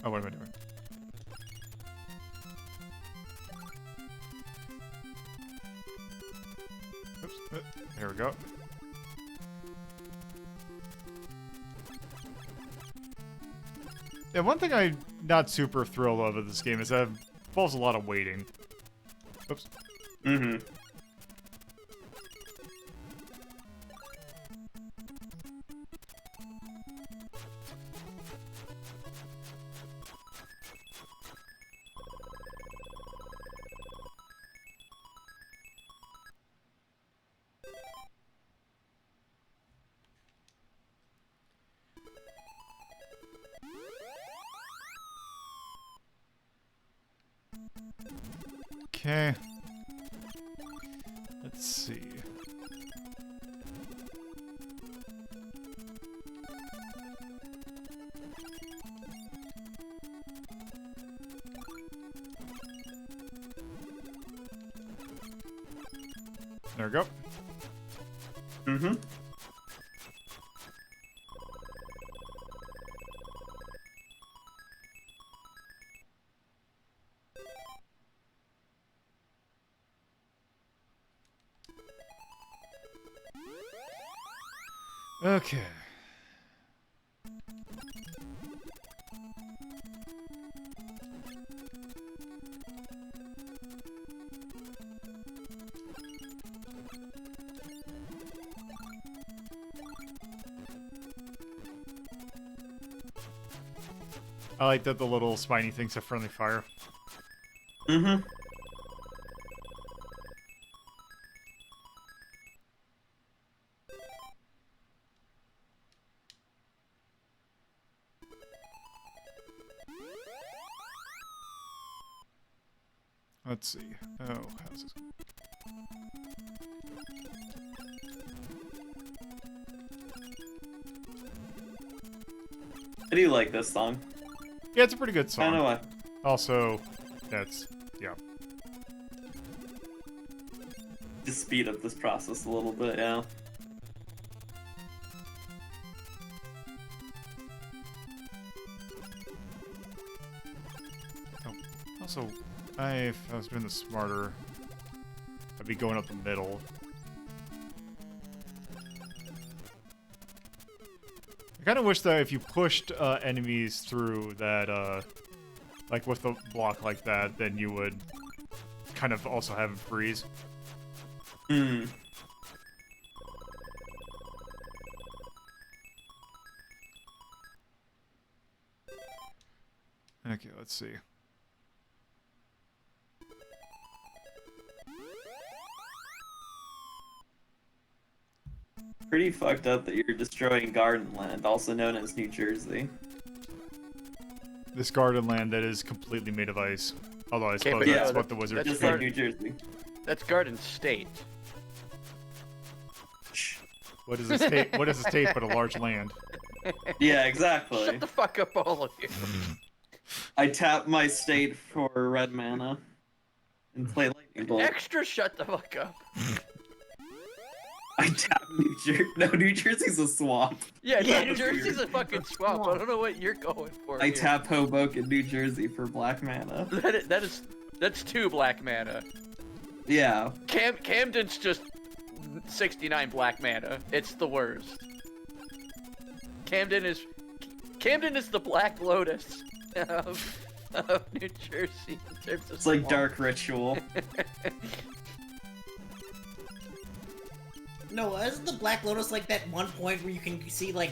Oh, what am I doing? Oops. There we go. Yeah, one thing I'm not super thrilled of this game is that it involves a lot of waiting. Oops. Mm-hmm. Okay. Let's see. There we go. Mm-hmm. Okay. I like that the little spiny things have friendly fire. Mm-hmm. Let's see. Oh, how's this? I do like this song. Yeah, it's a pretty good I don't know song. why. Also, that's yeah. Just speed up this process a little bit, yeah. Also, if I was doing this smarter, I'd be going up the middle. I kind of wish that if you pushed enemies through that, like with a block like that, then you would kind of also have it freeze. Hmm. Okay, let's see. Pretty fucked up that you're destroying Garden Land, also known as New Jersey. This garden land that is completely made of ice. Although I suppose but yeah, that's no, what the wizard that's Just did. like New Jersey. That's Garden State. Shh. What is a state? What is a state but a large land? Yeah, exactly. Shut the fuck up, all of you. I tap my state for red mana and play Lightning Bolt. Extra shut the fuck up. I tap New Jersey. No, New Jersey's a swamp. Yeah, Yeah, New New Jersey's a fucking swamp. I don't know what you're going for. I here. tap Hoboken, New Jersey for black mana. That's 2 black mana. Yeah. Camden's just 69 black mana. It's the worst. Camden is the Black Lotus of New Jersey in terms of It's like swamp. Dark Ritual. No, isn't the Black Lotus like that one point where you can see like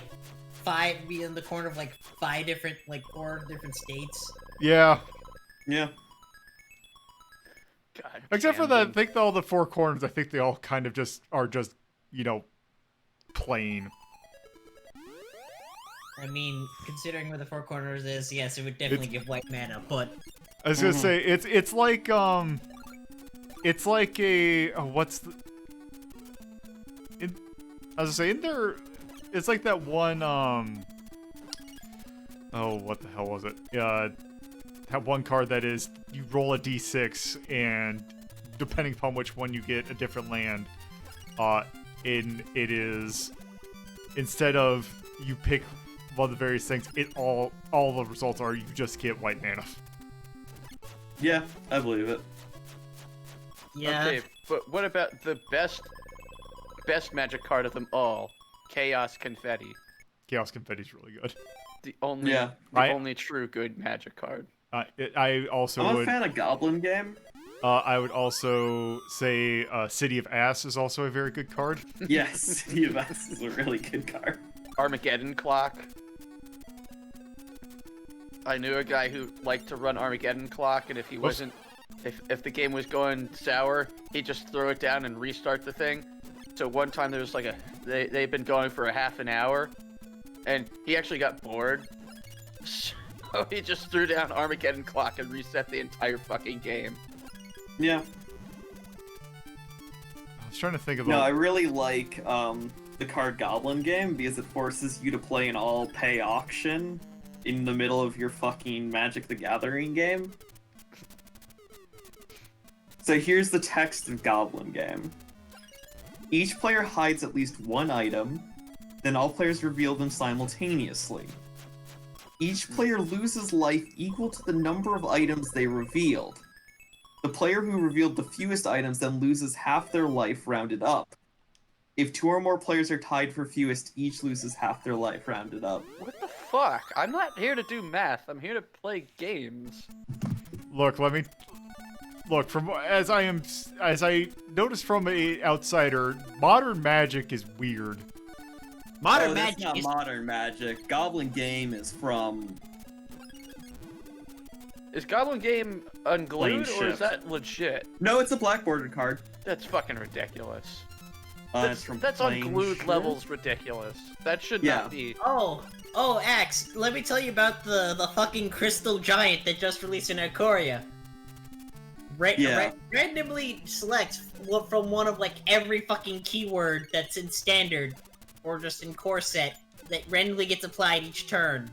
be in the corner of like 5 different, like 4 different states? Yeah. Yeah. God Except for damn that, I them. think all the 4 corners, I think they all kind of are just, plain. I mean, considering where the 4 corners is, yes, it would definitely give white mana, but I was gonna say it's like what's the? I was gonna say in there, it's like that one oh, what the hell was it? That one card that is you roll a d6 and depending upon which one you get a different land. It is instead of you pick one of the various things, all the results are you just get white mana. Yeah, I believe it. yeah. Okay, but what about the best magic card of them all? Chaos Confetti. Chaos Confetti's really good. The only Yeah. only true good magic card. I also I'm a would. fan of Goblin Game. I would also say City of Ass is also a very good card. Yes, City of Ass is a really good card. Armageddon Clock. I knew a guy who liked to run Armageddon Clock, and if he wasn't, if the game was going sour, he'd just throw it down and restart the thing. So one time there was like they'd been going for a half an hour, and he actually got bored. So he just threw down Armageddon Clock and reset the entire fucking game. Yeah. I was trying to think of No, I really like the card Goblin Game because it forces you to play an all-pay auction in the middle of your fucking Magic the Gathering game. So here's the text of Goblin Game. Each player hides at least one item, then all players reveal them simultaneously. Each player loses life equal to the number of items they revealed. The player who revealed the fewest items then loses half their life rounded up. If 2 or more players are tied for fewest, each loses half their life rounded up. What the fuck? I'm not here to do math. I'm here to play games. Look, from as I noticed from a outsider, modern Magic is weird. Modern that's Magic not is modern Magic. Goblin Game is from... Is Goblin Game unglued Plain or is shift. that legit? No, it's a black bordered card. That's fucking ridiculous. It's from That's Plain unglued Shift. levels ridiculous. That should Yeah. not be. Oh, Axe, let me tell you about the fucking crystal giant that just released in Ikoria. Yeah. Randomly select from one of like every fucking keyword that's in standard or just in core set that randomly gets applied each turn.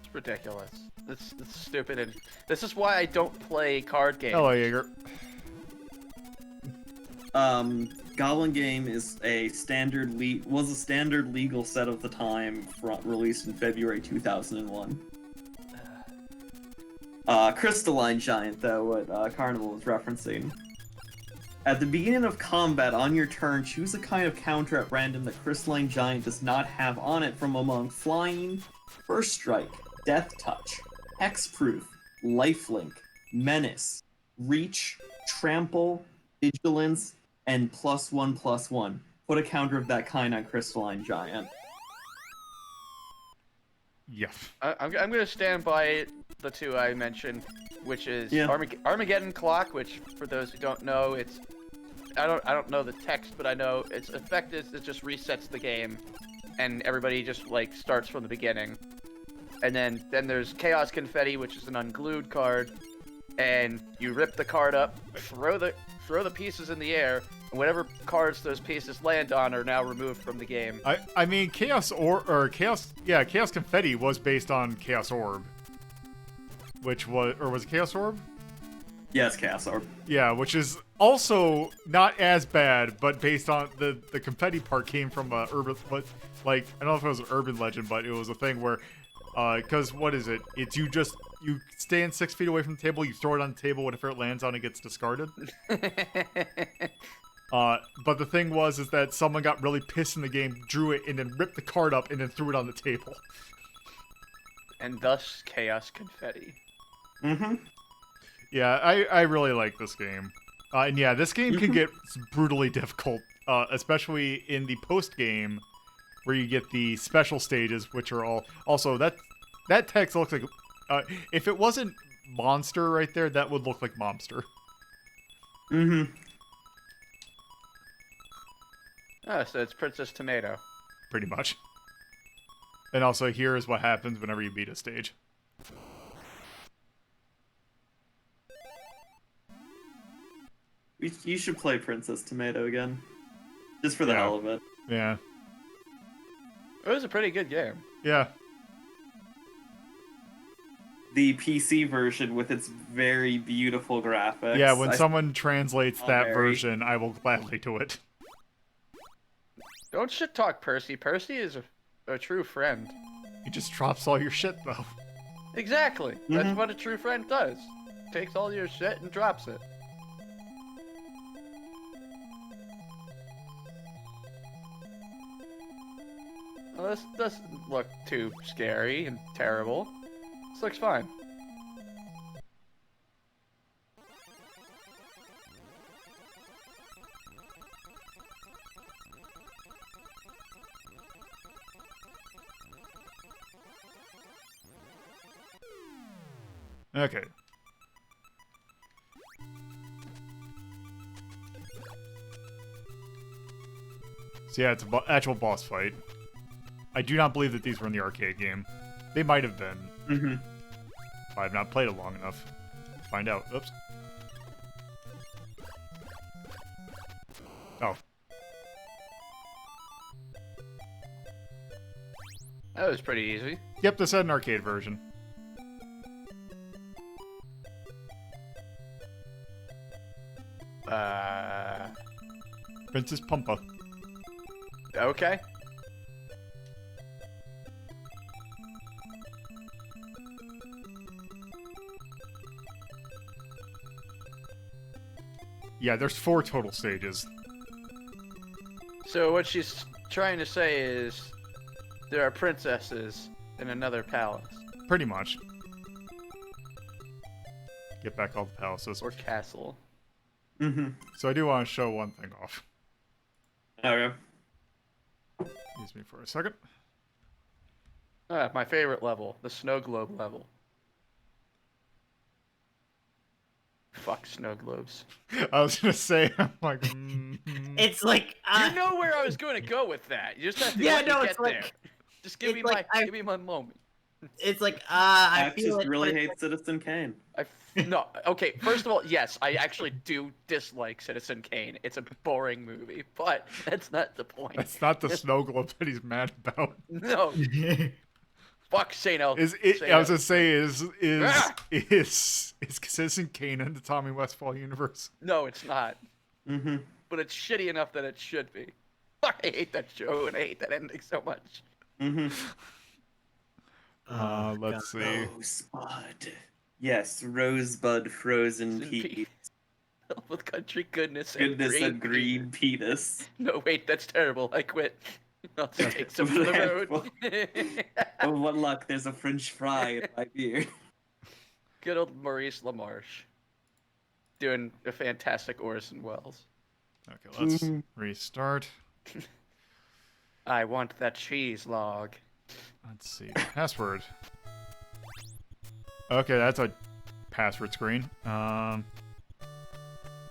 It's ridiculous. It's stupid, and this is why I don't play card games. Hello, Jaeger. Goblin Game is a standard legal set of the time, released in February 2001. Crystalline Giant, though, what Carnival was referencing. At the beginning of combat, on your turn, choose a kind of counter at random that Crystalline Giant does not have on it from among Flying, First Strike, Death Touch, Hexproof, Lifelink, Menace, Reach, Trample, Vigilance, and +1/+1. Put a counter of that kind on Crystalline Giant. Yeah. I'm gonna stand by the 2 I mentioned, which is Yeah. Armageddon Clock, which for those who don't know, it's I don't know the text, but I know its effect is it just resets the game, and everybody just like starts from the beginning. And then there's Chaos Confetti, which is an unglued card, and you rip the card up, throw the pieces in the air, and whatever cards those pieces land on are now removed from the game. I mean, Chaos Confetti was based on Chaos Orb, was it Chaos Orb? Yes, Chaos Orb. Yeah, which is also not as bad, but based on the confetti part came from a urban, I don't know if it was an urban legend, but it was a thing where, because what is it? It's you stand 6 feet away from the table, you throw it on the table, whatever it lands on, it gets discarded. But the thing is that someone got really pissed in the game, drew it, and then ripped the card up, and then threw it on the table. And thus Chaos Confetti. Mm-hmm. Yeah, I really like this game. And yeah, this game can get brutally difficult especially in the post game, where you get the special stages, which are all also that text looks like if it wasn't monster right there, that would look like monster. Mm-hmm. Oh, so it's Princess Tomato. Pretty much. And also, here is what happens whenever you beat a stage. You should play Princess Tomato again. Just for the hell of it. Yeah. It was a pretty good game. Yeah. The PC version with its very beautiful graphics. Yeah, when someone translates that very- version, I will gladly do it. Don't shit talk Percy. Percy is a true friend. He just drops all your shit, though. Exactly. That's Mhm. what a true friend does. Takes all your shit and drops it. Well, this doesn't look too scary and terrible. This looks fine. Okay. So yeah, it's an actual boss fight. I do not believe that these were in the arcade game. They might have been. Mm-hmm. I have not played it long enough to find out. Oops. Oh. That was pretty easy. Yep, this had an arcade version. Princess Pumpa. Okay. Yeah, there's 4 total stages. So what she's trying to say is there are princesses in another palace Pretty much. Get back all the palaces. or castle. Mm-hmm. So I do want to show one thing off. Okay. Excuse me for a second. Ah, my favorite level, the snow globe level. Fuck snow globes. I was gonna say, I'm like, It's like You know where I was going to go with that. You just have to Yeah, let me no, get it's like- there. Just give it's me like give me my moment. it's like I Max feel just it, really but hates Citizen Kane. No, okay. First of all, yes, I actually do dislike Citizen Kane. It's a boring movie, but that's not the point. that's not the snow globe that he's mad about. No, fuck Saint El. Is it? Saint I was El- gonna say Ah! is Citizen Kane in the Tommy Westfall universe? No, it's not. Mm-hmm. But it's shitty enough that it should be. I hate that show and I hate that ending so much. Mm-hmm. Let's see. Rosebud. Yes, Rosebud Frozen Frozen Pea. pea. With country goodness, Goodness and and green penis. No, wait, that's terrible. I quit. I'll just take some from the road. Oh, what luck, there's a French fry in my beer. Good old Maurice LaMarche. Doing a fantastic Orson Welles. Okay, let's restart. I want that cheese log. Let's see. Password. Okay, that's a password screen.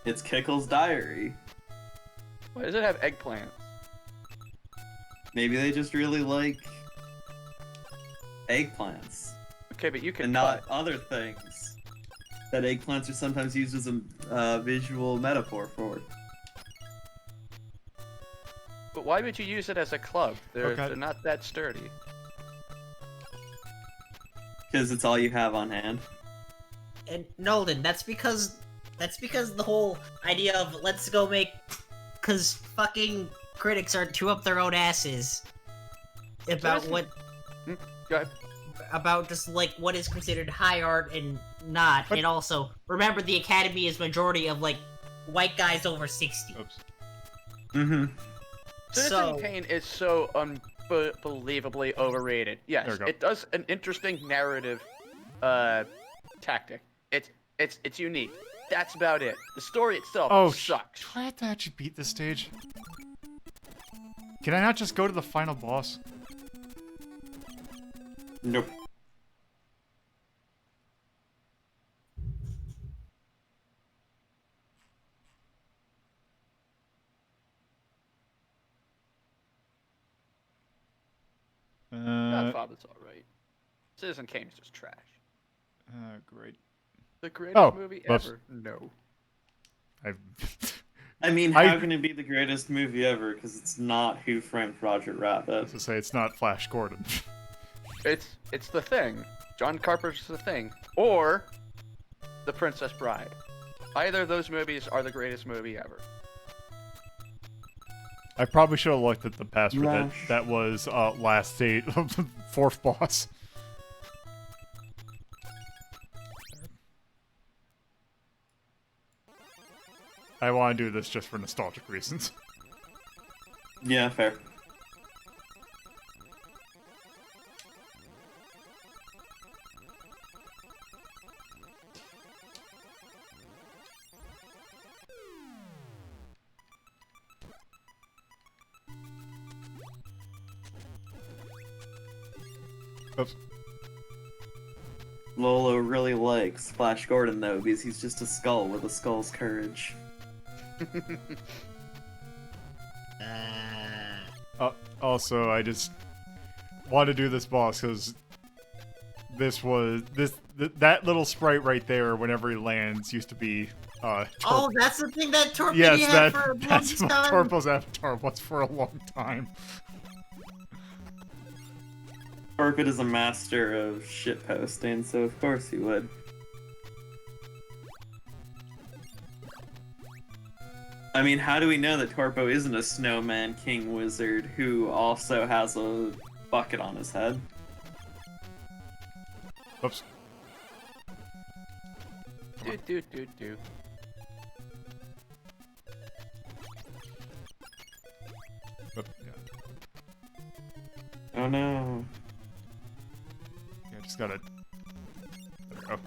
It's Kickle's diary. Why does it have eggplants? Maybe they just really like eggplants Okay, but you can and cut. not other things that eggplants are sometimes used as a visual metaphor for. But why would you use it as a club? They're, Okay. they're not that sturdy. Because it's all you have on hand. And Nolan, that's because the whole idea of let's go make, because fucking critics are too up their own asses about listen- what Go ahead. about just like what is considered high art and not, But- and also remember the Academy is majority of like white guys over 60. Oops. Mm-hmm. Citizen So- Kane is so unbelievably overrated. There Yes, we go. it does an interesting narrative tactic. It's unique. That's about it. The story itself Oh, sucks. do I have to actually beat this stage? Can I not just go to the final boss? Nope. Godfather's alright. Citizen Kane's just trash. Great. The greatest Oh, movie whoops. ever. No. I mean, how can it be the greatest movie ever? Because it's not Who Framed Roger Rabbit. To say it's not Flash Gordon. It's The Thing. John Carpenter's The Thing. Or The Princess Bride. Either of those movies are the greatest movie ever. I probably should have looked at the password. Rush. That was last state of the fourth boss. I want to do this just for nostalgic reasons. Yeah, fair. Oops. Lolo really likes Flash Gordon, though, because he's just a skull with a skull's courage. Also, I just want to do this boss because that little sprite right there, whenever he lands, used to be. Oh, that's the thing that Torpedo Yes, had for a long that's what time. Torpo's avatar was for a long time. Torpid is a master of shitposting, so of course he would. I mean, how do we know that Torpo isn't a snowman king wizard who also has a bucket on his head? Oops. Do. Oop, yeah. Oh no. Yeah, just gotta. There we go.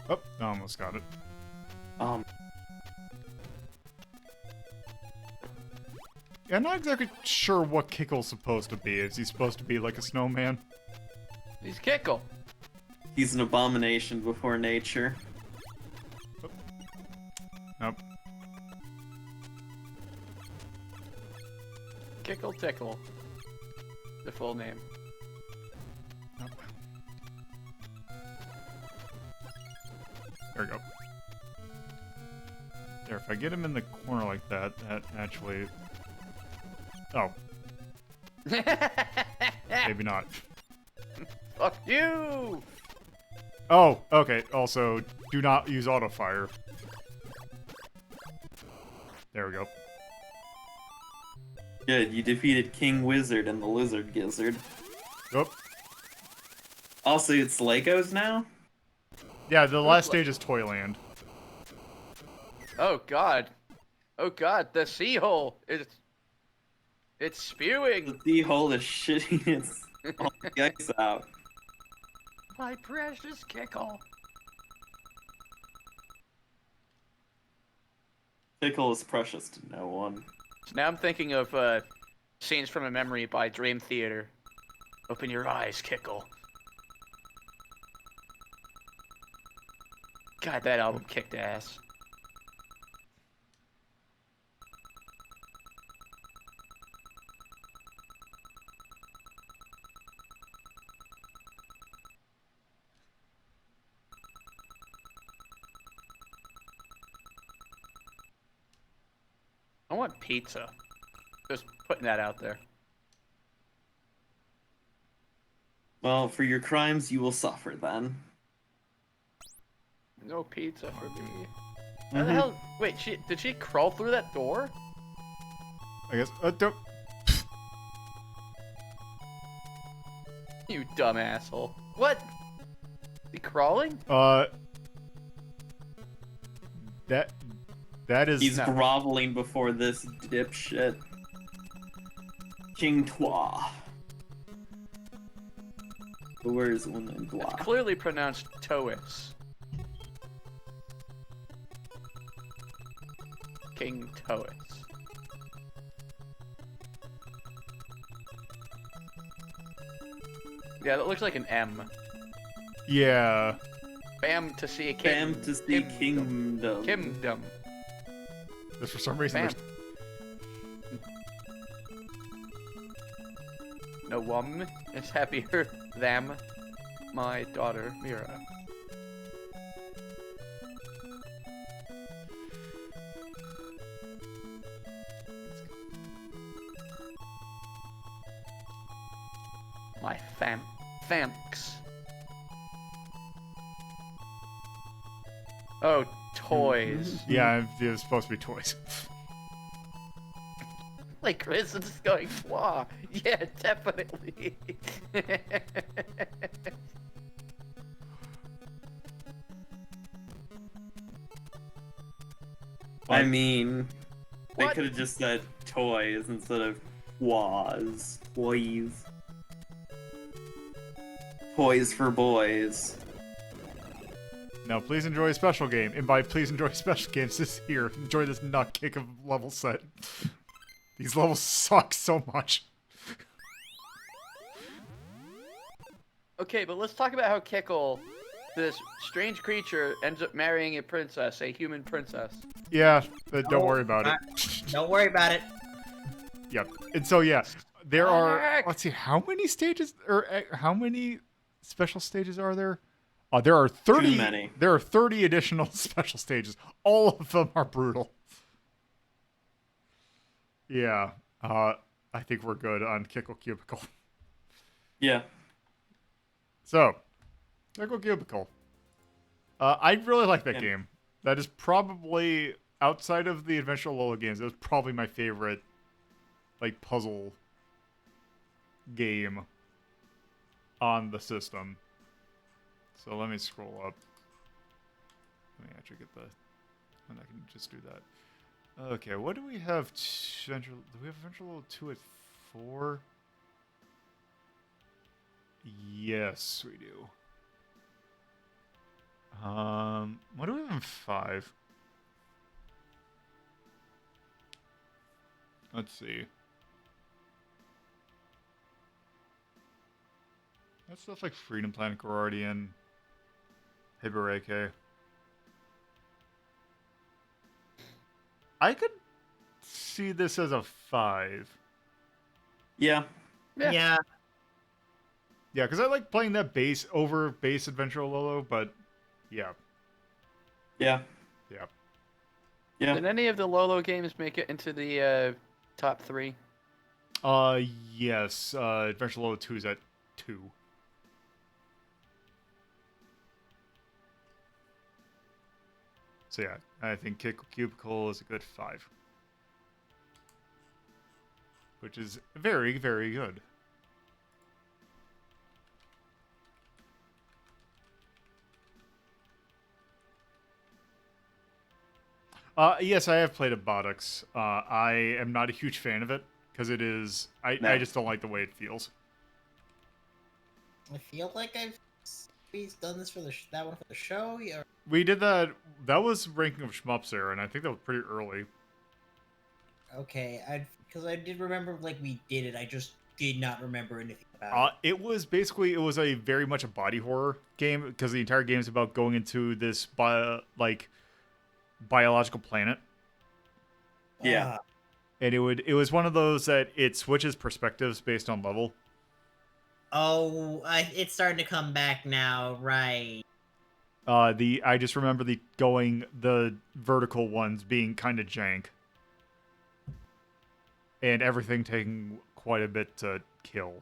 Oh, I almost got it. Yeah, I'm not exactly sure what Kickle's supposed to be. Is he supposed to be like a snowman? He's Kickle. He's an abomination before nature. Nope. Kickle Tickle. The full name. Nope. There we go. There, if I get him in the corner like that, that actually... Oh, maybe not. Fuck you! Oh, okay. Also, do not use auto fire. There we go. Good, you defeated King Wizard and the Lizard Gizzard. Oop. Also, it's Legos now? Yeah, the last stage is Toyland. Oh god. Oh god, the sea hole is... It's spewing! The hole is shitting its all the ice out. My precious Kickle. Pickle is precious to no one. So now I'm thinking of Scenes from a Memory by Dream Theater. Open your eyes, Kickle. God, that album kicked ass. I want pizza. Just putting that out there. Well, for your crimes, you will suffer then. No pizza for me. How the hell? Wait, did she crawl through that door? I guess. Don't. You dumb asshole. What? He crawling? That is. He's groveling before this dipshit. Jingtua. But where is the one in It's Dua? clearly pronounced Tois. King Tois. Yeah, that looks like an M. Yeah. Bam to see a king. Bam to see kingdom. Kingdom. Just for some reason, Bam. there's No one is happier than my daughter Mira. My thanks. Oh, toys. yeah, it's supposed to be toys. Like Chris is just going, wow, yeah, definitely. I mean, they What? could have just said toys instead of was. Toys. Toys for boys. Now, please enjoy a special game. And by please enjoy special games, this here. Enjoy this nut kick of level set. These levels suck so much. Okay, but let's talk about how Kickle, this strange creature, ends up marrying a princess, a human princess. Yeah, but don't worry about it. Don't worry about it. Yep. And so, yeah, there are... Sonic! Let's see, how many stages... Or how many special stages are there? There are 30... Too many. There are 30 additional special stages. All of them are brutal. Yeah. I think we're good on Kickle Cubicle. Yeah. So, Kickle Cubicle. I really like that Yeah. game. That is probably, outside of the Adventure LoLo games, that was probably my favorite, like, puzzle game on the system. So let me scroll up. Let me actually get the... And I can just do that. Okay, what do we have? Do we have Adventure LoLo 2 at 4? Yes, we do. What do we have in 5? Let's see. That stuff like Freedom Planet Guardian, Hibareke. I could see this as a 5. Yeah. Yeah. Yeah. Yeah, because I like playing that base Adventure LoLo, but yeah. Yeah. Yeah. Yeah. Did any of the LoLo games make it into the top 3? Yes. Adventure LoLo 2 is at 2. So yeah, I think Kickle Cubicle is a good 5. Which is very, very good. Yes, I have played a Boxxle. I am not a huge fan of it because it is. I just don't like the way it feels. I feel like we've done this for that one for the show. Or... We did that. That was ranking of shmups there, and I think that was pretty early. Okay, because I did remember like we did it. I just did not remember anything about it. It was a very much a body horror game because the entire game is about going into this biological planet. Yeah. And it was one of those that it switches perspectives based on level. Oh, it's starting to come back now, right? I just remember the vertical ones being kind of jank. And everything taking quite a bit to kill.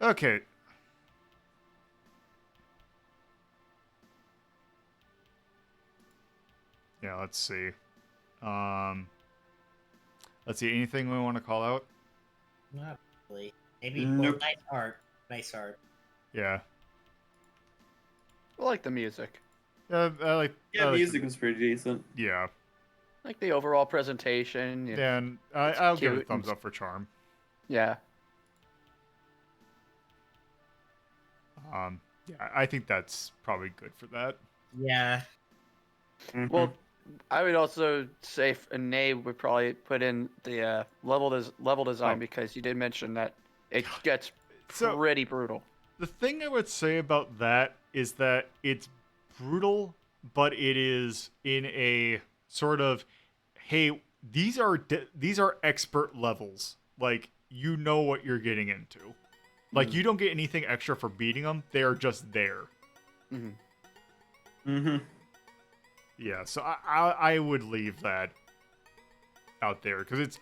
Okay. Yeah, let's see. Let's see, anything we want to call out? Not really. Maybe Nope. nice art. Nice art. Yeah. I like the music. I like Yeah, I like- music was pretty decent. Yeah. Like the overall presentation. And I'll give it a cute thumbs and- up for charm. Yeah. Yeah, I think that's probably good for that. Yeah. Well, I would also say Nay would probably put in the level design Oh. because you did mention that it gets So- pretty brutal. The thing I would say about that is that it's brutal, but it is in a sort of, hey, these are expert levels. Like, you know what you're getting into. Like, you don't get anything extra for beating them. They are just there. Yeah, so I would leave that out there because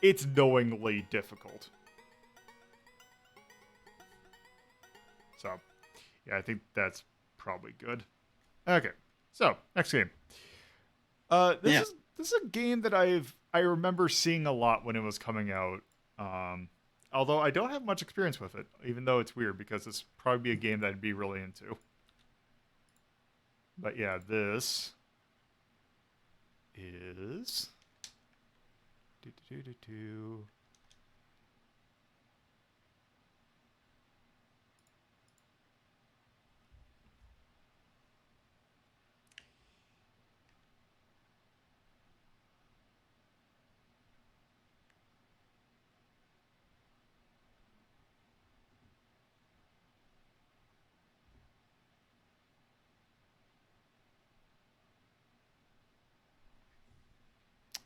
it's knowingly difficult. So, yeah, I think that's probably good. Okay, so next game. This is a game that I remember seeing a lot when it was coming out. Although I don't have much experience with it, even though it's weird because it's probably be a game that I'd be really into. But yeah, this is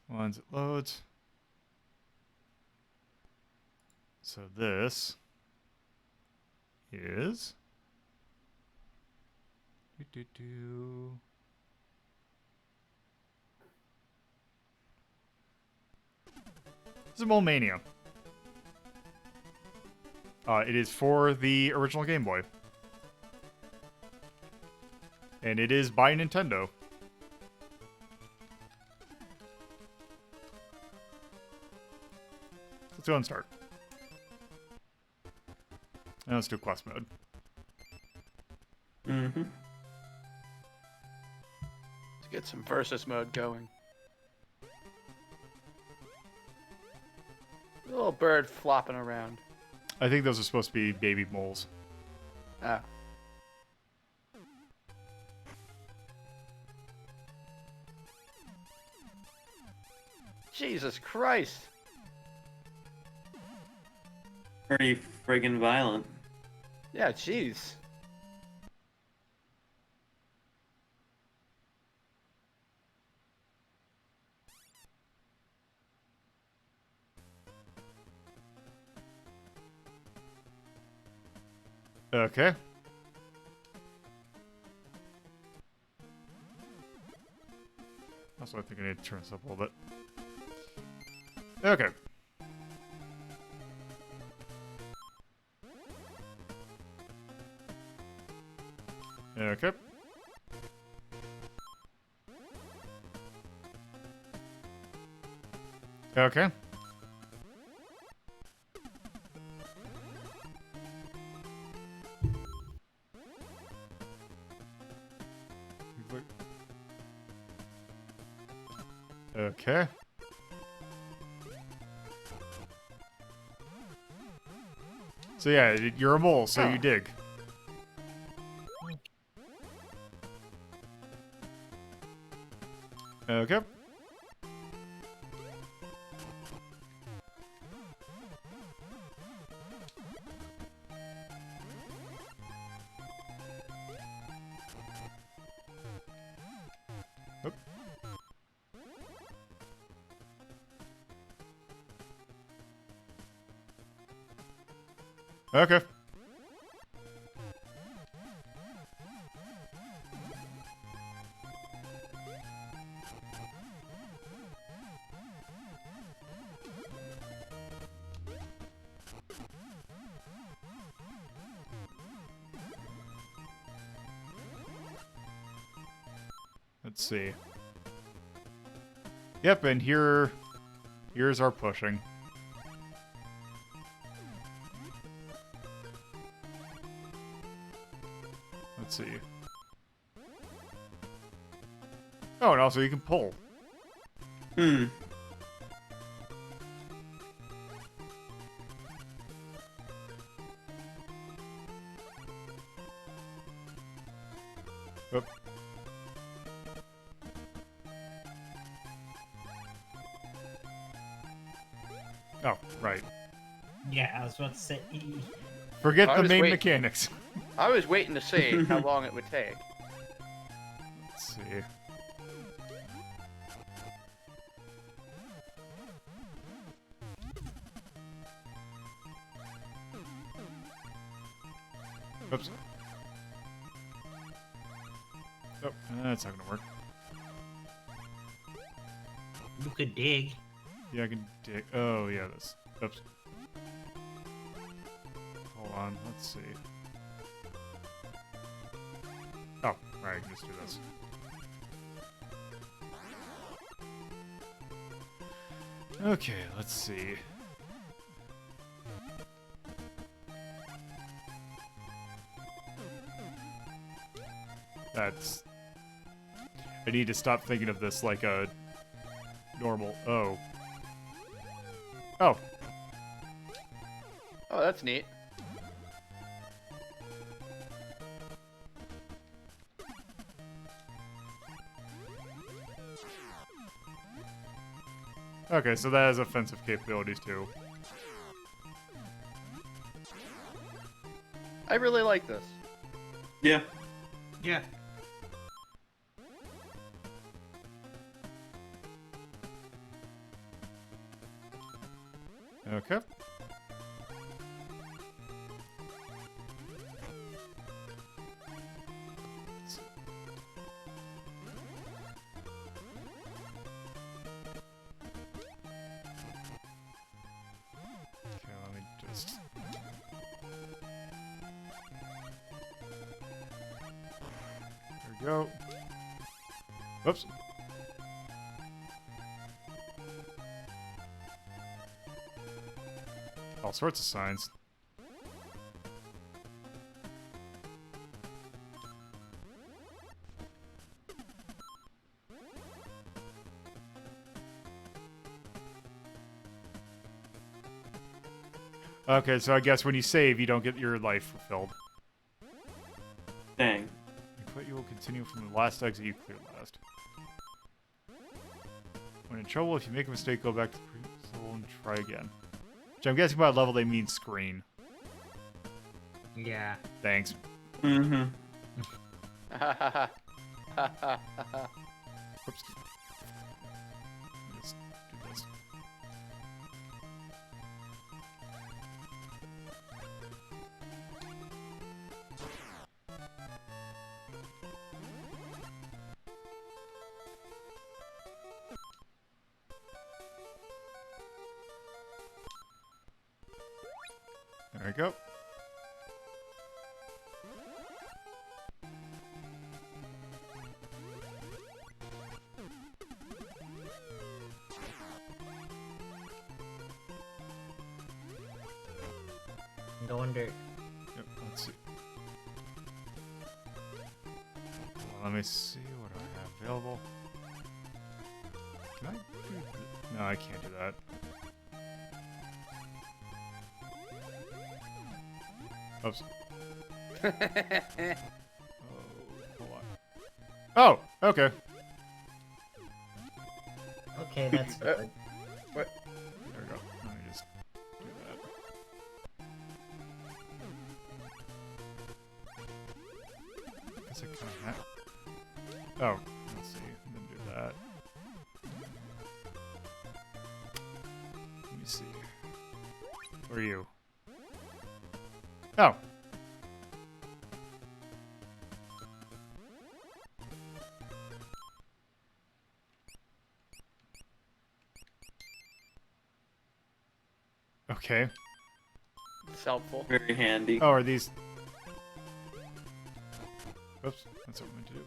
once it loads. So this is this is Mania. It is for the original Game Boy. And it is by Nintendo. Let's go and start. And let's do quest mode. To get some versus mode going. Little bird flopping around. I think those are supposed to be baby moles. Ah. Jesus Christ. Pretty friggin' violent. Yeah, jeez. Okay. Also, I think I need to turn this up a little bit. Okay. Okay. Okay. Okay. So yeah, you're a mole, so you dig. Okay. Oop. Okay. Let's see. Yep, and here's our pushing. Let's see. Oh, and also you can pull. Hmm. Oop. Oh, right. Yeah, I was about to say. Forget I the was main wait- mechanics. I was waiting to see how long it would take. Let's see. Oops. Oh, that's not gonna work. You could dig. Yeah, I can dig. Oh, yeah, this. Oops. Hold on, let's see. Oh, right, I can just do this. Okay, let's see. That's... I need to stop thinking of this like a normal... Oh. Oh. Oh, that's neat. Okay, so that has offensive capabilities too. I really like this. Yeah. Yeah. Okay. Okay, let me just... There we go. Whoops. All sorts of signs. Okay, so I guess when you save, you don't get your life fulfilled. Dang. But you will continue from the last exit you cleared last. When in trouble, if you make a mistake, go back to the previous level and try again. Which I'm guessing by level they mean screen. Yeah. Thanks. Mm-hmm. Whoops. Let's do this. There we go. No wonder. Yep, let's see. Well, let me see what I have available. Can I do No, I can't do that. Oops. Oh, hold on. Oh, okay. Okay, that's good. What? There we go. Let me just do that. Guess I kind of have. Oh, let's see. And then do that. Let me see. Where are you? Oh. Okay. It's helpful. Very handy. Oh, are these... Oops, that's what I meant to do.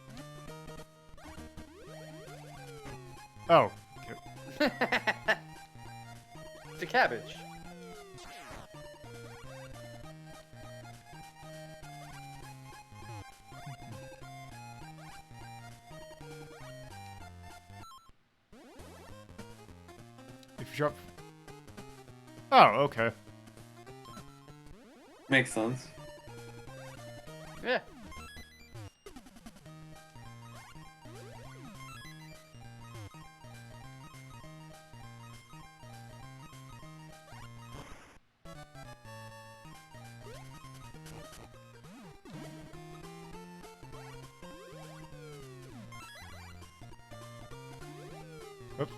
Oh, okay. It's a cabbage. If you drop... Oh, okay. Makes sense. Yeah. Oops.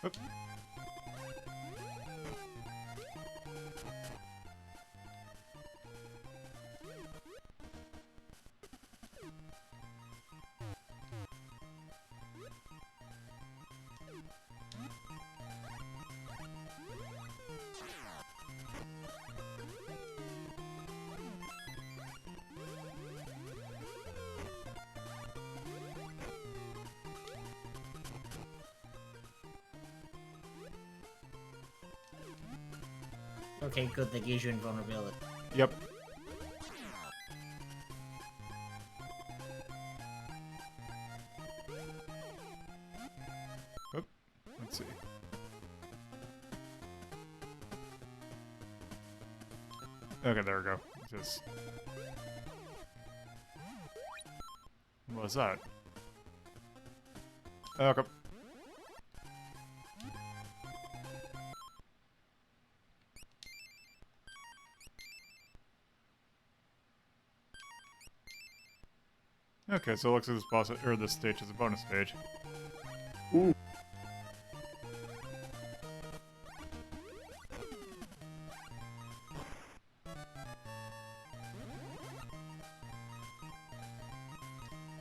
Oop. Okay, good. That gives you invulnerability. Yep. Oop. Let's see. Okay, there we go. Just... What was that? Okay. Okay, so it looks like this boss or this stage is a bonus stage. Ooh.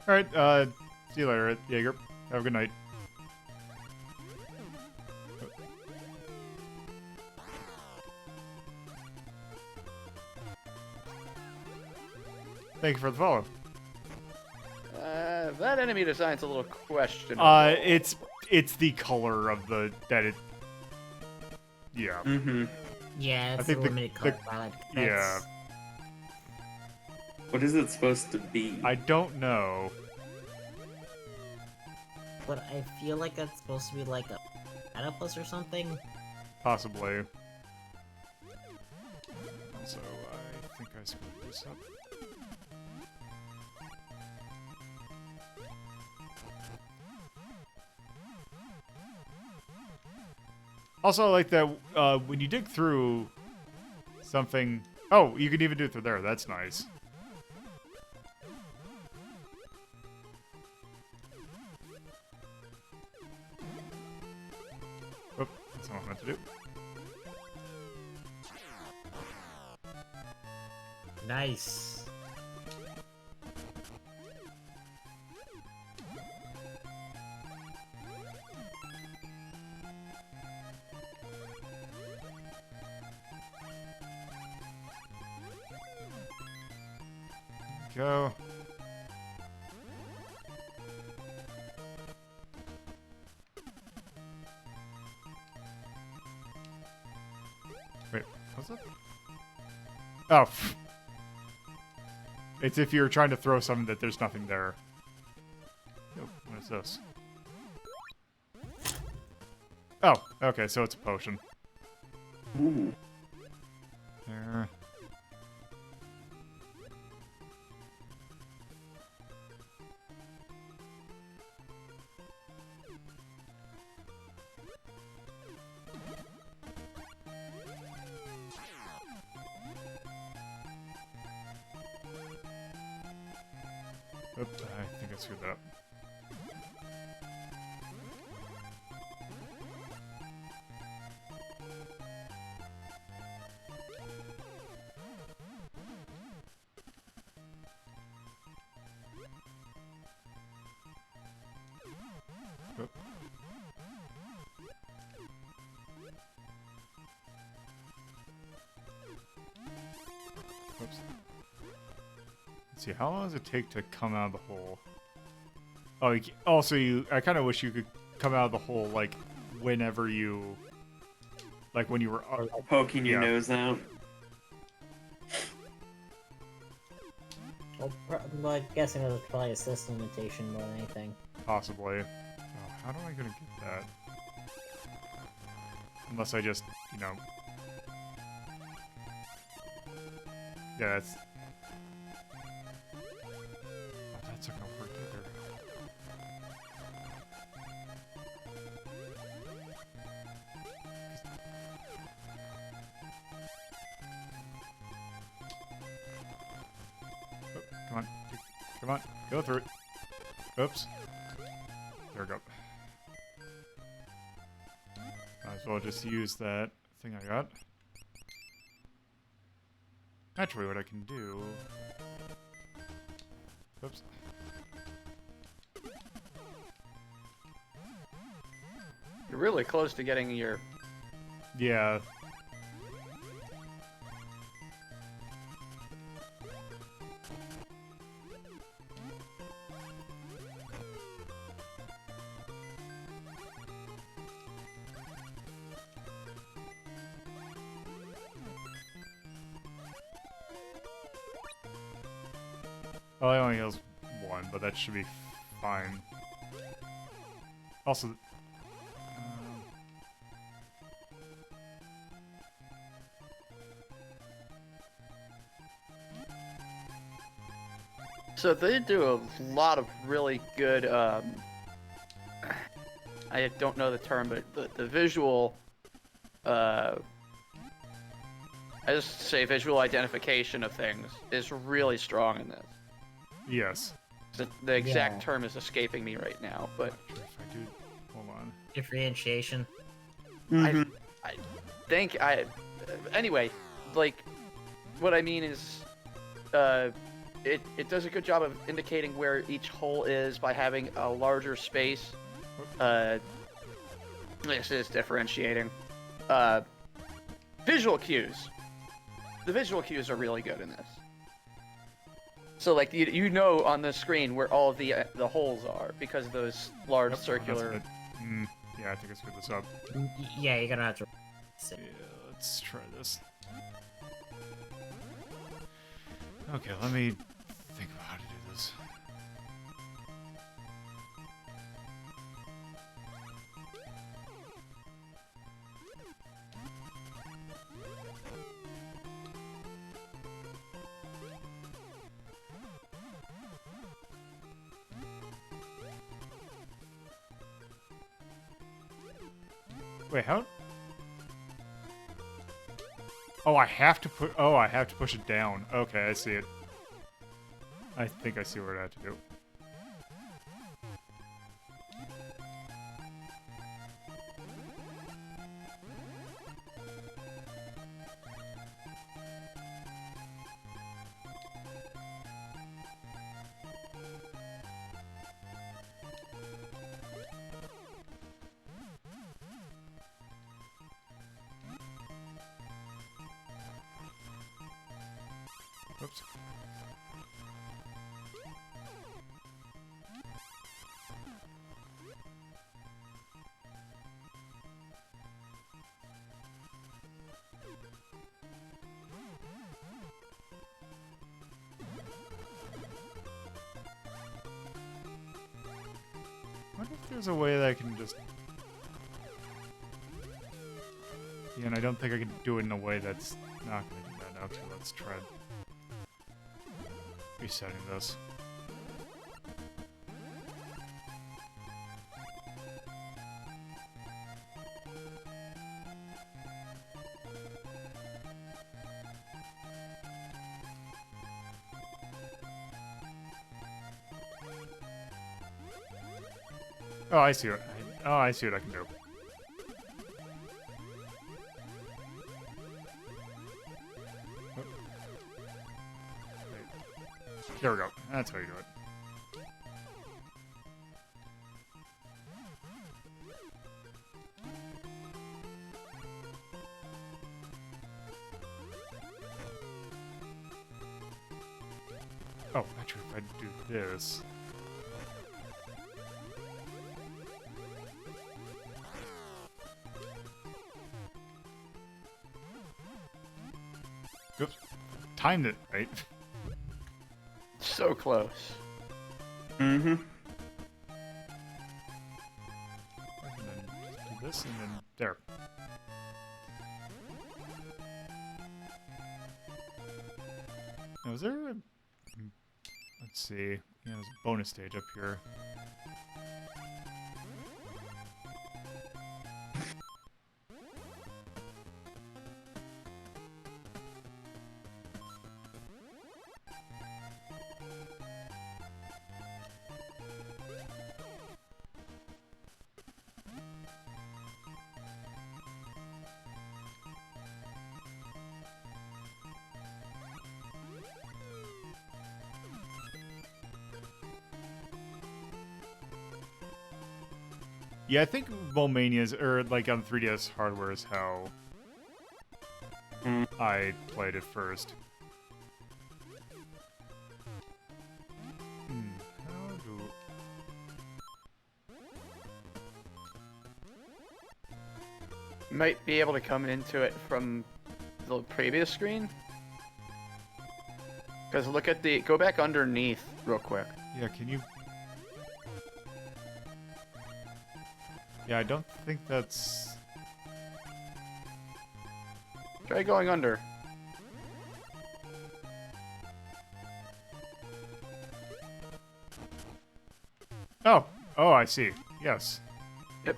Alright, see you later, Jaeger. Have a good night. Thank you for the follow. That enemy design's a little questionable. It's the color of the that it. Yeah. Mm-hmm. Yeah, it's think a the- limited the- color palette. yeah. What is it supposed to be? I don't know. But I feel like that's supposed to be like a platypus or something. Possibly. Also, I think I screwed this up. Also, I like that when you dig through something... Oh, you can even do it through there. That's nice. Oop, that's not what I meant to do. Nice. Go. Wait, what's that? Oh. It's if you're trying to throw something that there's nothing there. Oh, what is this? Oh, okay, so it's a potion. Ooh. There. Oops, I think I screwed that up. Oop. Oops. Let's see, how long does it take to come out of the hole? Oh, also I kind of wish you could come out of the hole like whenever you, like when you were Poking your Yeah. nose out. Well, I'm guessing it was probably a system limitation more than anything. possibly. Oh, how am I gonna get that? Unless I just, you know. Yeah, that's. Oh, that's not gonna work either. Oh, come on. Come on. Go through it. Oops. There we go. Might as well just use that thing I got. Actually, what I can do... Oops. You're really close to getting your... Yeah. Well, it only heals one, but that should be fine. Also, So they do a lot of really good, I don't know the term, but the visual, I just say visual identification of things is really strong in this. yes. The exact Yeah. term is escaping me right now, but Actually, if I do... Hold on. Differentiation. Mhm. think anyway, like, what I mean is, it does a good job of indicating where each hole is by having a larger space. This is differentiating. Visual cues. The visual cues are really good in this. So like you know on the screen where all of the holes are because of those large Yep, circular. that's it. Yeah, I think I screwed this up. Yeah, you're gonna have to. Yeah, let's try this. Okay, let me think about how to do this. Wait, how? Oh, I have to put. Oh, I have to push it down. Okay, I see it. I think I see what I have to do. Oops. I wonder if there's a way that I can just... Yeah, and I don't think I can do it in a way that's not going to do that. Okay, let's try resetting this. Oh, I see what I see what I can do. Wait. There we go. That's how you do it. Oh, actually, if I do this... Oops. Timed it, right? So close. Mm-hmm. And then do this, and then there. Now, is there a... Let's see. Yeah, there's a bonus stage up here. Yeah, I think Mania or like on 3DS hardware is how I played it first. How do... You might be able to come into it from the previous screen. Because look at the... Go back underneath real quick. Yeah, can you... Yeah, I don't think that's... Try going under. Oh! Oh, I see. Yes. Yep.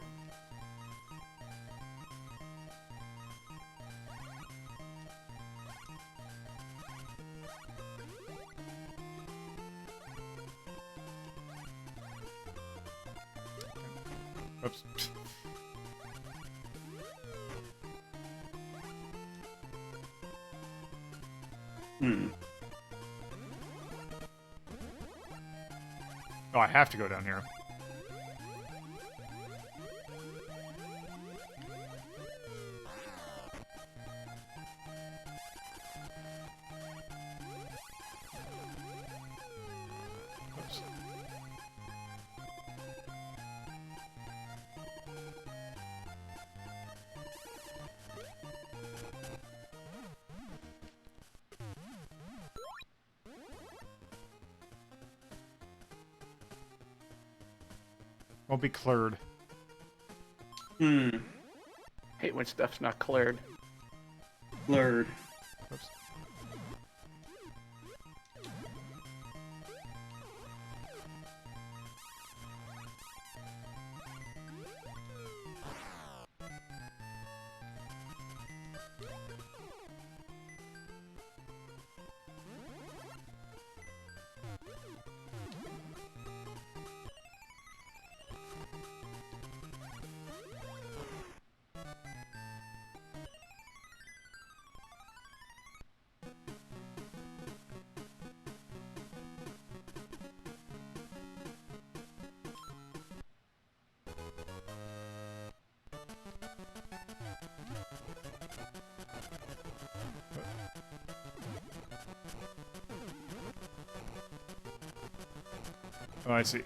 Oops. Oh, I have to go down here. Oops. Won't be cleared. Hate when stuff's not cleared. Blurred. Oops. Oh, I see.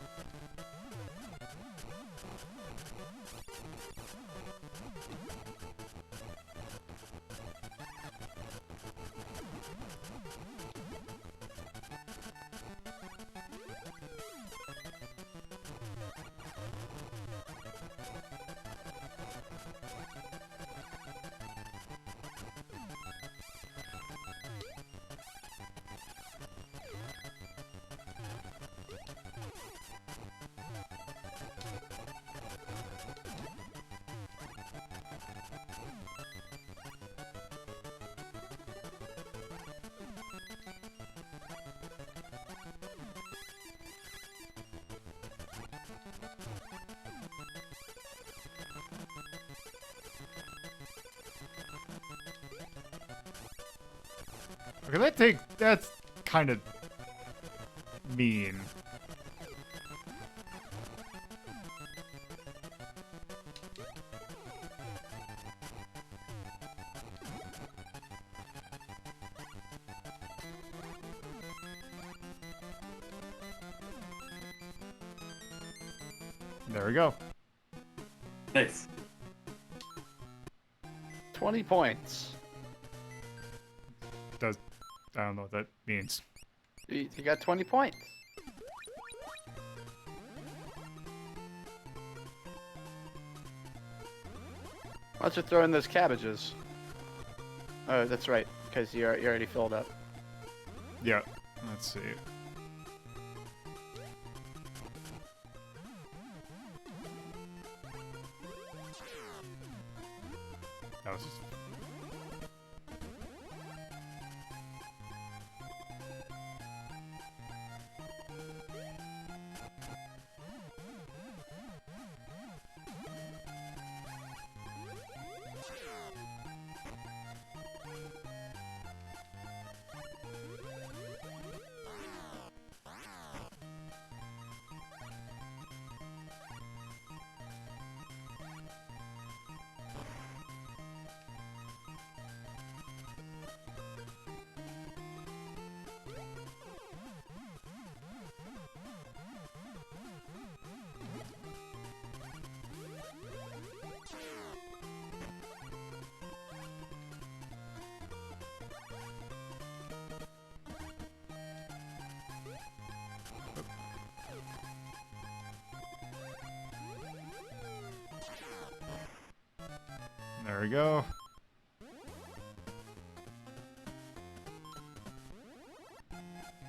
Okay, that's kind of mean. There we go. Nice. 20 points. does. I don't know what that means. You got 20 points. Why don't you throw in those cabbages? Oh, that's right, because you already filled up. Yeah. Let's see. That was just... There we go.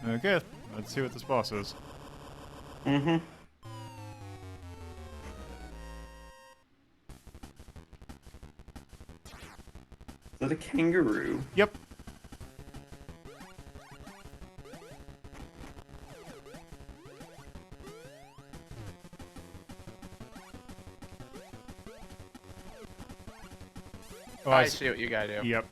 Okay, let's see what this boss is. Mm-hmm. Is that a kangaroo? Yep. Oh, I see what you gotta do. Yep.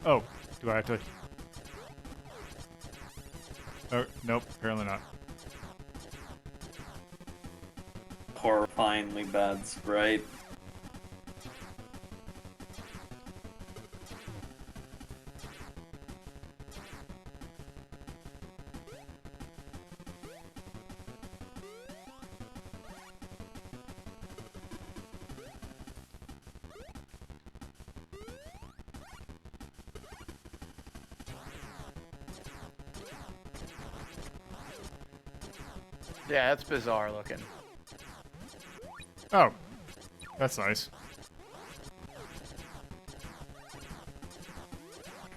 Oh, do I have to? Oh, nope, apparently not. Horrifyingly bad sprite. Yeah, that's bizarre looking. Oh, that's nice.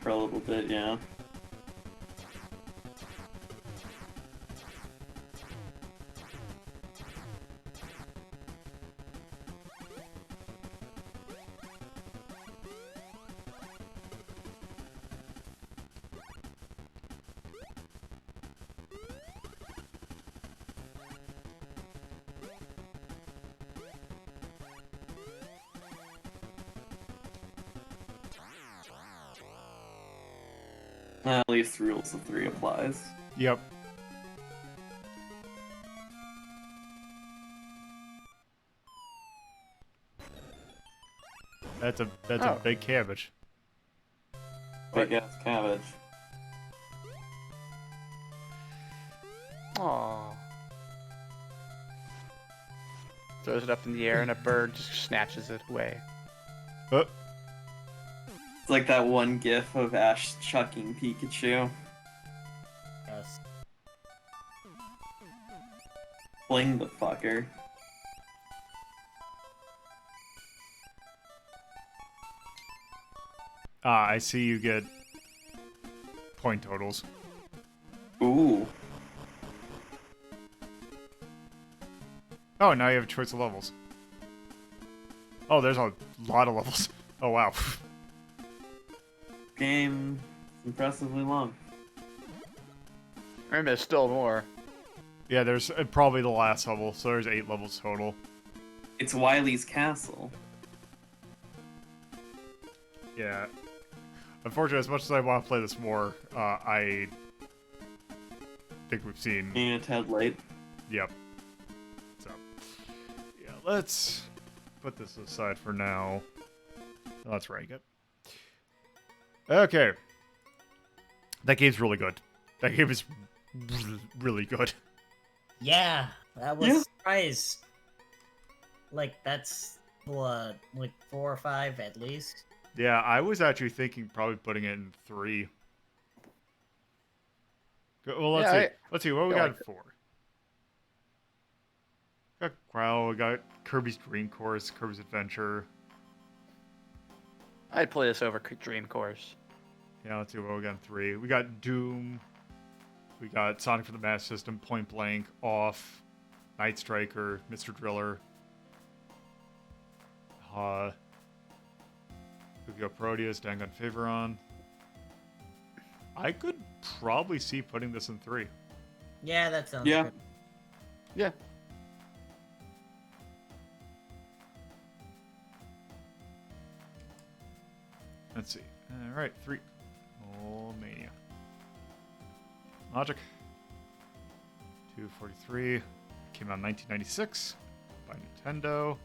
For a little bit, yeah. At least rules of 3 applies. Yep. That's a Oh. big cabbage. Big ass cabbage. Aww. Throws it up in the air and a bird just snatches it away. Oh, It's like that one gif of Ash chucking Pikachu. Yes. Fling the fucker. I see you get point totals. Ooh. Oh, now you have a choice of levels. Oh, there's a lot of levels. Oh, wow. Game is impressively long. I mean, there's still more. Yeah, there's probably the last level, so there's 8 levels total. It's Wily's castle. Yeah. Unfortunately, as much as I want to play this more, I think we've seen... Yeah, Ted late. Yep. So, yeah, let's put this aside for now. Let's rank it. Okay. That game's really good. That game is really good. Yeah, that was Yeah. surprise. Like that's like 4 or 5 at least. Yeah, I was actually thinking probably putting it in 3. Well, let's Yeah, see. Let's see what we I got like in 4. Got Growl, we got Kirby's Dream Course, Kirby's Adventure. I'd play this over Dream Course. Yeah, let's see what we got in 3. We got Doom. We got Sonic for the Master System, Point Blank, Off, Night Striker, Mr. Driller. We got Proteus, Dangan Favoron. I could probably see putting this in 3. Yeah, that sounds Yeah. good. Yeah. Let's see. All right, 3. Oh, Mania. Logic. 243. Came out in 1996 by Nintendo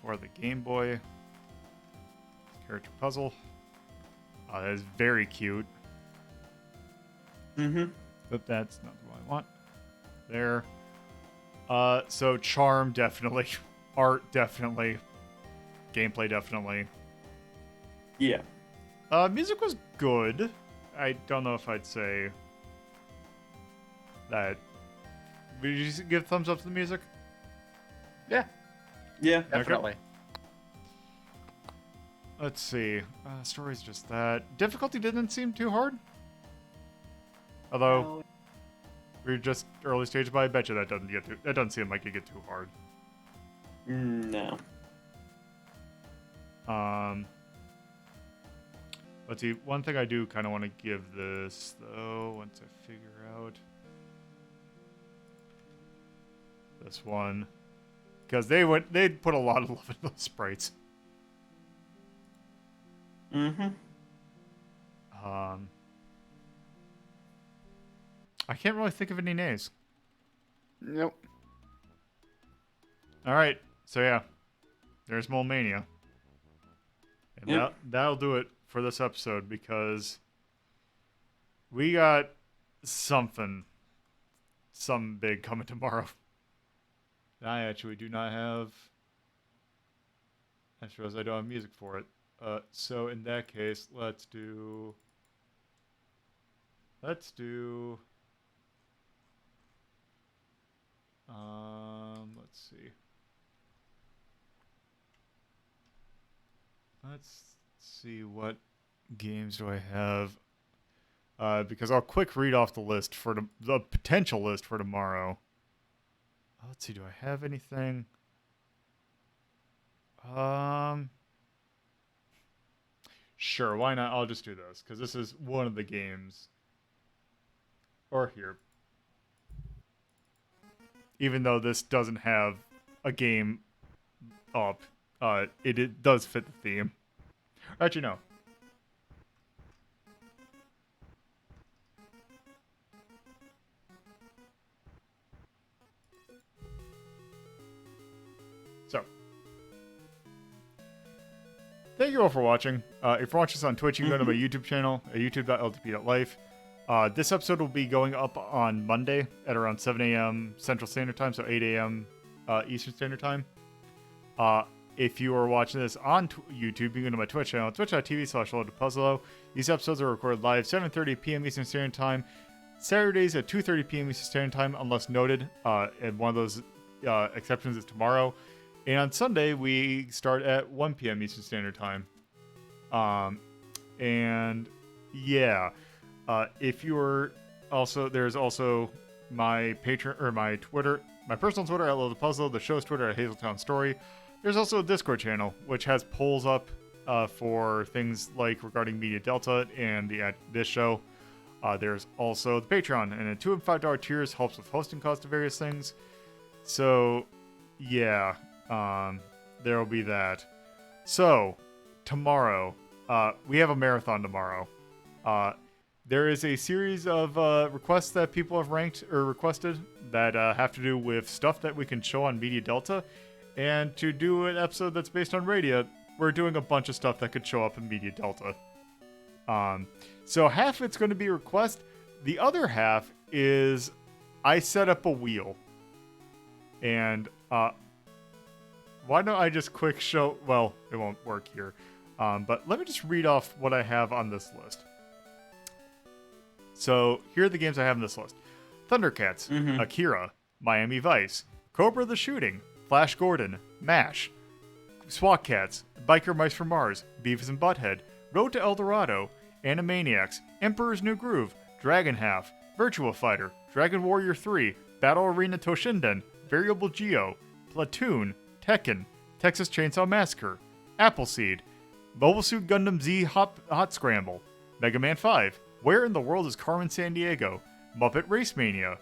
for the Game Boy. Character puzzle. That is very cute. Mm-hmm. But that's not what I want. There. So charm definitely, art definitely, gameplay definitely. Yeah. Music was good. I don't know if I'd say that. Would you give thumbs up to the music? Yeah, Yeah. definitely. Let's see. Story's just that. Difficulty didn't seem too hard. Although we're just early stage, but I bet you that doesn't seem like it get too hard. No. Let's see. One thing I do kind of want to give this though, once I figure out this one, because they put a lot of love in those sprites. Mm-hmm. I can't really think of any names. Nope. All right, so yeah, there's Mania. And Yep. that'll do it for this episode because we got something big coming tomorrow. I actually do not have. I suppose I don't have music for it. So in that case, let's do. Let's see. Let's see what games do I have. Because I'll quick read off the list for the potential list for tomorrow. Let's see, do I have anything? Sure, why not? I'll just do this because this is one of the games. Or here. Even though this doesn't have a game up, it does fit the theme. Actually, no. So, thank you all for watching. If you're watching this on Twitch, you can go to my YouTube channel at youtube.ltp.life. This episode will be going up on Monday at around 7 a.m. Central Standard Time, so 8 a.m. Eastern Standard Time. If you are watching this on YouTube, you can go to my Twitch channel, twitch.tv/LoLo. These episodes are recorded live 7:30 p.m. Eastern Standard Time, Saturdays at 2:30 p.m. Eastern Standard Time, unless noted. And one of those exceptions is tomorrow. And on Sunday, we start at 1 p.m. Eastern Standard Time. And yeah. If you're also, there's also my Patreon or my Twitter, my personal Twitter at LoLo, the show's Twitter at Hazeltown Story. There's also a Discord channel which has polls up for things like regarding Media Delta and this show. There's also the Patreon, and $2 and $5 tiers helps with hosting costs of various things. So yeah, there will be that. So tomorrow, we have a marathon tomorrow. There is a series of requests that people have ranked or requested that have to do with stuff that we can show on Media Delta. And to do an episode that's based on Radia, we're doing a bunch of stuff that could show up in Media Delta. So half it's going to be request. The other half is I set up a wheel. And why don't I just quick show... Well, it won't work here. But let me just read off what I have on this list. So here are the games I have on this list. Thundercats, Akira, Miami Vice, Cobra the Shooting, Flash Gordon, MASH, SWAT Cats, Biker Mice from Mars, Beavis and Butthead, Road to El Dorado, Animaniacs, Emperor's New Groove, Dragon Half, Virtua Fighter, Dragon Warrior 3, Battle Arena Toshinden, Variable Geo, Platoon, Tekken, Texas Chainsaw Massacre, Appleseed, Mobile Suit Gundam Z Hot Scramble, Mega Man 5, Where in the World is Carmen Sandiego, Muppet Race Mania,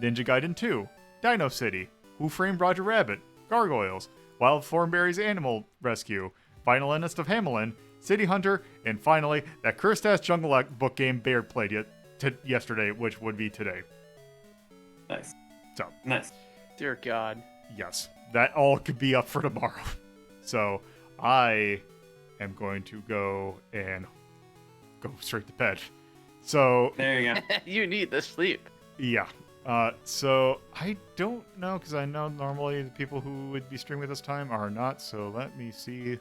Ninja Gaiden 2, Dino City, Who Framed Roger Rabbit, Gargoyles, Wild Thornberry's Animal Rescue, Final Endist of Hamelin, City Hunter, and finally, that cursed-ass Jungle Book game Baird played yesterday, which would be today. Nice. So. Nice. Dear God. Yes. That all could be up for tomorrow. So, I am going to go and go straight to bed. So... There you go. You need the sleep. Yeah. So I don't know, because I know normally the people who would be streaming at this time are not, so let me see.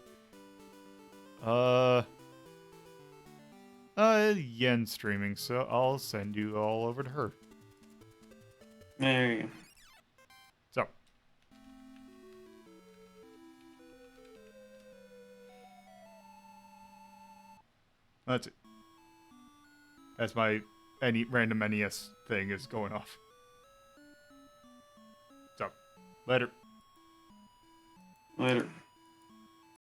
Yen's streaming, so I'll send you all over to her. There you go. So. That's it. As my random NES thing is going off. So, later. Later.